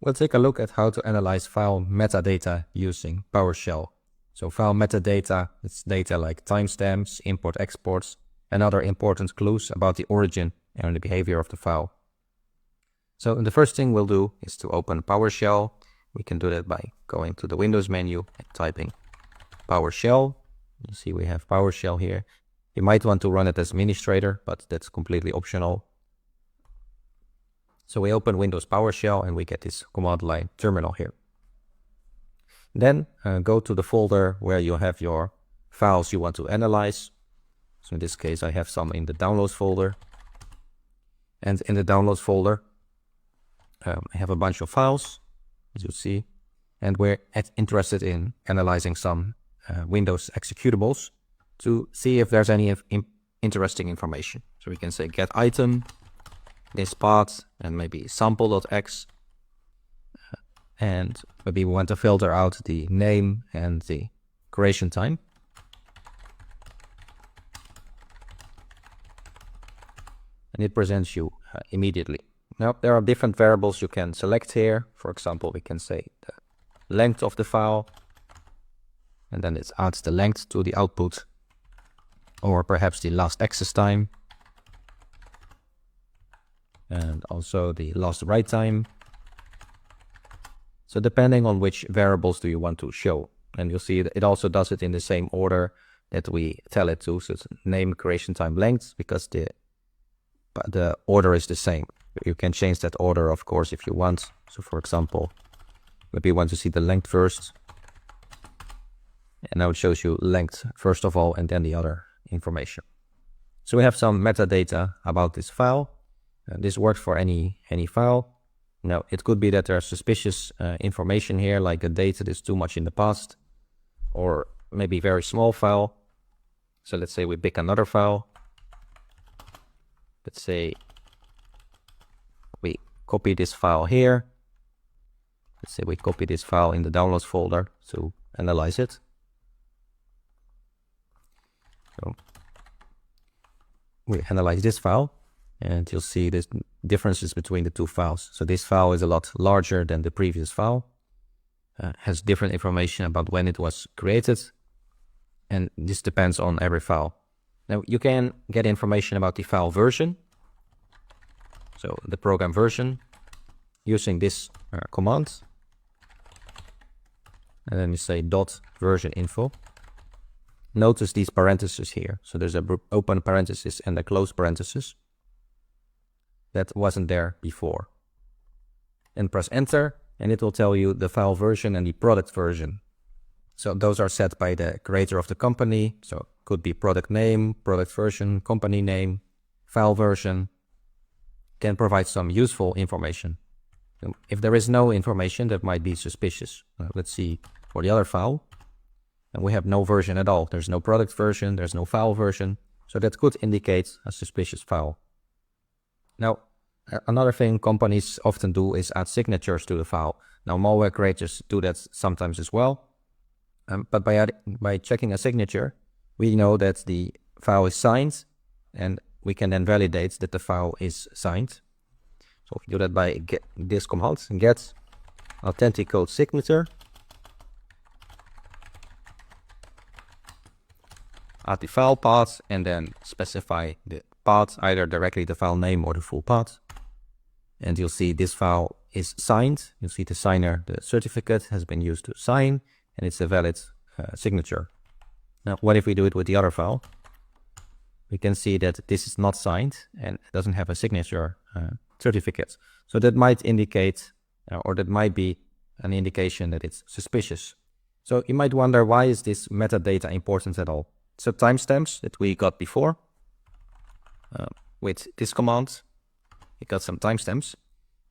We'll take a look at how to analyze file metadata using PowerShell. So file metadata, it's data like timestamps, import exports, and other important clues about the origin and the behavior of the file. So the first thing we'll do is to open PowerShell. We can do that by going to the Windows menu and typing PowerShell. You see we have PowerShell here. You might want to run it as administrator, but that's completely optional. So we open Windows PowerShell and we get this command line terminal here. Then go to the folder where you have your files you want to analyze. So in this case, I have some in the downloads folder. And in the downloads folder, I have a bunch of files, as you see. And we're interested in analyzing some Windows executables to see if there's any interesting information. So we can say get item, this path, and maybe sample.x. And maybe we want to filter out the name and the creation time. And and it presents you immediately. Now, there are different variables you can select here. For example, we can say the length of the file, and then it adds the length to the output, or perhaps the last access time, and also the last write time. So depending on which variables do you want to show, and you'll see that it also does it in the same order that we tell it to. So it's name, creation time, length, because the order is the same. You can change that order, of course, if you want. So for example, maybe you want to see the length first, and now it shows you length first of all, and then the other information. So we have some metadata about this file. This works for any file. Now, it could be that there's suspicious information here, like a date that is too much in the past, or maybe a very small file. So let's say we pick another file. Let's say we copy this file here. Let's say we copy this file in the downloads folder to analyze it. So we analyze this file, and you'll see the differences between the two files. So this file is a lot larger than the previous file, has different information about when it was created, and this depends on every file. Now, you can get information about the file version, so the program version, using this command. And then you say .version info. Notice these parentheses here. So there's a open parenthesis and a close parenthesis. That wasn't there before. And press enter, and it will tell you the file version and the product version. So those are set by the creator of the company. So it could be product name, product version, company name, file version. Can provide some useful information. If there is no information, that might be suspicious. Let's see for the other file. And we have no version at all. There's no product version, there's no file version. So that could indicate a suspicious file. Now, another thing companies often do is add signatures to the file. Now, malware creators do that sometimes as well. But by checking a signature, we know that the file is signed, and we can then validate that the file is signed. So if you do that by this command, get authenticate signature, add the file path, and then specify the path, either directly the file name or the full path. And you'll see this file is signed. You'll see the signer, the certificate has been used to sign, and it's a valid signature. Now, what if we do it with the other file? We can see that this is not signed and it doesn't have a signature certificate. So that might indicate, or that might be an indication that it's suspicious. So you might wonder, why is this metadata important at all? So timestamps that we got before, with this command, we got some timestamps.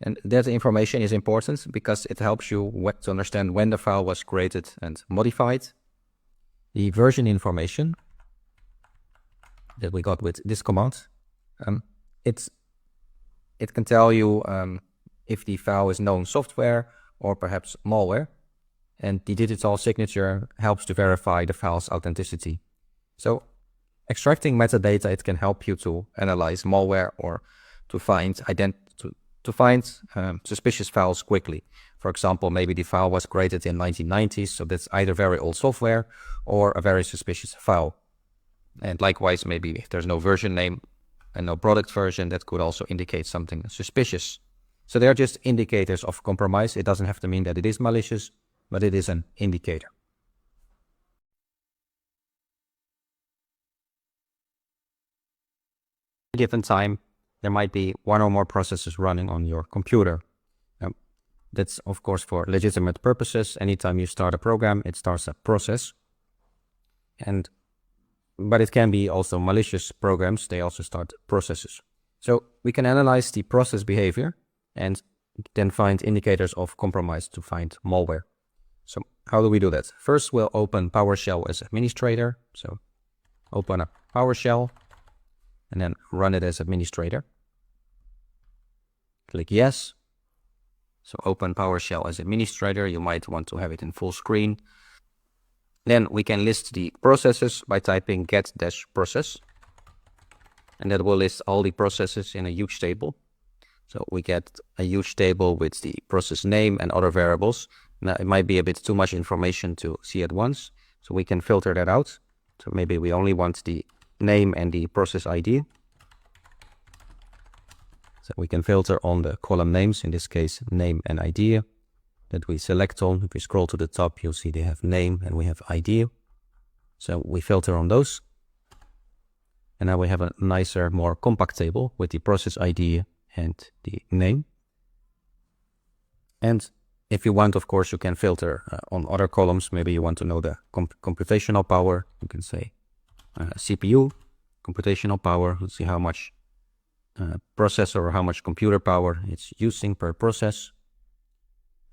And that information is important because it helps you to understand when the file was created and modified. The version information that we got with this command, it can tell you if the file is known software or perhaps malware. And the digital signature helps to verify the file's authenticity. So extracting metadata, it can help you to analyze malware or to find suspicious files quickly. For example, maybe the file was created in 1990s, so that's either very old software or a very suspicious file. And likewise, maybe if there's no version name and no product version, that could also indicate something suspicious. So they're just indicators of compromise. It doesn't have to mean that it is malicious, but it is an indicator. At a given time, there might be one or more processes running on your computer. That's, of course, for legitimate purposes. Anytime you start a program, it starts a process. But it can be also malicious programs. They also start processes. So we can analyze the process behavior and then find indicators of compromise to find malware. So how do we do that? First, we'll open PowerShell as administrator. So open up PowerShell and then run it as administrator. Click yes. So open PowerShell as administrator. You might want to have it in full screen. Then we can list the processes by typing get-process. and that will list all the processes in a huge table. So we get a huge table with the process name and other variables. Now it might be a bit too much information to see at once, so we can filter that out. So maybe we only want the name and the process ID. So we can filter on the column names, in this case name and ID, that we select on. If we scroll to the top, you'll see they have name and we have ID. So we filter on those. And now we have a nicer, more compact table with the process ID and the name. And if you want, of course, you can filter on other columns. Maybe you want to know the computational power. You can say CPU, computational power. Let's see how much processor or how much computer power it's using per process.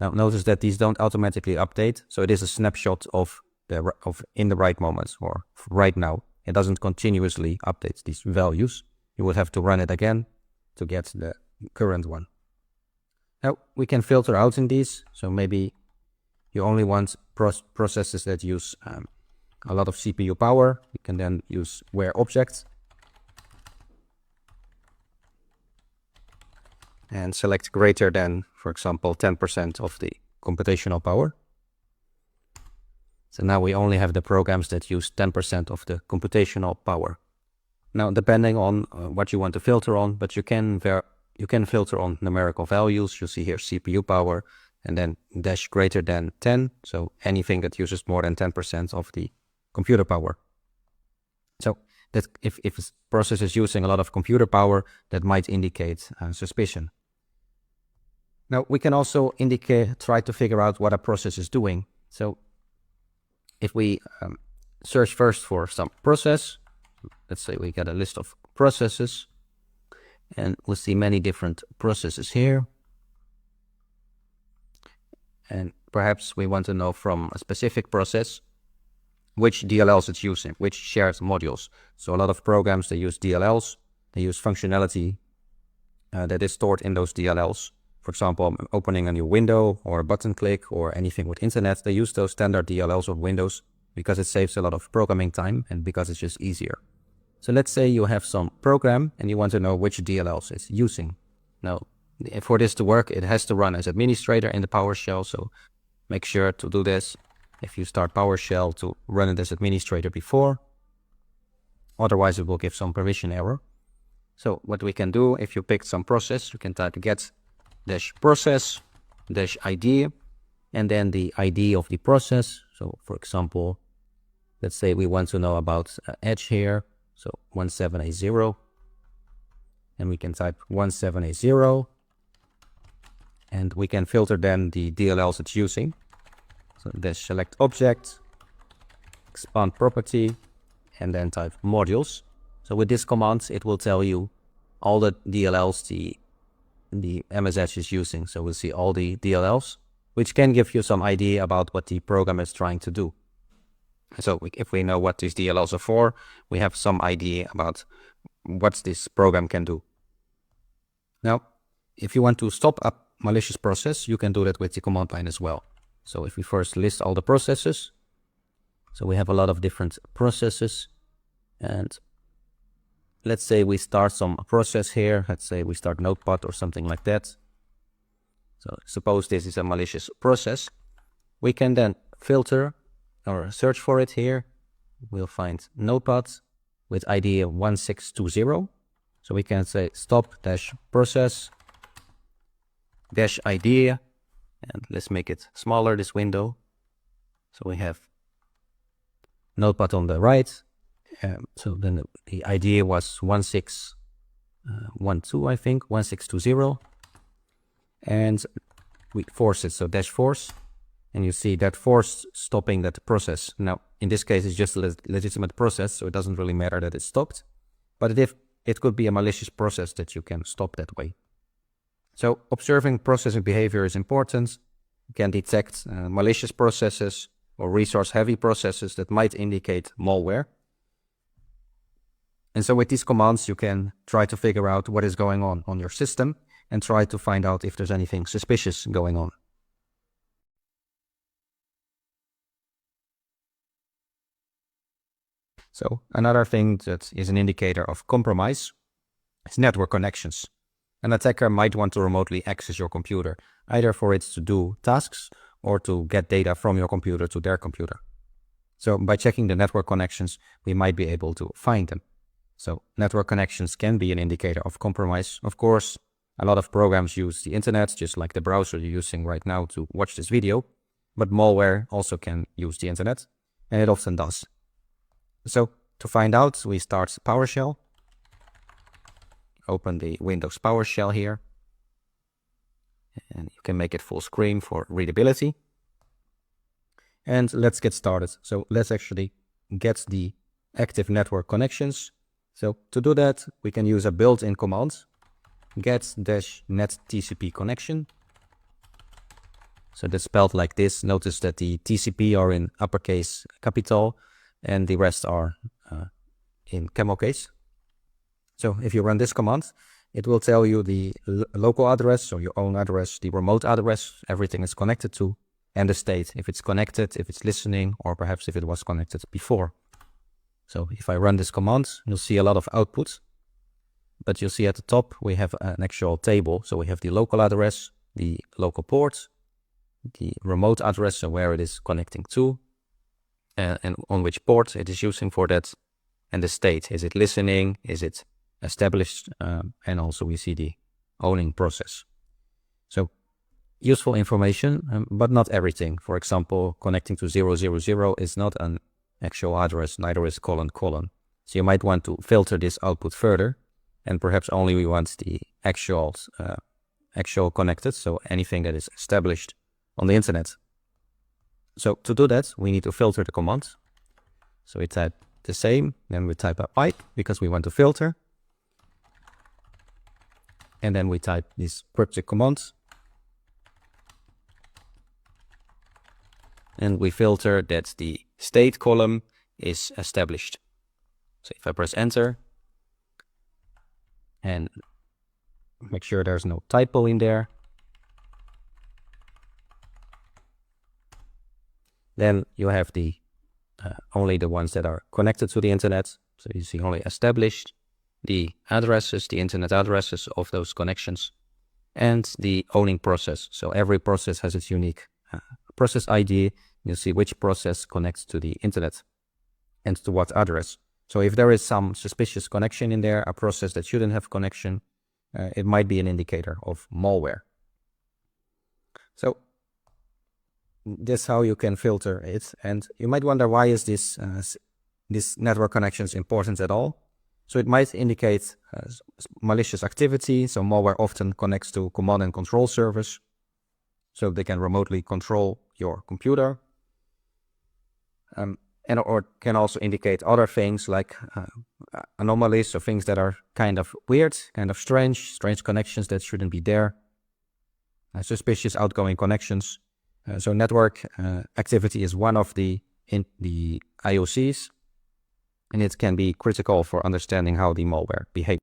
Now notice that these don't automatically update. So it is a snapshot of in the right moments or right now. It doesn't continuously update these values. You would have to run it again to get the current one. Now we can filter out in these. So maybe you only want processes that use a lot of CPU power. You can then use where object and select greater than, for example, 10% of the computational power. So now we only have the programs that use 10% of the computational power. Now, depending on what you want to filter on, but you can filter on numerical values. You see here CPU power and then dash greater than 10. So anything that uses more than 10% of the computer power. So that if a process is using a lot of computer power, that might indicate suspicion. Now we can also try to figure out what a process is doing. So if we search first for some process, let's say we get a list of processes, and we'll see many different processes here. And perhaps we want to know from a specific process which DLLs it's using, which shared modules. So a lot of programs, they use DLLs, they use functionality that is stored in those DLLs. For example, opening a new window or a button click or anything with internet, they use those standard DLLs of Windows because it saves a lot of programming time and because it's just easier. So let's say you have some program and you want to know which DLLs it's using. Now, for this to work, it has to run as administrator in the PowerShell. So make sure to do this if you start PowerShell, to run it as administrator before. Otherwise, it will give some permission error. So what we can do, if you pick some process, you can type get -process -ID and then the ID of the process. So for example, let's say we want to know about Edge here. So 1780, and we can type 1780, and we can filter then the DLLs it's using. So select object, expand property, and then type modules. So with this command, it will tell you all the DLLs the MS-Edge is using. So we'll see all the DLLs, which can give you some idea about what the program is trying to do. So if we know what these DLLs are for, we have some idea about what this program can do. Now, if you want to stop a malicious process, you can do that with the command line as well. So if we first list all the processes, so we have a lot of different processes, and let's say we start some process here. Let's say we start Notepad or something like that. So suppose this is a malicious process. We can then filter or search for it here. We'll find Notepad with ID 1620. So we can say stop-process -ID, and let's make it smaller, this window. So we have Notepad on the right. So then the ID was 1612, I think, 1620. And we force it, so -force. And you see that force stopping that process. Now, in this case, it's just a legitimate process, so it doesn't really matter that it's stopped. But if it could be a malicious process that you can stop that way. So observing processing behavior is important. You can detect malicious processes or resource-heavy processes that might indicate malware. And so with these commands, you can try to figure out what is going on your system and try to find out if there's anything suspicious going on. So another thing that is an indicator of compromise is network connections. An attacker might want to remotely access your computer, either for it to do tasks or to get data from your computer to their computer. So by checking the network connections, we might be able to find them. So network connections can be an indicator of compromise. Of course, a lot of programs use the internet, just like the browser you're using right now to watch this video. But malware also can use the internet, and it often does. So to find out, we start PowerShell. Open the Windows PowerShell here. And you can make it full screen for readability. And let's get started. So let's actually get the active network connections. So to do that, we can use a built-in command, get-net TCP connection. So that's spelled like this. Notice that the TCP are in uppercase capital and the rest are in camel case. So if you run this command, it will tell you the local address, so your own address, the remote address, everything is connected to, and the state, if it's connected, if it's listening, or perhaps if it was connected before. So if I run this command, you'll see a lot of output, but you'll see at the top we have an actual table. So we have the local address, the local port, the remote address, so where it is connecting to, and on which port it is using for that, and the state, is it listening, is it established, and also we see the owning process. So useful information, but not everything. For example, connecting to 000 is not an actual address, neither is colon. So you might want to filter this output further, and perhaps only we want the actual connected, so anything that is established on the internet. So to do that, we need to filter the command. So we type the same, then we type a pipe because we want to filter. And then we type this cryptic command. And we filter that the state column is established. So if I press enter and make sure there's no typo in there, then you have the only the ones that are connected to the internet. So you see only established, the addresses, the internet addresses of those connections, and the owning process. So every process has its unique process ID. You see which process connects to the internet and to what address. So if there is some suspicious connection in there, a process that shouldn't have connection, it might be an indicator of malware. So this is how you can filter it. And you might wonder, why is this network connections important at all? So it might indicate malicious activity. So malware often connects to command and control servers, so they can remotely control your computer. Or can also indicate other things like anomalies, so things that are kind of weird, kind of strange connections that shouldn't be there. Suspicious outgoing connections. So network activity is one of the IOCs, and it can be critical for understanding how the malware behaves.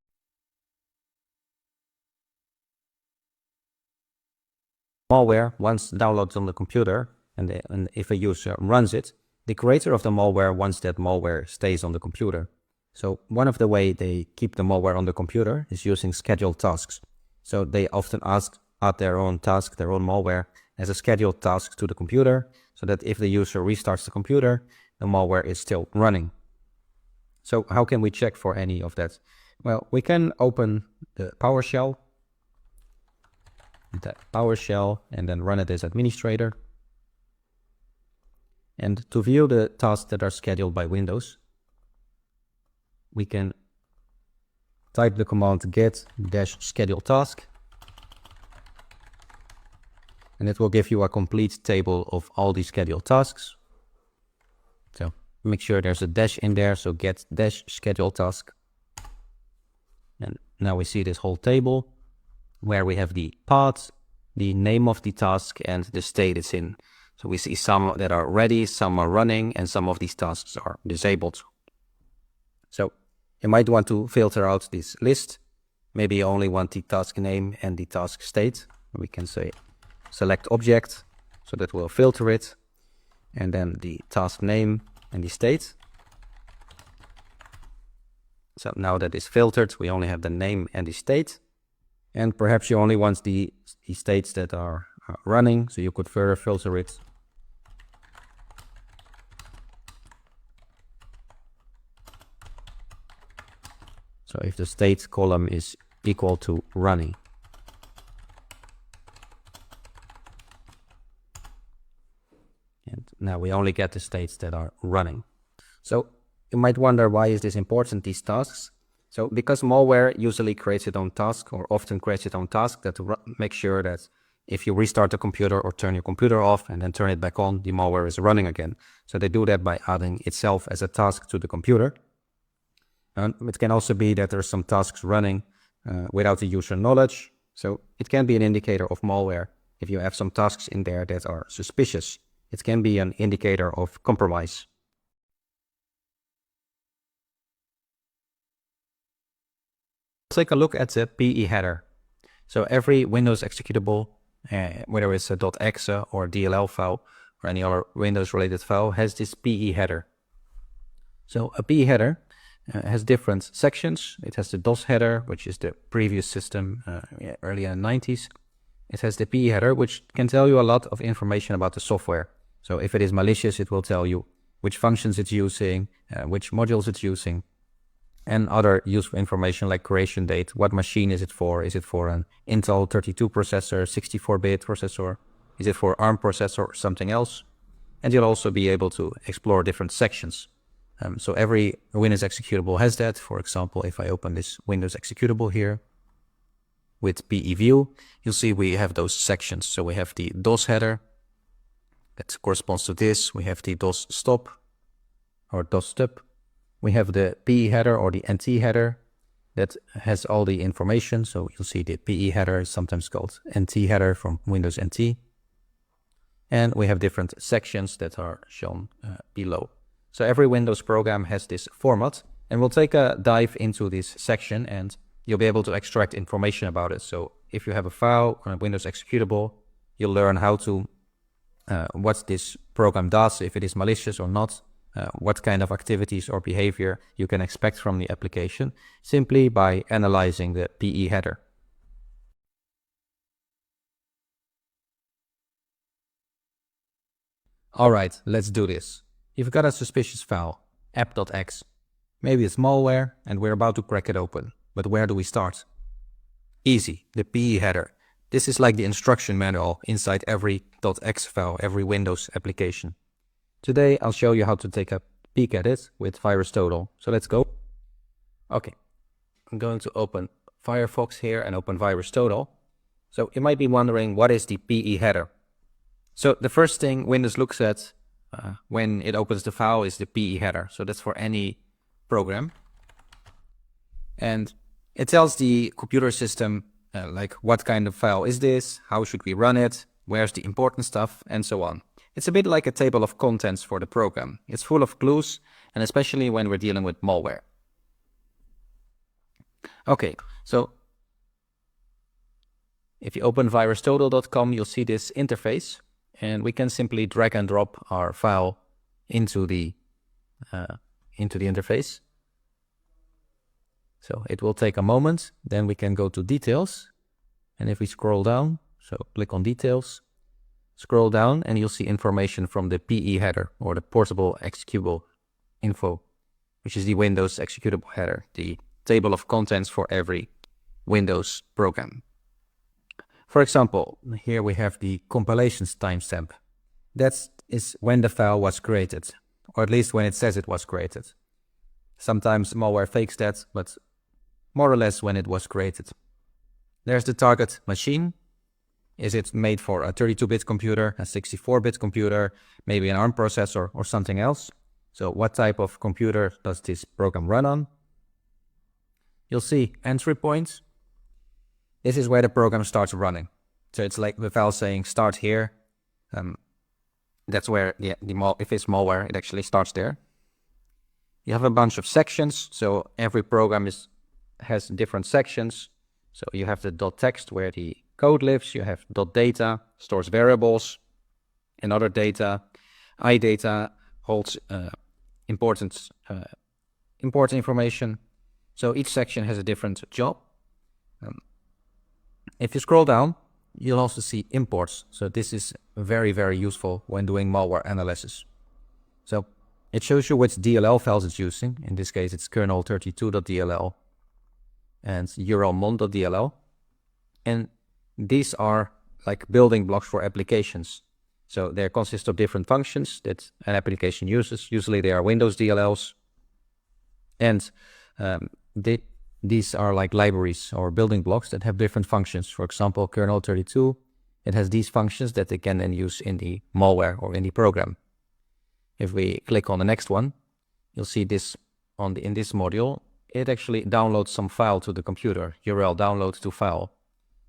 Malware, once downloaded on the computer, and if a user runs it, the creator of the malware wants that malware stays on the computer. So one of the ways they keep the malware on the computer is using scheduled tasks. So they often add their own task, their own malware, as a scheduled task to the computer, so that if the user restarts the computer, the malware is still running. So how can we check for any of that? Well, we can open the PowerShell, and then run it as administrator. And to view the tasks that are scheduled by Windows, we can type the command get-schedule task, and it will give you a complete table of all the scheduled tasks. So make sure there's a dash in there, so get-schedule task. And now we see this whole table where we have the path, the name of the task, and the state it's in. So we see some that are ready, some are running, and some of these tasks are disabled. So you might want to filter out this list. Maybe you only want the task name and the task state. We can say select object, so that will filter it, and then the task name and the state. So now that is filtered, we only have the name and the state. And perhaps you only want the states that are running, so you could further filter it. So if the state column is equal to running. And now we only get the states that are running. So you might wonder, why is this important, these tasks? So because malware usually creates its own task, or often creates its own task, that makes sure that if you restart the computer or turn your computer off and then turn it back on, the malware is running again. So they do that by adding itself as a task to the computer. And it can also be that there's some tasks running without the user knowledge. So it can be an indicator of malware if you have some tasks in there that are suspicious. It can be an indicator of compromise. Take a look at the PE header. So every Windows executable, whether it's a .exe or DLL file or any other Windows related file, has this PE header. So a PE header has different sections. It has the DOS header, which is the previous system early in the 90s. It has the PE header, which can tell you a lot of information about the software. So if it is malicious, it will tell you which functions it's using, which modules it's using, and other useful information like creation date. What machine is it for? Is it for an Intel 32 processor, 64-bit processor? Is it for ARM processor or something else? And you'll also be able to explore different sections. So every Windows executable has that. For example, if I open this Windows executable here with PE view, you'll see we have those sections. So we have the DOS header that corresponds to this. We have the DOS stop or DOS stop. We have the PE header or the NT header that has all the information. So you'll see the PE header is sometimes called NT header from Windows NT. And we have different sections that are shown below. So every Windows program has this format, and we'll take a dive into this section and you'll be able to extract information about it. So if you have a file or a Windows executable, you'll learn how to, what this program does, if it is malicious or not, what kind of activities or behavior you can expect from the application, simply by analyzing the PE header. All right, let's do this. You've got a suspicious file, app.x. Maybe it's malware and we're about to crack it open. But where do we start? Easy, the PE header. This is like the instruction manual inside every .x file, every Windows application. Today I'll show you how to take a peek at it with VirusTotal. So let's go. Okay, I'm going to open Firefox here and open VirusTotal. So you might be wondering, what is the PE header? So the first thing Windows looks at when it opens the file is the PE header. So that's for any program. And it tells the computer system like what kind of file is this, how should we run it, where's the important stuff, and so on. It's a bit like a table of contents for the program. It's full of clues, and especially when we're dealing with malware. Okay, so if you open virustotal.com, you'll see this interface, and we can simply drag and drop our file into the interface. So it will take a moment, then we can go to details, and if we scroll down, so click on details, scroll down, and you'll see information from the PE header, or the portable executable info, which is the Windows executable header, the table of contents for every Windows program. For example, here we have the compilations timestamp. That is when the file was created, or at least when it says it was created. Sometimes malware fakes that, but more or less when it was created. There's the target machine. Is it made for a 32-bit computer, a 64-bit computer, maybe an ARM processor or something else? So what type of computer does this program run on? You'll see entry points. This is where the program starts running. So it's like the file saying start here. That's where if it's malware, it actually starts there. You have a bunch of sections. So every program has different sections. So you have the .text where the code lives. You have .data, stores variables and other data. iData holds important information. So each section has a different job. If you scroll down, you'll also see imports. So this is very, very useful when doing malware analysis. So it shows you which DLL files it's using. In this case, it's kernel32.dll and urlmon.dll. And these are like building blocks for applications. So they consist of different functions that an application uses. Usually they are Windows DLLs. And these are like libraries or building blocks that have different functions. For example, kernel32, it has these functions that they can then use in the malware or in the program. If we click on the next one, you'll see this in this module, it actually downloads some file to the computer, URL download to file.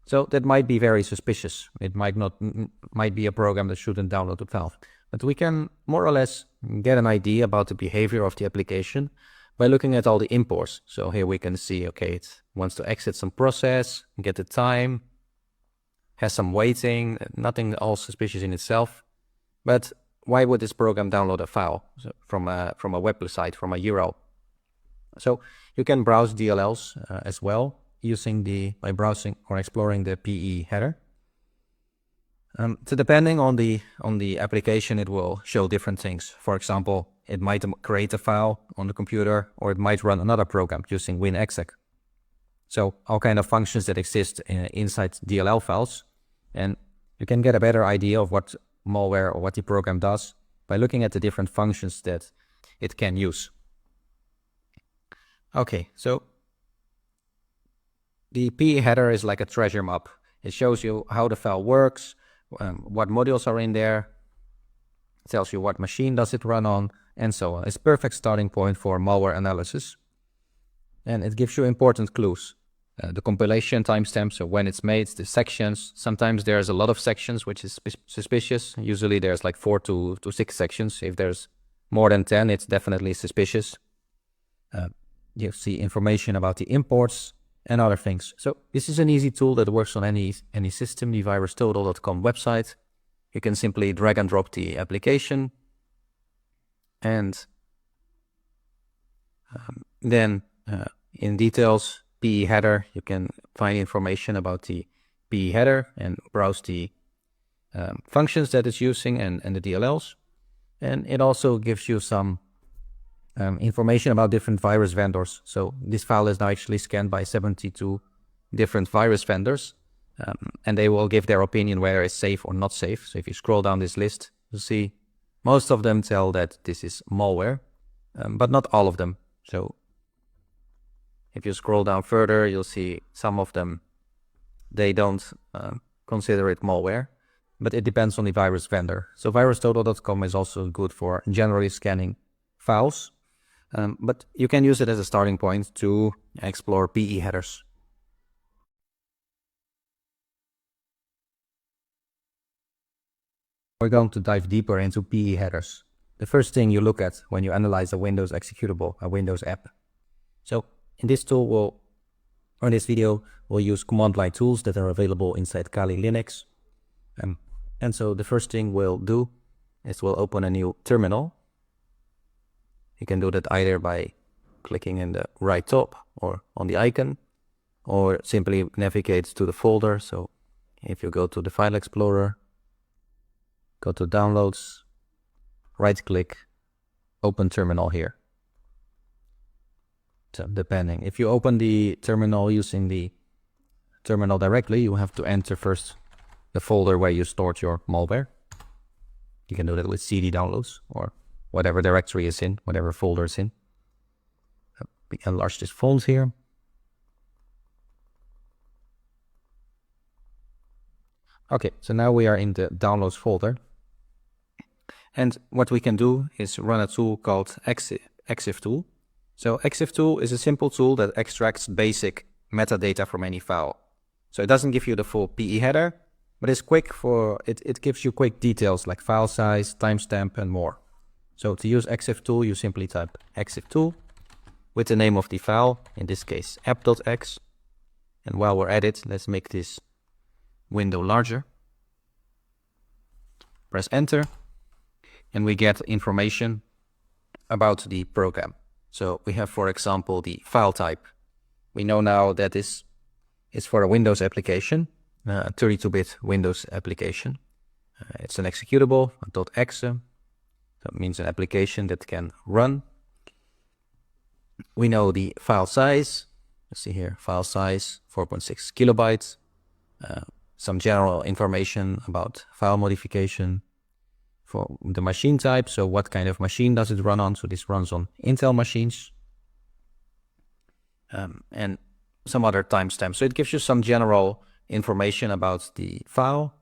So that might be very suspicious. It might be a program that shouldn't download the file. But we can more or less get an idea about the behavior of the application by looking at all the imports. So here we can see, okay, it wants to exit some process, get the time, has some waiting, nothing all suspicious in itself. But why would this program download a file from a website, from a URL? So you can browse DLLs as well by browsing or exploring the PE header. So depending on the application, it will show different things. For example, it might create a file on the computer, or it might run another program using winexec. So all kind of functions that exist inside DLL files, and you can get a better idea of what malware or what the program does by looking at the different functions that it can use. Okay, so the PE header is like a treasure map. It shows you how the file works, what modules are in there, it tells you what machine does it run on, and so on. It's a perfect starting point for malware analysis. And it gives you important clues. The compilation timestamp, so when it's made, the sections. Sometimes there's a lot of sections, which is suspicious. Usually there's like 4 to 6 sections. If there's more than 10, it's definitely suspicious. You see information about the imports and other things. So this is an easy tool that works on any system, the virustotal.com website. You can simply drag and drop the application, and then in details, PE header, you can find information about the PE header and browse the functions that it's using and the DLLs. And it also gives you some information about different virus vendors. So this file is now actually scanned by 72 different virus vendors, and they will give their opinion whether it's safe or not safe. So if you scroll down this list, you'll see most of them tell that this is malware, but not all of them. So if you scroll down further, you'll see some of them, they don't consider it malware, but it depends on the virus vendor. So virustotal.com is also good for generally scanning files, but you can use it as a starting point to explore PE headers. We're going to dive deeper into PE headers. The first thing you look at when you analyze a Windows executable, a Windows app. So in this tool, in this video, we'll use command line tools that are available inside Kali Linux. And so the first thing we'll do is we'll open a new terminal. You can do that either by clicking in the right top or on the icon, or simply navigate to the folder. So if you go to the File Explorer, go to Downloads, right-click, Open Terminal here. So depending, if you open the terminal using the terminal directly, you have to enter first the folder where you stored your malware. You can do that with CD downloads or whatever directory is in, whatever folder is in. We enlarge this font here. Okay, so now we are in the downloads folder. And what we can do is run a tool called exiftool. So exiftool is a simple tool that extracts basic metadata from any file. So it doesn't give you the full PE header, but it's quick it gives you quick details like file size, timestamp, and more. So to use exiftool, you simply type exiftool with the name of the file, in this case app.x. And while we're at it, let's make this window larger. Press enter, and we get information about the program. So we have, for example, the file type we know now that this is for a Windows application, a 32-bit Windows application. It's an executable, .exe. That means an application that can run. We know the file size. Let's see here, file size 4.6 kilobytes. Some general information about file modification. For the machine type, so what kind of machine does it run on? So this runs on Intel machines. And some other timestamps. So it gives you some general information about the file.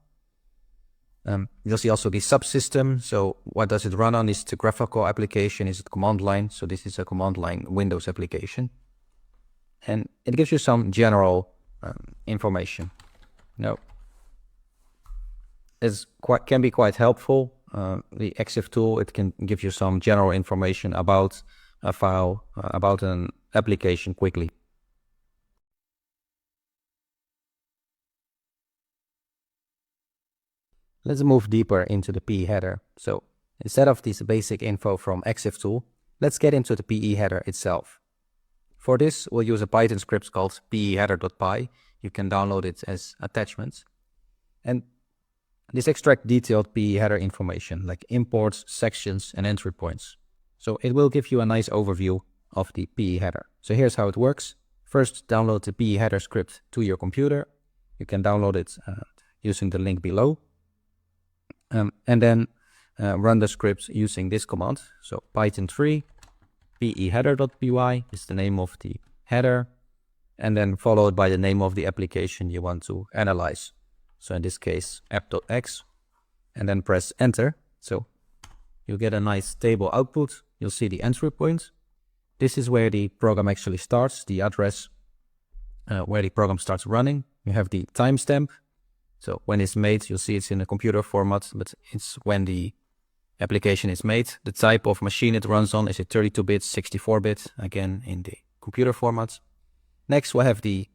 You'll see also the subsystem. So what does it run on? Is it a graphical application? Is it command line? So this is a command line Windows application. And it gives you some general information. Now, it can be quite helpful. The EXIF tool, it can give you some general information about a file, about an application quickly. Let's move deeper into the PE header. So instead of this basic info from EXIF tool, let's get into the PE header itself. For this, we'll use a Python script called peheader.py. You can download it as attachments. And this extracts detailed PE header information like imports, sections, and entry points. So it will give you a nice overview of the PE header. So here's how it works. First, download the PE header script to your computer. You can download it using the link below. And then run the script using this command. So Python 3 peheader.py is the name of the header, and then followed by the name of the application you want to analyze. So in this case, app.x, and then press enter. So you get a nice table output. You'll see the entry point. This is where the program actually starts, the address where the program starts running. You have the timestamp. So when it's made, you'll see it's in a computer format, but it's when the application is made. The type of machine it runs on, is it 32-bit, 64-bit, again in the computer format. Next, we'll have the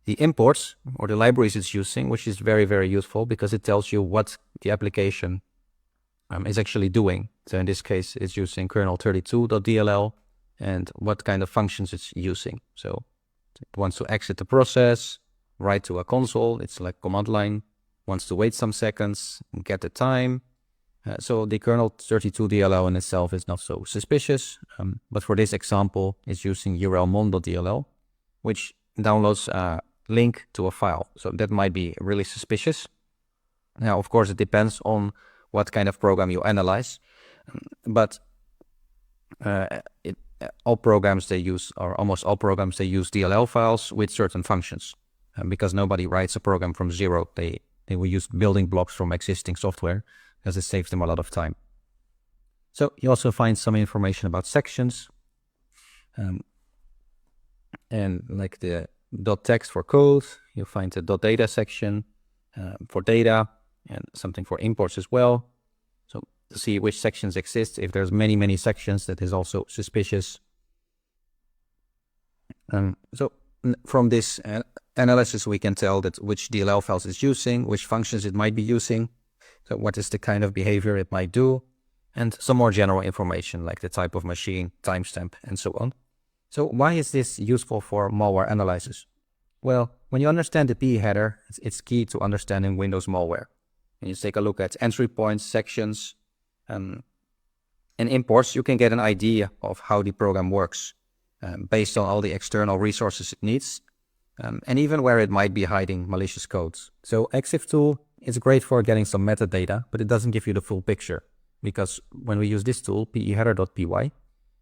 imports or the libraries it's using, which is very, very useful because it tells you what the application is actually doing. So in this case, it's using kernel32.dll and what kind of functions it's using. So it wants to exit the process, write to a console, it's like command line, wants to wait some seconds, get the time. So the kernel32.dll in itself is not so suspicious, but for this example, it's using urlmon.dll, which downloads a link to a file. So that might be really suspicious. Now, of course, it depends on what kind of program you analyze, but all programs they use, or almost all programs, they use DLL files with certain functions. Because nobody writes a program from zero, they will use building blocks from existing software because it saves them a lot of time. So you also find some information about sections, and like the .text for code, you'll find the .data section for data, and something for imports as well. So to see which sections exist, if there's many sections, that is also suspicious. So from this analysis, we can tell that which DLL files it's using, which functions it might be using, so what is the kind of behavior it might do, and some more general information like the type of machine, timestamp, and so on. So why is this useful for malware analysis? Well, when you understand the PE header, it's key to understanding Windows malware. And you take a look at entry points, sections, and imports, you can get an idea of how the program works based on all the external resources it needs, and even where it might be hiding malicious codes. So EXIF tool is great for getting some metadata, but it doesn't give you the full picture, because when we use this tool, peheader.py,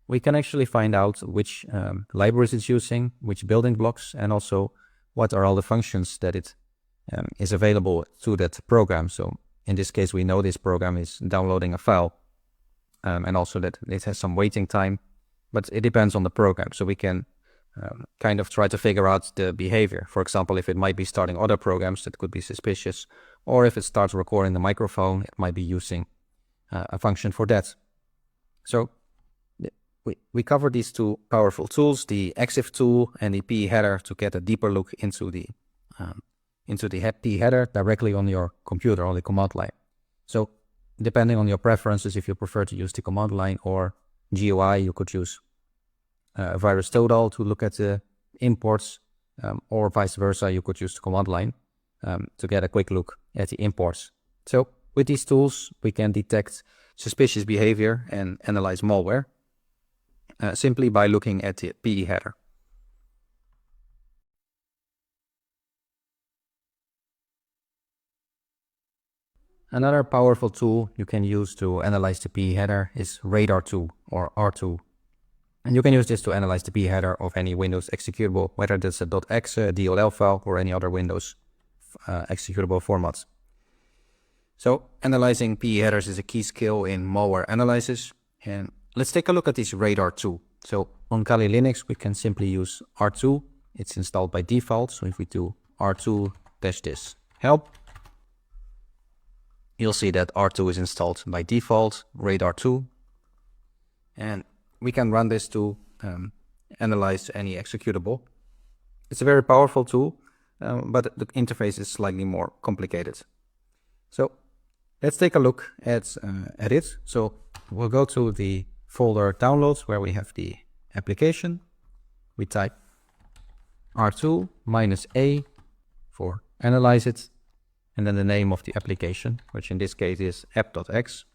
we can actually find out which libraries it's using, which building blocks, and also what are all the functions that it is available to that program. So in this case, we know this program is downloading a file, and also that it has some waiting time, but it depends on the program. So we can kind of try to figure out the behavior. For example, if it might be starting other programs that could be suspicious, or if it starts recording the microphone, it might be using a function for that. So we covered these two powerful tools, the EXIF tool and the PE header, to get a deeper look into the PE header directly on your computer, on the command line. So depending on your preferences, if you prefer to use the command line or GUI, you could use VirusTotal to look at the imports, or vice versa. You could use the command line to get a quick look at the imports. So with these tools, we can detect suspicious behavior and analyze malware simply by looking at the PE header. Another powerful tool you can use to analyze the PE header is Radar2 or R2. And you can use this to analyze the PE header of any Windows executable, whether that's a .exe, a DLL file, or any other Windows executable formats. So analyzing PE headers is a key skill in malware analysis. And let's take a look at this Radar2. So on Kali Linux, we can simply use R2. It's installed by default. So if we do R2-this help, you'll see that R2 is installed by default, Radar2. And we can run this to analyze any executable. It's a very powerful tool, but the interface is slightly more complicated. So let's take a look at it. So we'll go to the folder downloads where we have the application. We type R2-A for analyze it, and then the name of the application, which in this case is app.x.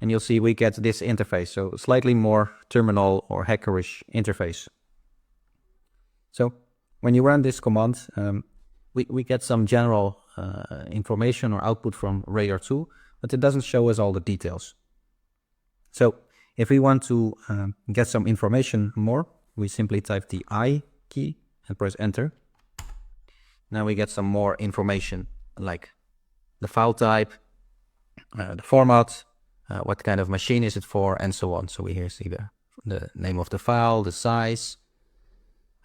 And you'll see we get this interface, so slightly more terminal or hackerish interface. So when you run this command, we get some general information or output from Radar2, but it doesn't show us all the details. So if we want to get some information more, we simply type the I key and press enter. Now we get some more information like the file type, the format, what kind of machine is it for, and so on. So we here see the name of the file, the size,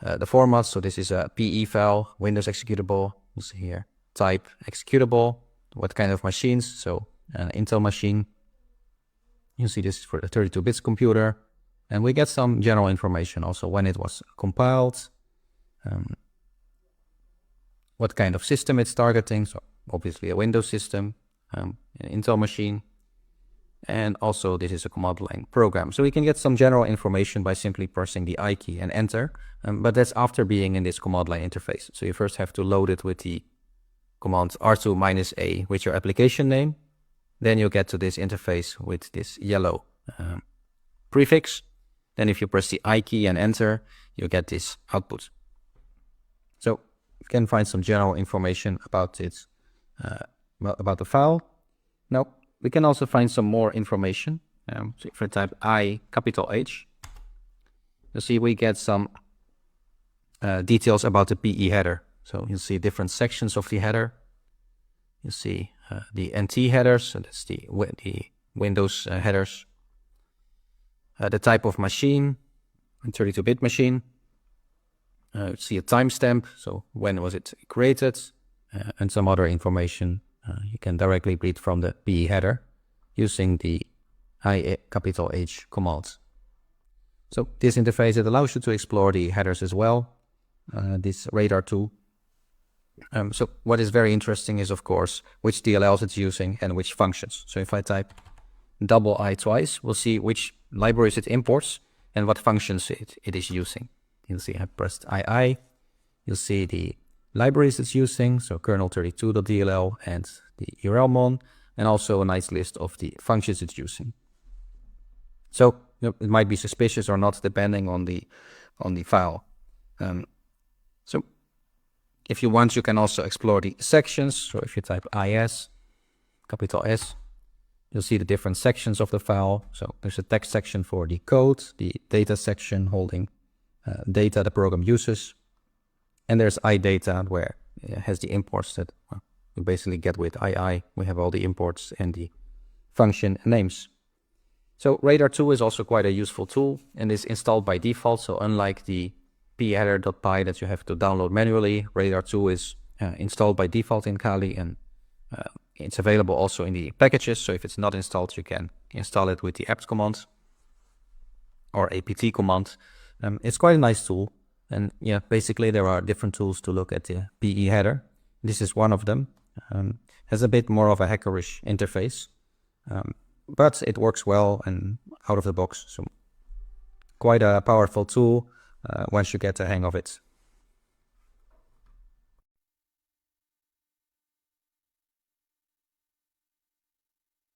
the format. So this is a PE file, Windows executable. You see here type executable, what kind of machines. So an Intel machine. You see this is for the 32-bit computer. And we get some general information also when it was compiled, what kind of system it's targeting. So obviously a Windows system, an Intel machine. And also this is a command line program. So we can get some general information by simply pressing the I key and enter. But that's after being in this command line interface. So you first have to load it with the command R2-A with your application name. Then you get to this interface with this yellow prefix. Then if you press the I key and enter, you get this output. So you can find some general information about it, about the file. Now, we can also find some more information. So if I type H, you'll see we get some details about the PE header. So you'll see different sections of the header. You see the NT headers, so that's the Windows headers. The type of machine, a 32-bit machine. You see a timestamp, so when was it created, and some other information. You can directly read from the PE header using the H command. So this interface, it allows you to explore the headers as well, this Radar2. So what is very interesting is, of course, which DLLs it's using and which functions. So if I type I twice, we'll see which libraries it imports and what functions it is using. You'll see I pressed II. You'll see the libraries it's using, so kernel32.dll and the urlmon, and also a nice list of the functions it's using. So it might be suspicious or not depending on the file. So if you want, you can also explore the sections. So if you type IS, capital S, you'll see the different sections of the file. So there's a text section for the code, the data section holding data the program uses. And there's iData where it has the imports that you basically get with II. We have all the imports and the function names. So Radar2 is also quite a useful tool and is installed by default. So unlike the pheader.py that you have to download manually, Radar2 is installed by default in Kali, and it's available also in the packages. So if it's not installed, you can install it with the apt command or apt command. It's quite a nice tool. And yeah, basically there are different tools to look at the PE header. This is one of them. Has a bit more of a hackerish interface, but it works well and out of the box. So quite a powerful tool once you get the hang of it.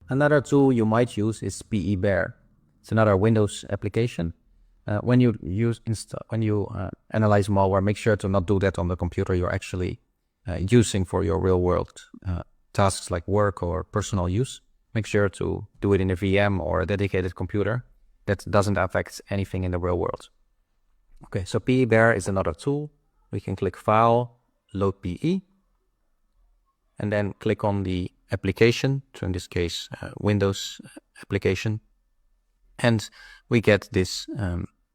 Another tool you might use is PE Bear. It's another Windows application. When you analyze malware, make sure to not do that on the computer you're actually using for your real world tasks like work or personal use. Make sure to do it in a VM or a dedicated computer that doesn't affect anything in the real world. Okay, so PE Bear is another tool. We can click File, Load PE, and then click on the application, so in this case, Windows application. And we get this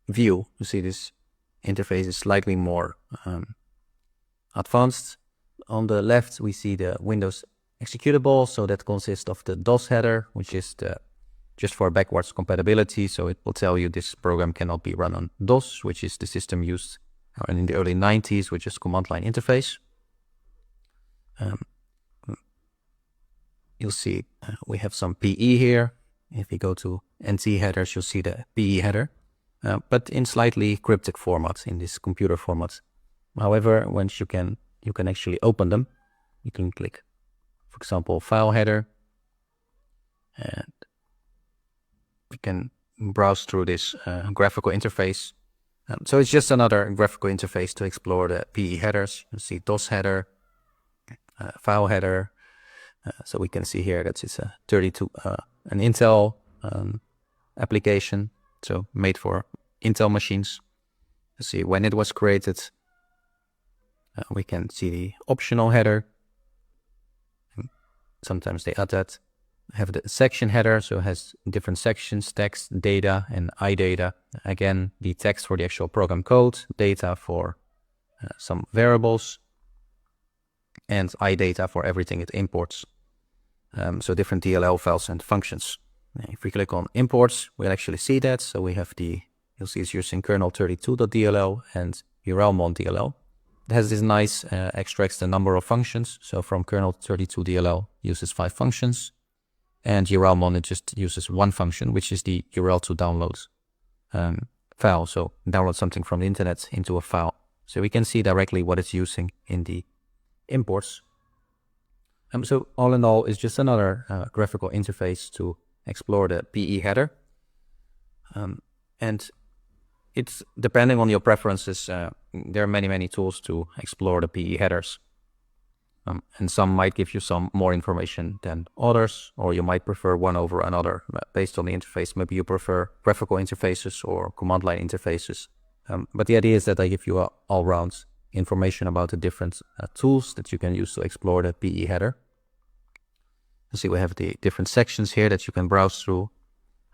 view. You see this interface is slightly more advanced. On the left, we see the Windows executable. So that consists of the DOS header, which is just for backwards compatibility. So it will tell you this program cannot be run on DOS, which is the system used in the early 90s, which is command line interface. You'll see we have some PE here. If you go to NT headers, you'll see the PE header, but in slightly cryptic format, in this computer format. However, once you can actually open them. You can click, for example, file header, and we can browse through this graphical interface. So it's just another graphical interface to explore the PE headers. You see DOS header, file header. So we can see here that it's a 32, an Intel application, so made for Intel machines. You see when it was created. We can see the optional header. Sometimes they add that. Have the section header, so it has different sections, text, data, and iData. Again, the text for the actual program code, data for some variables, and iData for everything it imports. So different DLL files and functions. If we click on imports, we'll actually see that. So we have you'll see it's using kernel32.dll and urlmon.dll. It has this nice, extracts the number of functions. So from kernel32.dll uses 5 functions, and urlmon it just uses 1 function, which is the URL to download file. So download something from the internet into a file. So we can see directly what it's using in the imports. So all in all, it's just another graphical interface to explore the PE header. And it's depending on your preferences. There are many tools to explore the PE headers. And some might give you some more information than others, or you might prefer one over another based on the interface. Maybe you prefer graphical interfaces or command line interfaces. But the idea is that I give you all-round information about the different tools that you can use to explore the PE header. You see we have the different sections here that you can browse through.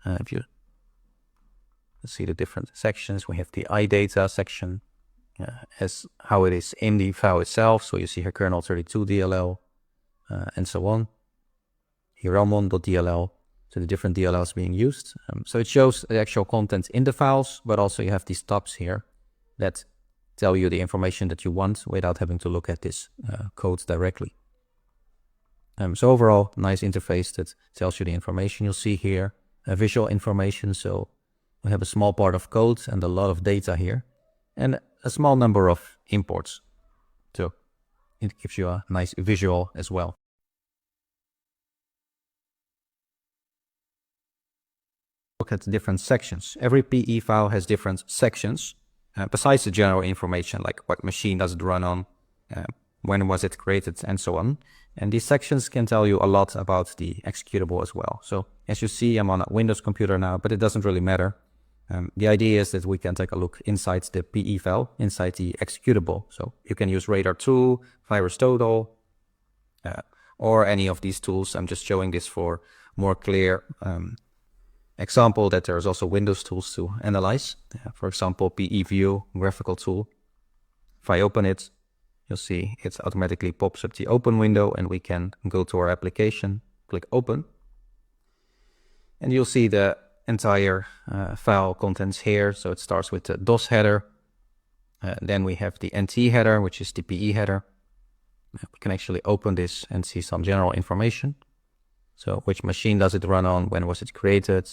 If you see the different sections, we have the iData section as how it is in the file itself. So you see here kernel32.dll and so on. urlmon.dll, so the different DLLs being used. So it shows the actual content in the files, but also you have these tabs here that tell you the information that you want without having to look at this code directly. So overall, nice interface that tells you the information. You'll see here visual information. So we have a small part of code and a lot of data here, and a small number of imports. So it gives you a nice visual as well. Look at the different sections. Every PE file has different sections, besides the general information like what machine does it run on, when was it created, and so on. And these sections can tell you a lot about the executable as well. So as you see, I'm on a Windows computer now, but it doesn't really matter. The idea is that we can take a look inside the PE file, inside the executable. So you can use Radar2, VirusTotal, or any of these tools. I'm just showing this for more clear example that there's also Windows tools to analyze. For example, PE View, graphical tool. If I open it, you'll see it automatically pops up the open window, and we can go to our application, click open, and you'll see the entire file contents here. So it starts with the DOS header. Then we have the NT header, which is the PE header. We can actually open this and see some general information. So which machine does it run on, when was it created,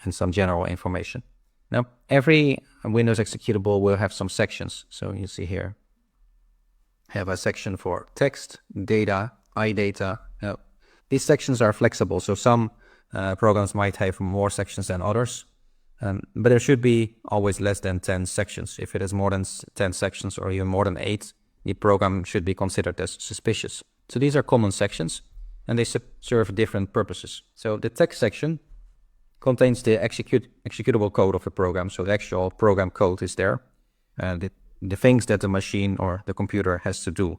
and some general information. Now, every Windows executable will have some sections. So you see here, I have a section for text, data, iData. Now, these sections are flexible, so some programs might have more sections than others. But there should be always less than 10 sections. If it has more than 10 sections or even more than 8, the program should be considered as suspicious. So these are common sections, and they serve different purposes. So the text section contains the executable code of the program. So the actual program code is there, the things that the machine or the computer has to do.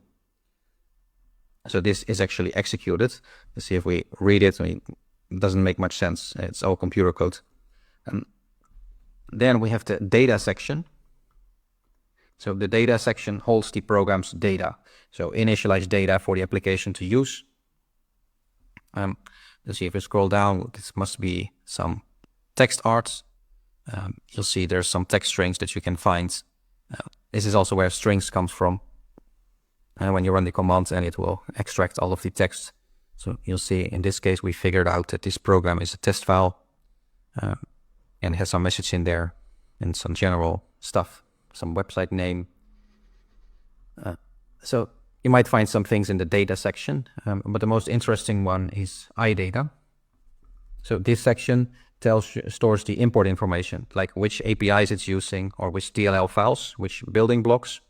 So this is actually executed. Let's see if we read it. It doesn't make much sense. It's all computer code. Then we have the data section. So the data section holds the program's data. So initialized data for the application to use. Let's see if we scroll down, this must be some text art. You'll see there's some text strings that you can find. This is also where strings comes from. And when you run the command, and it will extract all of the text. So you'll see in this case, we figured out that this program is a test file and has some message in there and some general stuff, some website name. So you might find some things in the data section, but the most interesting one is iData. So this section stores the import information, like which APIs it's using or which DLL files, which building blocks.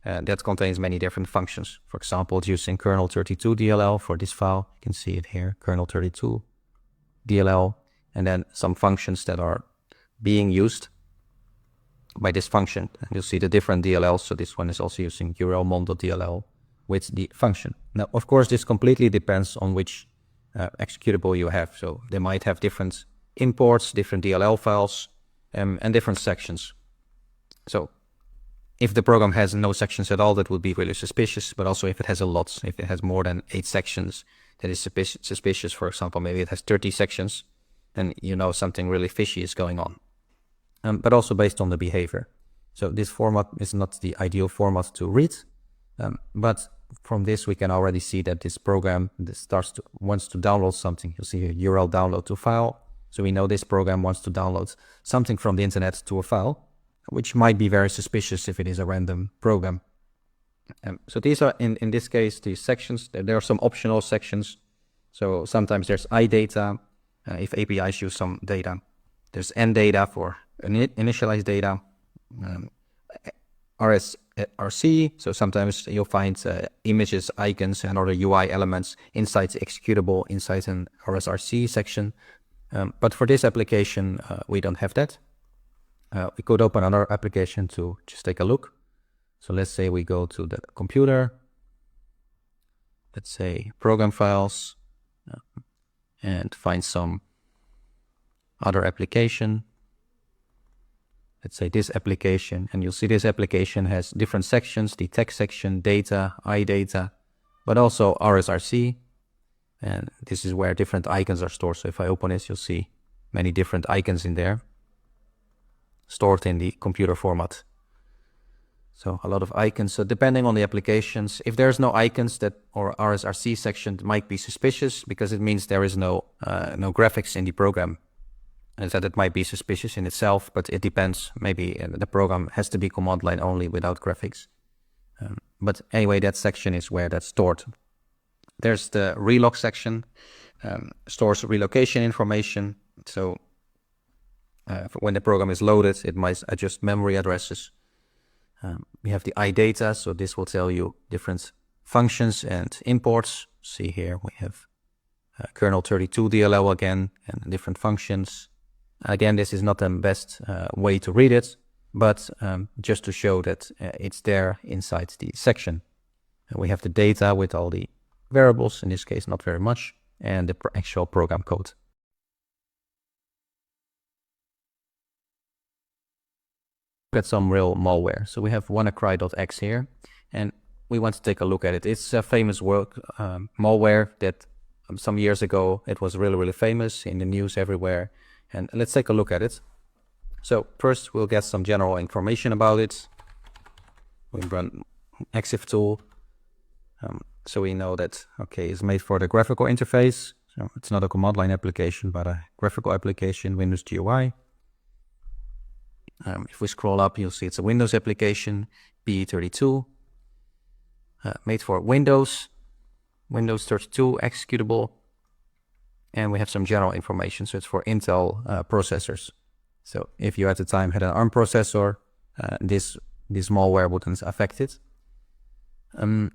That contains many different functions. For example, it's using kernel 32 DLL for this file. You can see it here, kernel 32 DLL, and then some functions that are being used by this function. And you'll see the different DLLs. So this one is also using urlmon.dll with the function. Now, of course, this completely depends on which executable you have. So they might have different imports, different DLL files, and different sections. So if the program has no sections at all, that would be really suspicious. But also if it has a lot, if it has more than 8 sections, that is suspicious. For example, maybe it has 30 sections, then you know something really fishy is going on. But also based on the behavior. So this format is not the ideal format to read, but from this we can already see that this program wants to download something. You'll see here URL download to file. So we know this program wants to download something from the internet to a file, which might be very suspicious if it is a random program. So these are, in this case, these sections. There are some optional sections. So sometimes there's iData, if APIs use some data. There's NData for initialized data, RSRC. So sometimes you'll find images, icons, and other UI elements inside the executable, inside an RSRC section. But for this application, we don't have that. We could open another application to just take a look. So let's say we go to the computer. Let's say program files and find some other application. Let's say this application, and you'll see this application has different sections, the text section, data, iData, but also RSRC. And this is where different icons are stored. So if I open this, you'll see many different icons in there, stored in the computer format. So a lot of icons. So depending on the applications, if there's no icons or RSRC section, it might be suspicious because it means there is no graphics in the program. And that it might be suspicious in itself, but it depends. Maybe the program has to be command line only without graphics. But anyway, that section is where that's stored. There's the relog section, stores relocation information. So when the program is loaded, it might adjust memory addresses. We have the iData, so this will tell you different functions and imports. See here we have kernel 32 DLL again, and different functions. Again, this is not the best way to read it, but just to show that it's there inside the section. And we have the data with all the variables, in this case not very much, and the actual program code. Look at some real malware. So we have WannaCry.exe here, and we want to take a look at it. It's a famous malware that some years ago it was really famous in the news everywhere. And let's take a look at it. So first we'll get some general information about it. We run exif tool. So we know that, okay, it's made for the graphical interface. So it's not a command line application, but a graphical application, Windows GUI. If we scroll up, you'll see it's a Windows application, PE32, made for Windows 32 executable, and we have some general information. So it's for Intel processors. So if you at the time had an ARM processor, this malware wouldn't affect it. And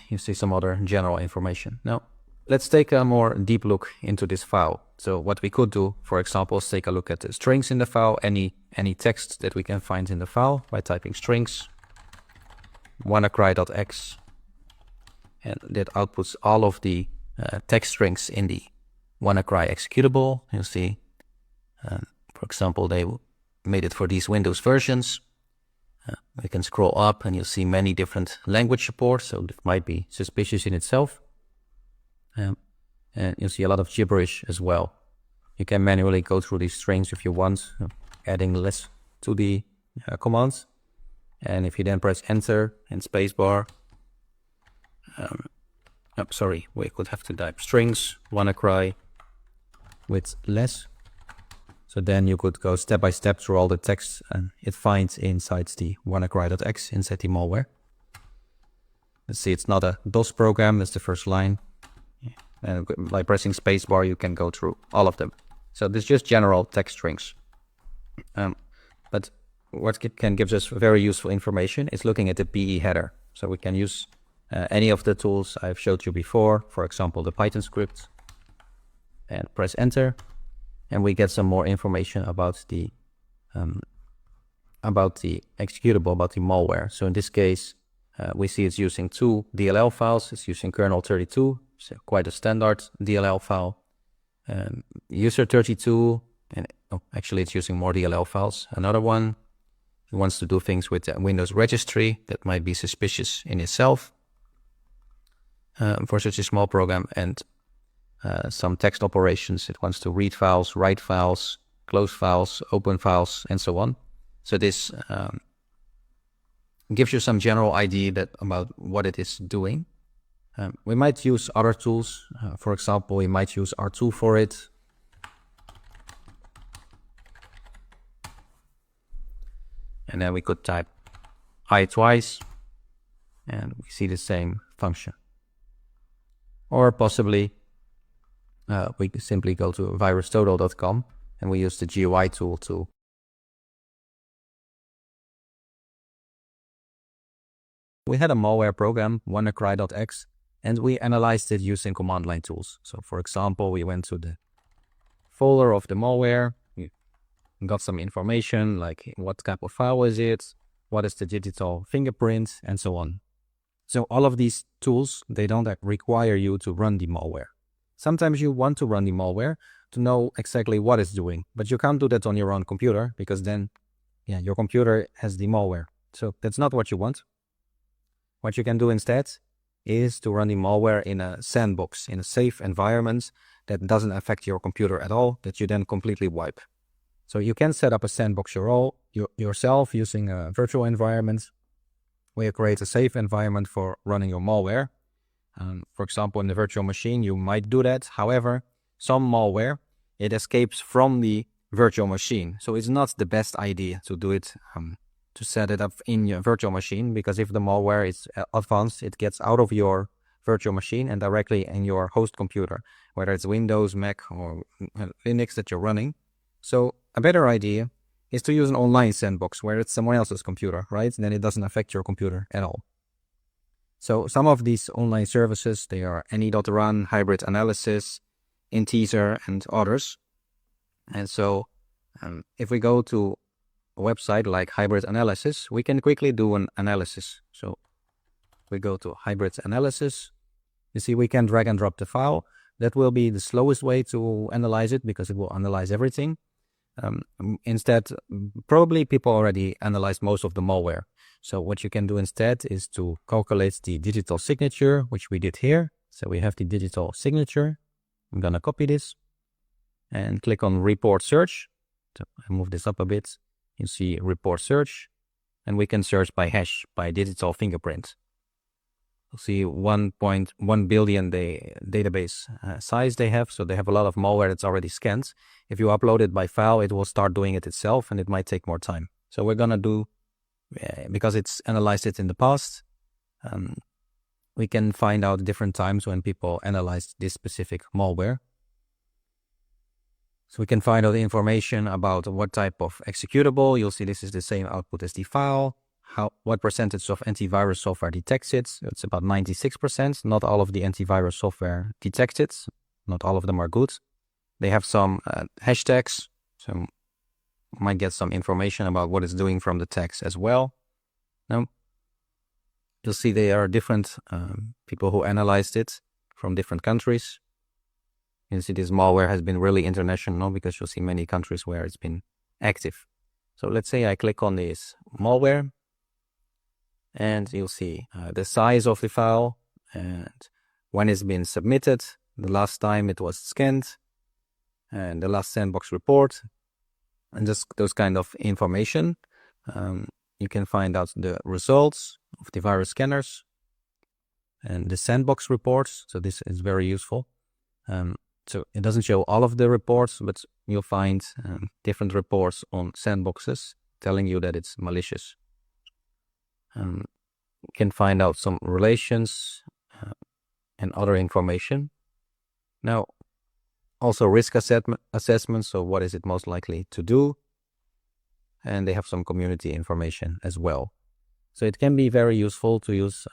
you see some other general information. Now, let's take a more deep look into this file. So what we could do, for example, is take a look at the strings in the file, any text that we can find in the file by typing strings, WannaCry.x, and that outputs all of the text strings in the WannaCry executable. You'll see, for example, they made it for these Windows versions. We can scroll up and you'll see many different language support, so it might be suspicious in itself. And you'll see a lot of gibberish as well. You can manually go through these strings if you want, adding less to the commands. And if you then press enter and spacebar, we could have to type strings WannaCry with less. So then you could go step by step through all the text and it finds inside the WannaCry.x inside the malware. Let's see, it's not a DOS program, that's the first line. And by pressing spacebar, you can go through all of them. So this is just general text strings. But what it can give us very useful information is looking at the PE header. So we can use any of the tools I've showed you before, for example, the Python script, and press enter. And we get some more information about the executable, about the malware. So in this case, we see it's using 2 DLL files. It's using kernel 32, so quite a standard DLL file. User 32, and actually it's using more DLL files. Another one, it wants to do things with the Windows registry that might be suspicious in itself for such a small program, and some text operations. It wants to read files, write files, close files, open files, and so on. So this gives you some general idea about what it is doing. We might use other tools. For example, we might use R2 for it. And then we could type I twice, and we see the same function. Or possibly we could simply go to virustotal.com and we use the GUI tool to we had a malware program, WannaCry.x, and we analyzed it using command line tools. So for example, we went to the folder of the malware, we got some information like what type of file is it, what is the digital fingerprint, and so on. So all of these tools, they don't require you to run the malware. Sometimes you want to run the malware to know exactly what it's doing, but you can't do that on your own computer because then, your computer has the malware. So that's not what you want. What you can do instead is to run the malware in a sandbox, in a safe environment that doesn't affect your computer at all, that you then completely wipe. So you can set up a sandbox yourself using a virtual environment where you create a safe environment for running your malware. For example, in the virtual machine, you might do that. However, some malware, it escapes from the virtual machine. So it's not the best idea to do it, to set it up in your virtual machine, because if the malware is advanced, it gets out of your virtual machine and directly in your host computer, whether it's Windows, Mac, or Linux that you're running. So a better idea is to use an online sandbox where it's someone else's computer, right? Then it doesn't affect your computer at all. So some of these online services, they are any.run, hybrid analysis, Inteaser, and others. And so if we go to a website like hybrid analysis, we can quickly do an analysis. So we go to hybrid analysis. You see, we can drag and drop the file. That will be the slowest way to analyze it because it will analyze everything. Instead, probably people already analyzed most of the malware. So what you can do instead is to calculate the digital signature, which we did here. So we have the digital signature. I'm going to copy this and click on report search. So I move this up a bit. You see report search, and we can search by hash, by digital fingerprint. You'll see 1.1 billion database size they have. So they have a lot of malware that's already scanned. If you upload it by file, it will start doing it itself, and it might take more time. So we're going to do, because it's analyzed it in the past, we can find out different times when people analyzed this specific malware. So we can find out the information about what type of executable. You'll see this is the same output as the file. What percentage of antivirus software detects it? It's about 96%. Not all of the antivirus software detects it. Not all of them are good. They have some hashtags, so might get some information about what it's doing from the tags as well. Now, you'll see there are different people who analyzed it from different countries. You see this malware has been really international because you'll see many countries where it's been active. So let's say I click on this malware, and you'll see the size of the file and when it's been submitted, the last time it was scanned, and the last sandbox report, and just those kind of information. You can find out the results of the virus scanners and the sandbox reports. So this is very useful. So it doesn't show all of the reports, but you'll find different reports on sandboxes telling you that it's malicious. You can find out some relations and other information. Now, also risk assessment. So what is it most likely to do? And they have some community information as well. So it can be very useful to use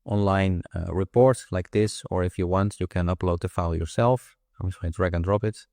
online reports like this, or if you want, you can upload the file yourself. I'm just going to drag and drop it.